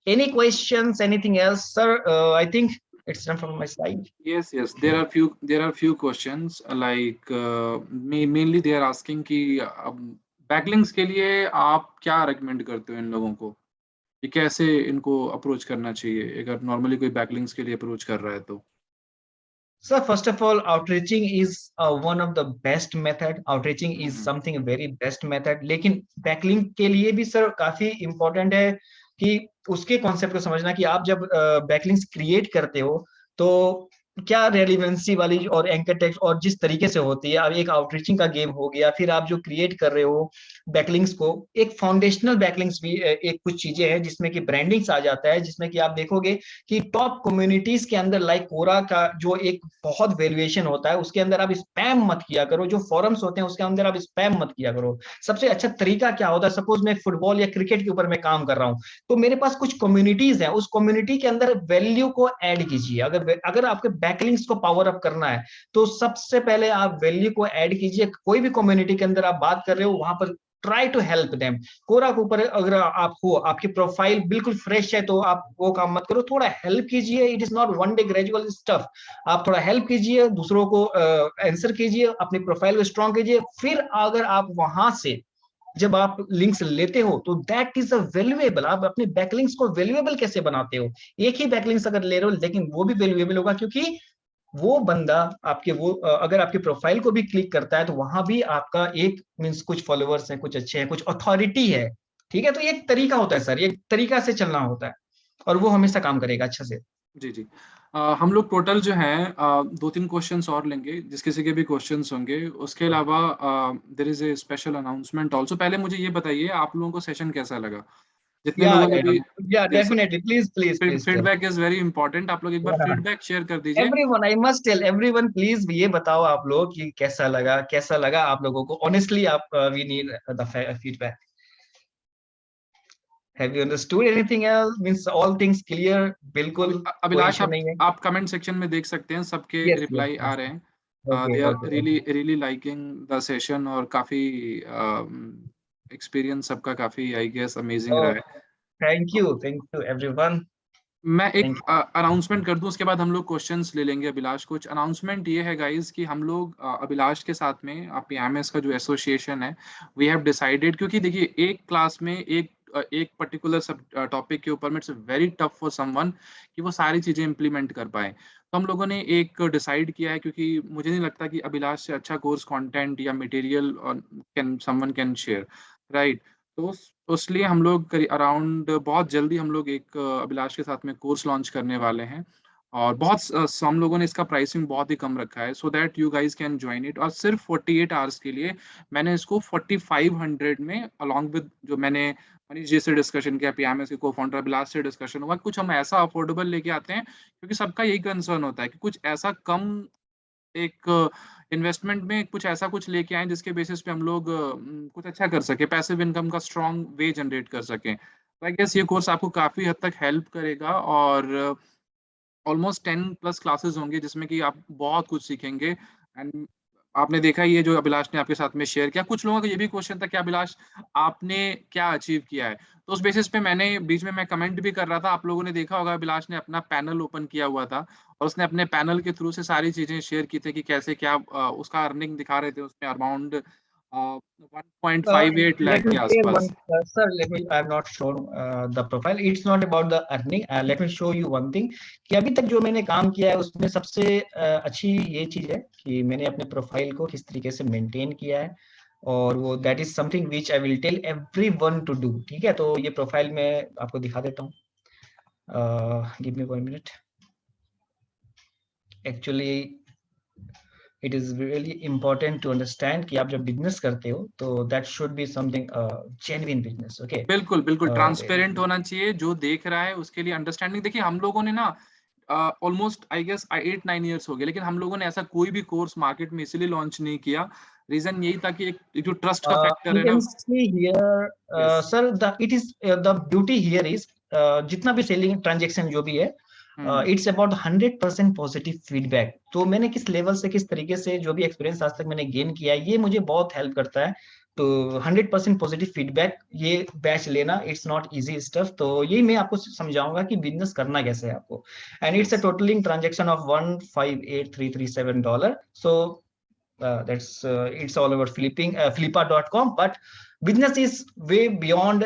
Speaker 2: any questions, anything else, sir? I think it's done from my side.
Speaker 1: Yes, yes. There are few questions like mainly they are asking कि backlinks के लिए आप क्या recommend करते हो इन लोगों को, कि कैसे इनको अप्रोच करना चाहिए अगर नॉर्मली कोई बैकलिंक्स के लिए अप्रोच कर रहा है तो?
Speaker 2: So first of all, outreaching is one of the best method. Outreaching is something very best method. लेकिन बैकलिंक के लिए भी सर काफी इंपॉर्टेंट है कि उसके कॉन्सेप्ट को समझना, कि आप जब बैकलिंक्स क्रिएट करते हो तो क्या रेलिवेंसी वाली और एंकर टेक्स्ट और जिस तरीके से होती है। अब एक आउटरीचिंग का गेम हो गया, फिर आप जो क्रिएट कर रहे हो बैकलिंक्स को, एक फाउंडेशनल बैकलिंक्स भी एक कुछ चीजें हैं जिसमें कि ब्रांडिंग्स आ जाता है, जिसमें कि आप देखोगे कि टॉप कम्युनिटीज के अंदर लाइक कोरा का जो एक बहुत वैल्यूएशन होता है, उसके अंदर आप स्पैम मत किया करो। जो फॉरम्स होते हैं उसके अंदर आप स्पैम मत किया करो। सबसे अच्छा तरीका क्या होता है, सपोज मैं फुटबॉल या क्रिकेट के ऊपर मैं काम कर रहा हूँ, तो मेरे पास कुछ कम्युनिटीज है, उस कम्युनिटी के अंदर वैल्यू को ऐड कीजिए। अगर आपके बैकलिंक्स को पावर अप करना है, तो सबसे पहले आप वैल्यू को ऐड कीजिए। कोई भी कम्युनिटी के अंदर आप बात कर रहे हो, वहां पर ट्राई टू हेल्प देम। कोरा के ऊपर अगर आप हो, आपकी प्रोफाइल बिल्कुल फ्रेश है, तो आप वो काम मत करो, थोड़ा हेल्प कीजिए। It is not one day gradual stuff. आप थोड़ा हेल्प कीजिए, दूसरों को आंसर कीजिए, अपनी प्रोफाइल को स्ट्रॉन्ग कीजिए। फिर अगर आप वहां से जब आप लिंक्स लेते हो, तो दैट इज अ वैल्यूएबल। आप अपने बैकलिंक्स को वैल्यूएबल कैसे बनाते हो? एक ही बैकलिंक्स अगर ले रहे हो, लेकिन वो भी वैल्यूएबल होगा, क्योंकि वो बंदा आपके वो अगर आपकी प्रोफाइल को भी क्लिक करता है, तो वहां भी आपका एक मीन्स कुछ फॉलोअर्स हैं, कुछ अच्छे हैं, कुछ अथॉरिटी है। ठीक है, तो ये एक तरीका होता है सर, ये तरीका से चलना होता है, और वो हमेशा काम करेगा अच्छा से।
Speaker 1: जी जी। हम लोग टोटल जो है 2-3 क्वेश्चंस और लेंगे, जिस किसी के भी क्वेश्चंस होंगे। उसके अलावा there is a special announcement also. पहले मुझे ये बताइए आप लोगों को सेशन कैसा लगा, जितने
Speaker 2: या
Speaker 1: लोगों ने भी
Speaker 2: या
Speaker 1: जैसा
Speaker 2: definitely, please please please tell.
Speaker 1: Feedback is very important. आप लोग एक बार फीडबैक शेयर कर दीजिए।
Speaker 2: Everyone, I must tell everyone, please ये बताओ आप लोग कि कैसा लगा आप लोगों को। ऑनेस्टली आप, we need the feedback. Have you understood anything else? Means all things clear? बिल्कुल कोई
Speaker 1: अभिलाष,
Speaker 2: इशू नहीं है।
Speaker 1: आप कमेंट सेक्शन में देख सकते हैं, सबके
Speaker 2: यस यस
Speaker 1: रिप्लाई आ
Speaker 2: यस।
Speaker 1: रहे हैं।
Speaker 2: Okay
Speaker 1: they are
Speaker 2: okay
Speaker 1: really
Speaker 2: okay.
Speaker 1: Really liking the session, और काफी एक्सपीरियंस सबका काफी आई गेस अमेजिंग रहा है।
Speaker 2: Thank you everyone.
Speaker 1: मैं एक
Speaker 2: थैंक
Speaker 1: अनाउंसमेंट कर दूं, उसके बाद हम लोग क्वेश्चंस ले लेंगे अभिलाष। कुछ अनाउंसमेंट ये है गाइस कि हम लोग अभिलाष के साथ में पीएमएस का जो एसोसिएशन है, वी हैव डिसाइडेड, क्योंकि देखिए एक क्लास में एक पर्टिकुलर सब टॉपिक के ऊपर में it's very tough for someone कि वो सारी चीजें इंप्लीमेंट कर पाए। तो हम लोगों ने एक डिसाइड किया है, क्योंकि मुझे नहीं लगता कि अभिलाष से अच्छा कोर्स कंटेंट या material can someone can share, right? तो इसलिए हम लोग अराउंड बहुत जल्दी हम लोग एक अभिलाष के साथ में कोर्स लॉन्च करने वाले हैं। और बहुत हम लोगों ने इसका प्राइसिंग बहुत ही कम रखा है, so that you guys can join it. और सिर्फ 48 आवर्स के लिए मैंने इसको 4500 में, अलॉन्ग विद जो मैंने मनीष जी से डिस्कशन किया, पीएमएस के को फाउंडर अभिलाष से डिस्कशन हुआ, कुछ हम ऐसा अफोर्डेबल लेके आते हैं, क्योंकि सबका यही कंसर्न होता है कि कुछ ऐसा कम एक इन्वेस्टमेंट में कुछ ऐसा कुछ लेके आए जिसके बेसिस पे हम लोग कुछ अच्छा कर सके, पैसिव इनकम का स्ट्रॉन्ग वे जनरेट कर सकें। तो आई गेस ये कोर्स आपको काफ़ी हद तक हेल्प करेगा, और ऑलमोस्ट 10 प्लस क्लासेस होंगे जिसमें कि आप बहुत कुछ सीखेंगे। एंड आपने देखा ये जो अभिलाष ने आपके साथ में शेयर किया, कुछ लोगों का ये भी क्वेश्चन था कि अभिलाष आपने क्या अचीव किया है? तो उस बेसिस पे मैंने बीच में मैं कमेंट भी कर रहा था, आप लोगों ने देखा होगा अभिलाष ने अपना पैनल ओपन किया हुआ था और उसने अपने पैनल के थ्रू से सारी चीज़ें शेयर की थी कि कैसे क्या उसका अर्निंग दिखा रहे थे उसमें अराउंड 1.58 लाख
Speaker 2: Let me
Speaker 1: के
Speaker 2: share one,
Speaker 1: आसपास।
Speaker 2: sir. Let me. I have not shown the profile. It's not about the earning. Let me show you one thing. कि अभी तक जो मैंने काम किया है उसमें सबसे अच्छी ये चीज है कि मैंने अपने प्रोफाइल को किस तरीके से मेंटेन किया है, और वो that is something which I will tell everyone to do. ठीक है, तो ये प्रोफाइल मैं आपको दिखा देता हूँ। Give me 1 minute. Actually it is really important to understand कि आप जब बिजनेस करते हो तो that should be something genuine business. Okay,
Speaker 1: बिल्कुल, बिल्कुल ट्रांसपेरेंट होना चाहिए, जो देख रहा है उसके लिए अंडरस्टैंडिंग। देखिए हम लोगों ने ना ऑलमोस्ट आई गेस 8-9 इयर्स हो गए, लेकिन हम लोगों ने ऐसा कोई भी कोर्स मार्केट में इसीलिए लॉन्च नहीं किया, रीज़न यही था कि एक जो ट्रस्ट का फैक्टर
Speaker 2: you
Speaker 1: है
Speaker 2: can
Speaker 1: ना।
Speaker 2: see here,
Speaker 1: yes.
Speaker 2: sir, the beauty here is जितना भी सेलिंग ट्रांजेक्शन जो भी है,
Speaker 1: हुँ,
Speaker 2: इट्स अबाउट 100% पॉजिटिव फीडबैक। तो मैंने किस लेवल से, किस तरीके से जो भी एक्सपीरियंस आज तक मैंने गेन किया है, ये मुझे बहुत हेल्प करता है। तो 100% पॉजिटिव फीडबैक, ये बैच लेना इट्स नॉट इजी स्टफ। तो यही मैं आपको समझाऊंगा कि बिजनेस करना कैसे है आपको। And it's a
Speaker 1: yes.
Speaker 2: Totalling transaction of $158,337। So that's it's all about flipping flippa.com, but business is way beyond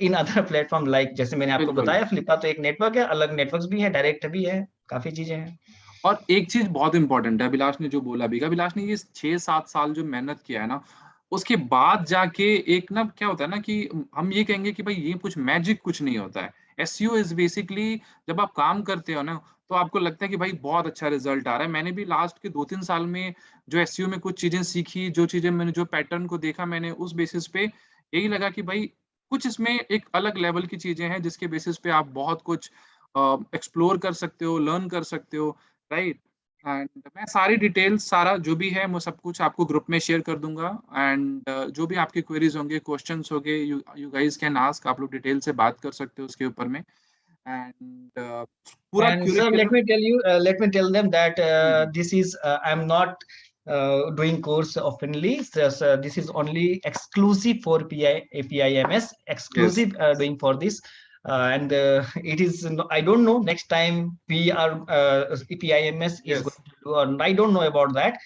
Speaker 2: in other platform, like जैसे मैंने आपको
Speaker 1: बिल्कुल।
Speaker 2: बताया, फ्लिपा तो एक नेटवर्क है, अलग नेटवर्क्स भी है, डायरेक्ट भी है, काफी चीजें हैं।
Speaker 1: और एक चीज़ बहुत इम्पोर्टेंट है, अभिलाष ने जो बोला भी, अभिलाष ने ये 6-7 साल जो मेहनत किया है ना, उसके बाद जाके एक ना क्या होता है ना कि हम ये कहेंगे कि भाई ये कुछ मैजिक कुछ नहीं होता है। एसईओ इज़ बेसिकली जब आप काम करते हो ना, तो आपको लगता है कि भाई बहुत अच्छा रिज़ल्ट आ रहा है। मैंने भी लास्ट के 2-3 साल में जो एसईओ में कुछ चीज़ें सीखी, जो चीज़ें मैंने जो पैटर्न को देखा मैंने उस बेसिस पे यही लगा कि भाई कुछ इसमें एक अलग लेवल की चीज़ें हैं जिसके बेसिस पे आप बहुत कुछ एक्सप्लोर कर सकते हो, लर्न कर सकते हो, राइट? एंड मैं सारी डिटेल्स सारा जो भी है मैं सब कुछ आपको ग्रुप में शेयर कर दूँगा एंड जो भी आपकी क्वेरीज़ होंगे, क्वेश्चन्स होंगे you you guys can ask, आप लोग डिटेल से बात कर सकते हो उसके ऊपर में एंड पूरा
Speaker 2: And sir, let
Speaker 1: curriculum.
Speaker 2: me tell you, let me tell them that
Speaker 1: hmm,
Speaker 2: this is I'm not doing course oftenly. So this is only exclusive for APIMS,
Speaker 1: yes,
Speaker 2: exclusive doing for this. And it is, I don't know, next time we are APIMS is
Speaker 1: yes,
Speaker 2: going to do, or I don't know about that.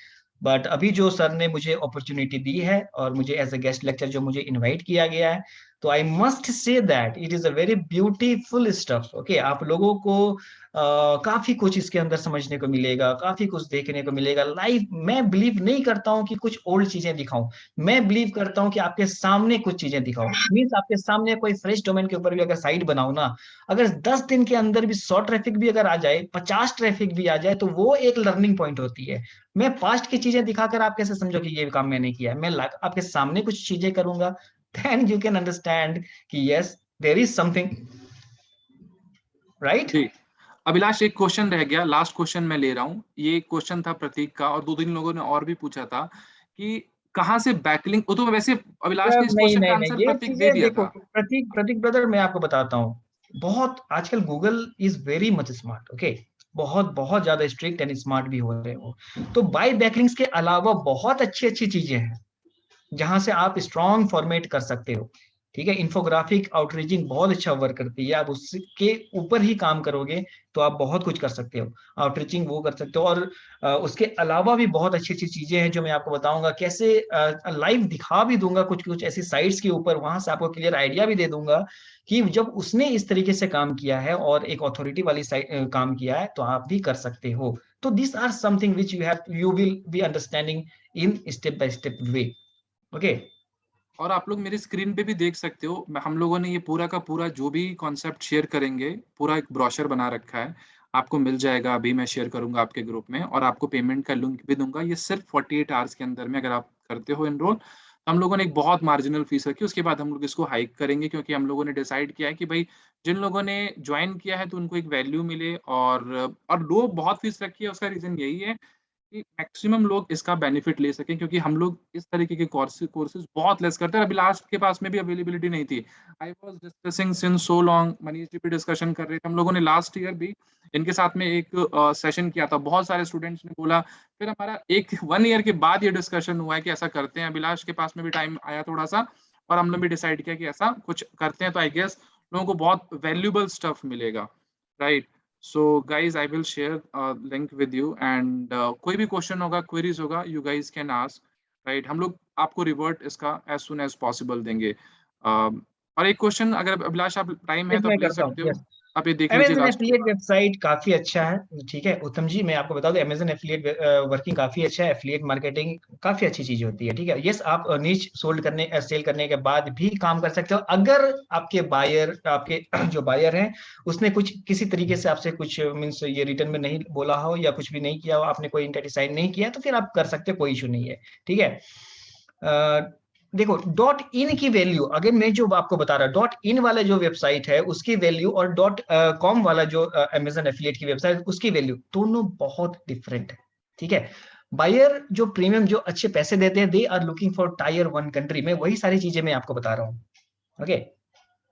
Speaker 2: But अभी जो sir ने मुझे opportunity दी है और मुझे as a guest lecture जो मुझे invite किया गया है, तो I must say that it is a very beautiful stuff. Okay, आप लोगों को काफी कुछ इसके अंदर समझने को मिलेगा, काफी कुछ देखने को मिलेगा लाइव। मैं बिलीव नहीं करता हूँ कि कुछ ओल्ड चीजें दिखाऊं, मैं बिलीव करता हूँ कि आपके सामने कुछ चीजें दिखाऊं। मीन्स आपके सामने कोई फ्रेश डोमेन के ऊपर भी अगर साइट बनाऊ ना, अगर 10 दिन के अंदर भी 100 ट्रैफिक भी अगर आ जाए, 50 ट्रैफिक भी आ जाए, तो वो एक लर्निंग पॉइंट होती है। मैं पास्ट की चीजें दिखाकर आप कैसे समझो कि ये काम मैंने किया है? मैं आपके सामने कुछ चीजें करूंगा, देन यू कैन अंडरस्टैंड कि yes, there is something, right.
Speaker 1: जी। अभिलाष एक क्वेश्चन रह गया, लास्ट क्वेश्चन मैं ले रहा हूँ। ये क्वेश्चन था प्रतीक का और 2-3 लोगों ने और भी पूछा था कि कहाँ से बैकलिंक, वो तो वैसे अभिलाष ने इस
Speaker 2: नहीं
Speaker 1: क्वेश्चन का
Speaker 2: नहीं नहीं,
Speaker 1: आंसर
Speaker 2: ये
Speaker 1: प्रतीक दे
Speaker 2: चीजें
Speaker 1: दिया
Speaker 2: देखो,
Speaker 1: था।
Speaker 2: प्रतीक प्रतीक ब्रदर, मैं आपको बताता हूँ। बहुत आजकल Google is very much smart. Okay, बहुत बहुत ज्यादा स्ट्रिक्ट एंड स्मार्ट भी हो रहे हो। तो बाय बैकलिंक्स के अलावा बहुत अच्छी अच्छी चीजें हैं जहां से आप स्ट्रॉन्ग फॉर्मेट कर सकते हो। ठीक है, इन्फोग्राफिक आउटरीचिंग बहुत अच्छा वर्क करती है, आप उसके ऊपर ही काम करोगे तो आप बहुत कुछ कर सकते हो। आउटरीचिंग वो कर सकते हो, और उसके अलावा भी बहुत अच्छी अच्छी चीजें हैं जो मैं आपको बताऊंगा, कैसे लाइव दिखा भी दूंगा कुछ कुछ ऐसी साइट्स के ऊपर, वहां से आपको क्लियर आइडिया भी दे दूंगा कि जब उसने इस तरीके से काम किया है और एक अथॉरिटी वाली साइट काम किया है, तो आप भी कर सकते हो। तो this are something which you will be understanding in step by step way. Okay.
Speaker 1: और आप लोग मेरी स्क्रीन पे भी देख सकते हो, हम लोगों ने ये पूरा का पूरा जो भी कॉन्सेप्ट शेयर करेंगे, पूरा एक ब्रोशर बना रखा है। आपको मिल जाएगा, अभी मैं शेयर करूँगा आपके ग्रुप में और आपको पेमेंट का लिंक भी दूँगा। ये सिर्फ़ 48 आवर्स के अंदर में अगर आप करते हो एनरोल, हम लोगों ने एक बहुत मार्जिनल फीस रखी है, उसके बाद हम लोग इसको हाइक करेंगे क्योंकि हम लोगों ने डिसाइड किया है कि भई जिन लोगों ने जॉइन किया है तो उनको एक वैल्यू मिले और लो बहुत फीस रखी है, उसका रीज़न यही है कि मैक्सिमम लोग इसका बेनिफिट ले सकें, क्योंकि हम लोग इस तरीके के कोर्सेज बहुत लेस करते हैं। अभी लास्ट के पास में भी अवेलेबिलिटी नहीं थी। I was discussing since so long, Manish ji भी डिस्कशन कर रहे थे, हम लोगों ने लास्ट ईयर भी इनके साथ में एक सेशन किया था, बहुत सारे स्टूडेंट्स ने बोला। फिर हमारा 1 ईयर के बाद ये डिस्कशन हुआ है कि ऐसा करते हैं, अभिलाष के पास में भी टाइम आया थोड़ा सा, और हम लोग भी डिसाइड किया कि ऐसा कुछ करते हैं, तो आई गेस लोगों को बहुत वैल्यूबल स्टफ मिलेगा, right. So guys I will share link with you, and कोई भी क्वेश्चन होगा, क्वेरीज होगा, you guys can ask, right. हम लोग आपको रिवर्ट इसका एज सुन एज पॉसिबल देंगे। और एक क्वेश्चन अगर अभिलाष आप टाइम है तो
Speaker 2: मैं
Speaker 1: आप ले
Speaker 2: करता हूँ,
Speaker 1: सकते
Speaker 2: यस।
Speaker 1: हो, आप ये देख लीजिए
Speaker 2: अमेजन
Speaker 1: लास्ट।
Speaker 2: एफिलिएट वेबसाइट काफी अच्छा है, ठीक है उत्तम जी, मैं आपको बता दूं अमेजन एफिलिएट वर्किंग काफी अच्छा है। एफिलिएट मार्केटिंग काफी अच्छी चीज होती है, ठीक है। यस, आप नीच सेल करने के बाद भी काम कर सकते हो, अगर आपके बायर, आपके जो बायर हैं, उसने कुछ किसी तरीके से आपसे कुछ मीन्स ये रिटर्न में नहीं बोला हो या कुछ भी नहीं किया हो, आपने कोई इंटरडिसाइन नहीं किया, तो फिर आप कर सकते हो, कोई इशू नहीं है, ठीक है। देखो डॉट इन की वैल्यू, अगर मैं जो आपको बता रहा, डॉट इन वाला जो वेबसाइट है उसकी वैल्यू और डॉट कॉम वाला जो अमेजन एफिलिएट की वेबसाइट उसकी वैल्यू दोनों बहुत डिफरेंट है, ठीक है। बायर जो प्रीमियम जो अच्छे पैसे देते हैं, they are looking for tier 1 country में, वही सारी चीजें मैं आपको बता रहा हूँ, ओके।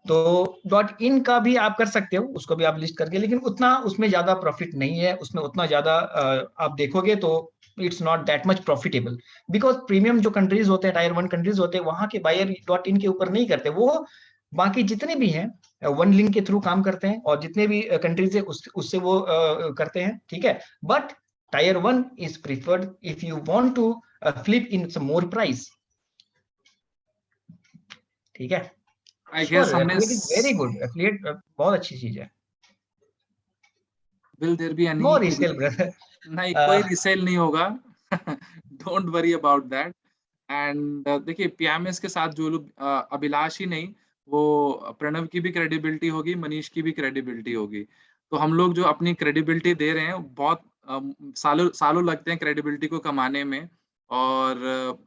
Speaker 2: तो डॉट इन का भी आप कर सकते हो, उसको भी आप लिस्ट करके, लेकिन उतना उसमें ज्यादा प्रॉफिट नहीं है, उसमें उतना ज्यादा आप देखोगे तो it's not that much profitable, because premium जो कंट्रीज होते हैं, टायर 1 कंट्रीज होते हैं, वहां के बायर डॉट इन के ऊपर नहीं करते, वो बाकी जितने भी हैं वन लिंक के थ्रू काम करते हैं, और जितने भी कंट्रीज है उससे वो करते हैं, ठीक है। But tier 1 is preferred if you want to flip in some more price, ठीक है।
Speaker 1: आई
Speaker 2: श्योर,
Speaker 1: गेस हमने
Speaker 2: affiliate is very good, affiliate बहुत अच्छी चीज है।
Speaker 1: Will there be
Speaker 2: no
Speaker 1: any,
Speaker 2: resale brother.
Speaker 1: नहीं कोई रिसेल नहीं होगा। Don't worry about that. And देखिए पीएमएस के साथ जो लोग अभिलाष ही नहीं, वो प्रणव की भी क्रेडिबिलिटी होगी, मनीष की भी क्रेडिबिलिटी होगी। तो हम लोग जो अपनी क्रेडिबिलिटी दे रहे हैं, बहुत सालों सालों लगते हैं क्रेडिबिलिटी को कमाने में, और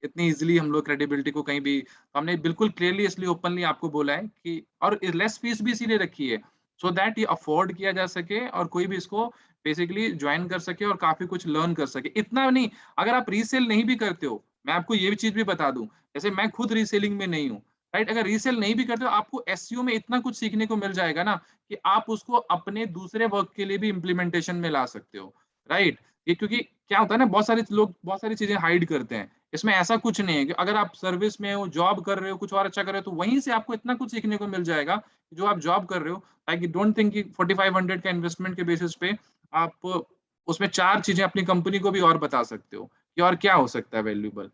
Speaker 1: इतनी इजीली हम लोग क्रेडिबिलिटी को कहीं भी, तो हमने बिल्कुल क्लियरली इसलिए ओपनली आपको बोला है कि, और लेस फीस भी इसीलिए रखी है सो दैट ये अफोर्ड किया जा सके और कोई भी इसको बेसिकली ज्वाइन कर सके और काफी कुछ लर्न कर सके। इतना नहीं, अगर आप रीसेल नहीं भी करते हो, मैं आपको ये भी चीज भी बता दूं, जैसे मैं खुद रीसेलिंग में नहीं हूँ, राइट। अगर रीसेल नहीं भी करते हो, आपको एसईओ में इतना कुछ सीखने को मिल जाएगा ना, कि आप उसको अपने दूसरे वर्क के लिए भी इम्प्लीमेंटेशन में ला सकते हो, राइट। ये क्योंकि क्या होता है ना, बहुत सारे लोग बहुत सारी चीजें हाइड करते हैं, इसमें ऐसा कुछ नहीं है कि अगर आप सर्विस में हो, जॉब कर रहे हो, कुछ और अच्छा कर रहे हो, तो वहीं से आपको इतना कुछ सीखने को मिल जाएगा जो आप जॉब कर रहे हो। लाइक डोंट थिंक कि 4500 का इन्वेस्टमेंट के बेसिस पे आप उसमें 4 चीजें अपनी कंपनी को भी और बता सकते हो कि और क्या हो सकता है valuable,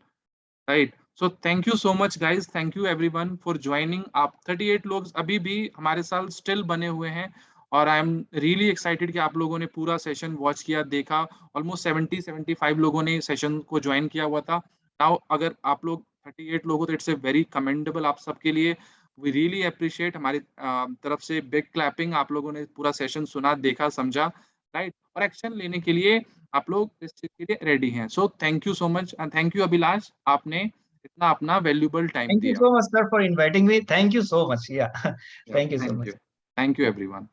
Speaker 1: right. So thank you so much guys, thank you everyone for joining. आप 38 लोग अभी भी हमारे साथ स्टिल बने हुए हैं, और आई एम रियली एक्साइटेड कि आप लोगों ने पूरा सेशन वॉच किया, देखा। ऑलमोस्ट 70-75 लोगों ने सेशन को ज्वाइन किया हुआ था। नाउ अगर आप लोग 38 लोग हो तो इट्स ए वेरी कमेंडेबल आप सबके लिए। वी रियली अप्रिशिएट, हमारी तरफ से बिग क्लैपिंग, आप लोगों ने पूरा सेशन सुना, देखा, समझा, राइट, और एक्शन लेने के लिए आप लोग इस चीज के लिए रेडी हैं। So thank you so much, and thank you Abhilash, आपने इतना अपना वैल्यूबल टाइम
Speaker 2: Thank you
Speaker 1: दिया।
Speaker 2: so much, sir, for inviting me. Thank you so much. Yeah. Thank you so
Speaker 1: thank you,
Speaker 2: much.
Speaker 1: Thank you everyone.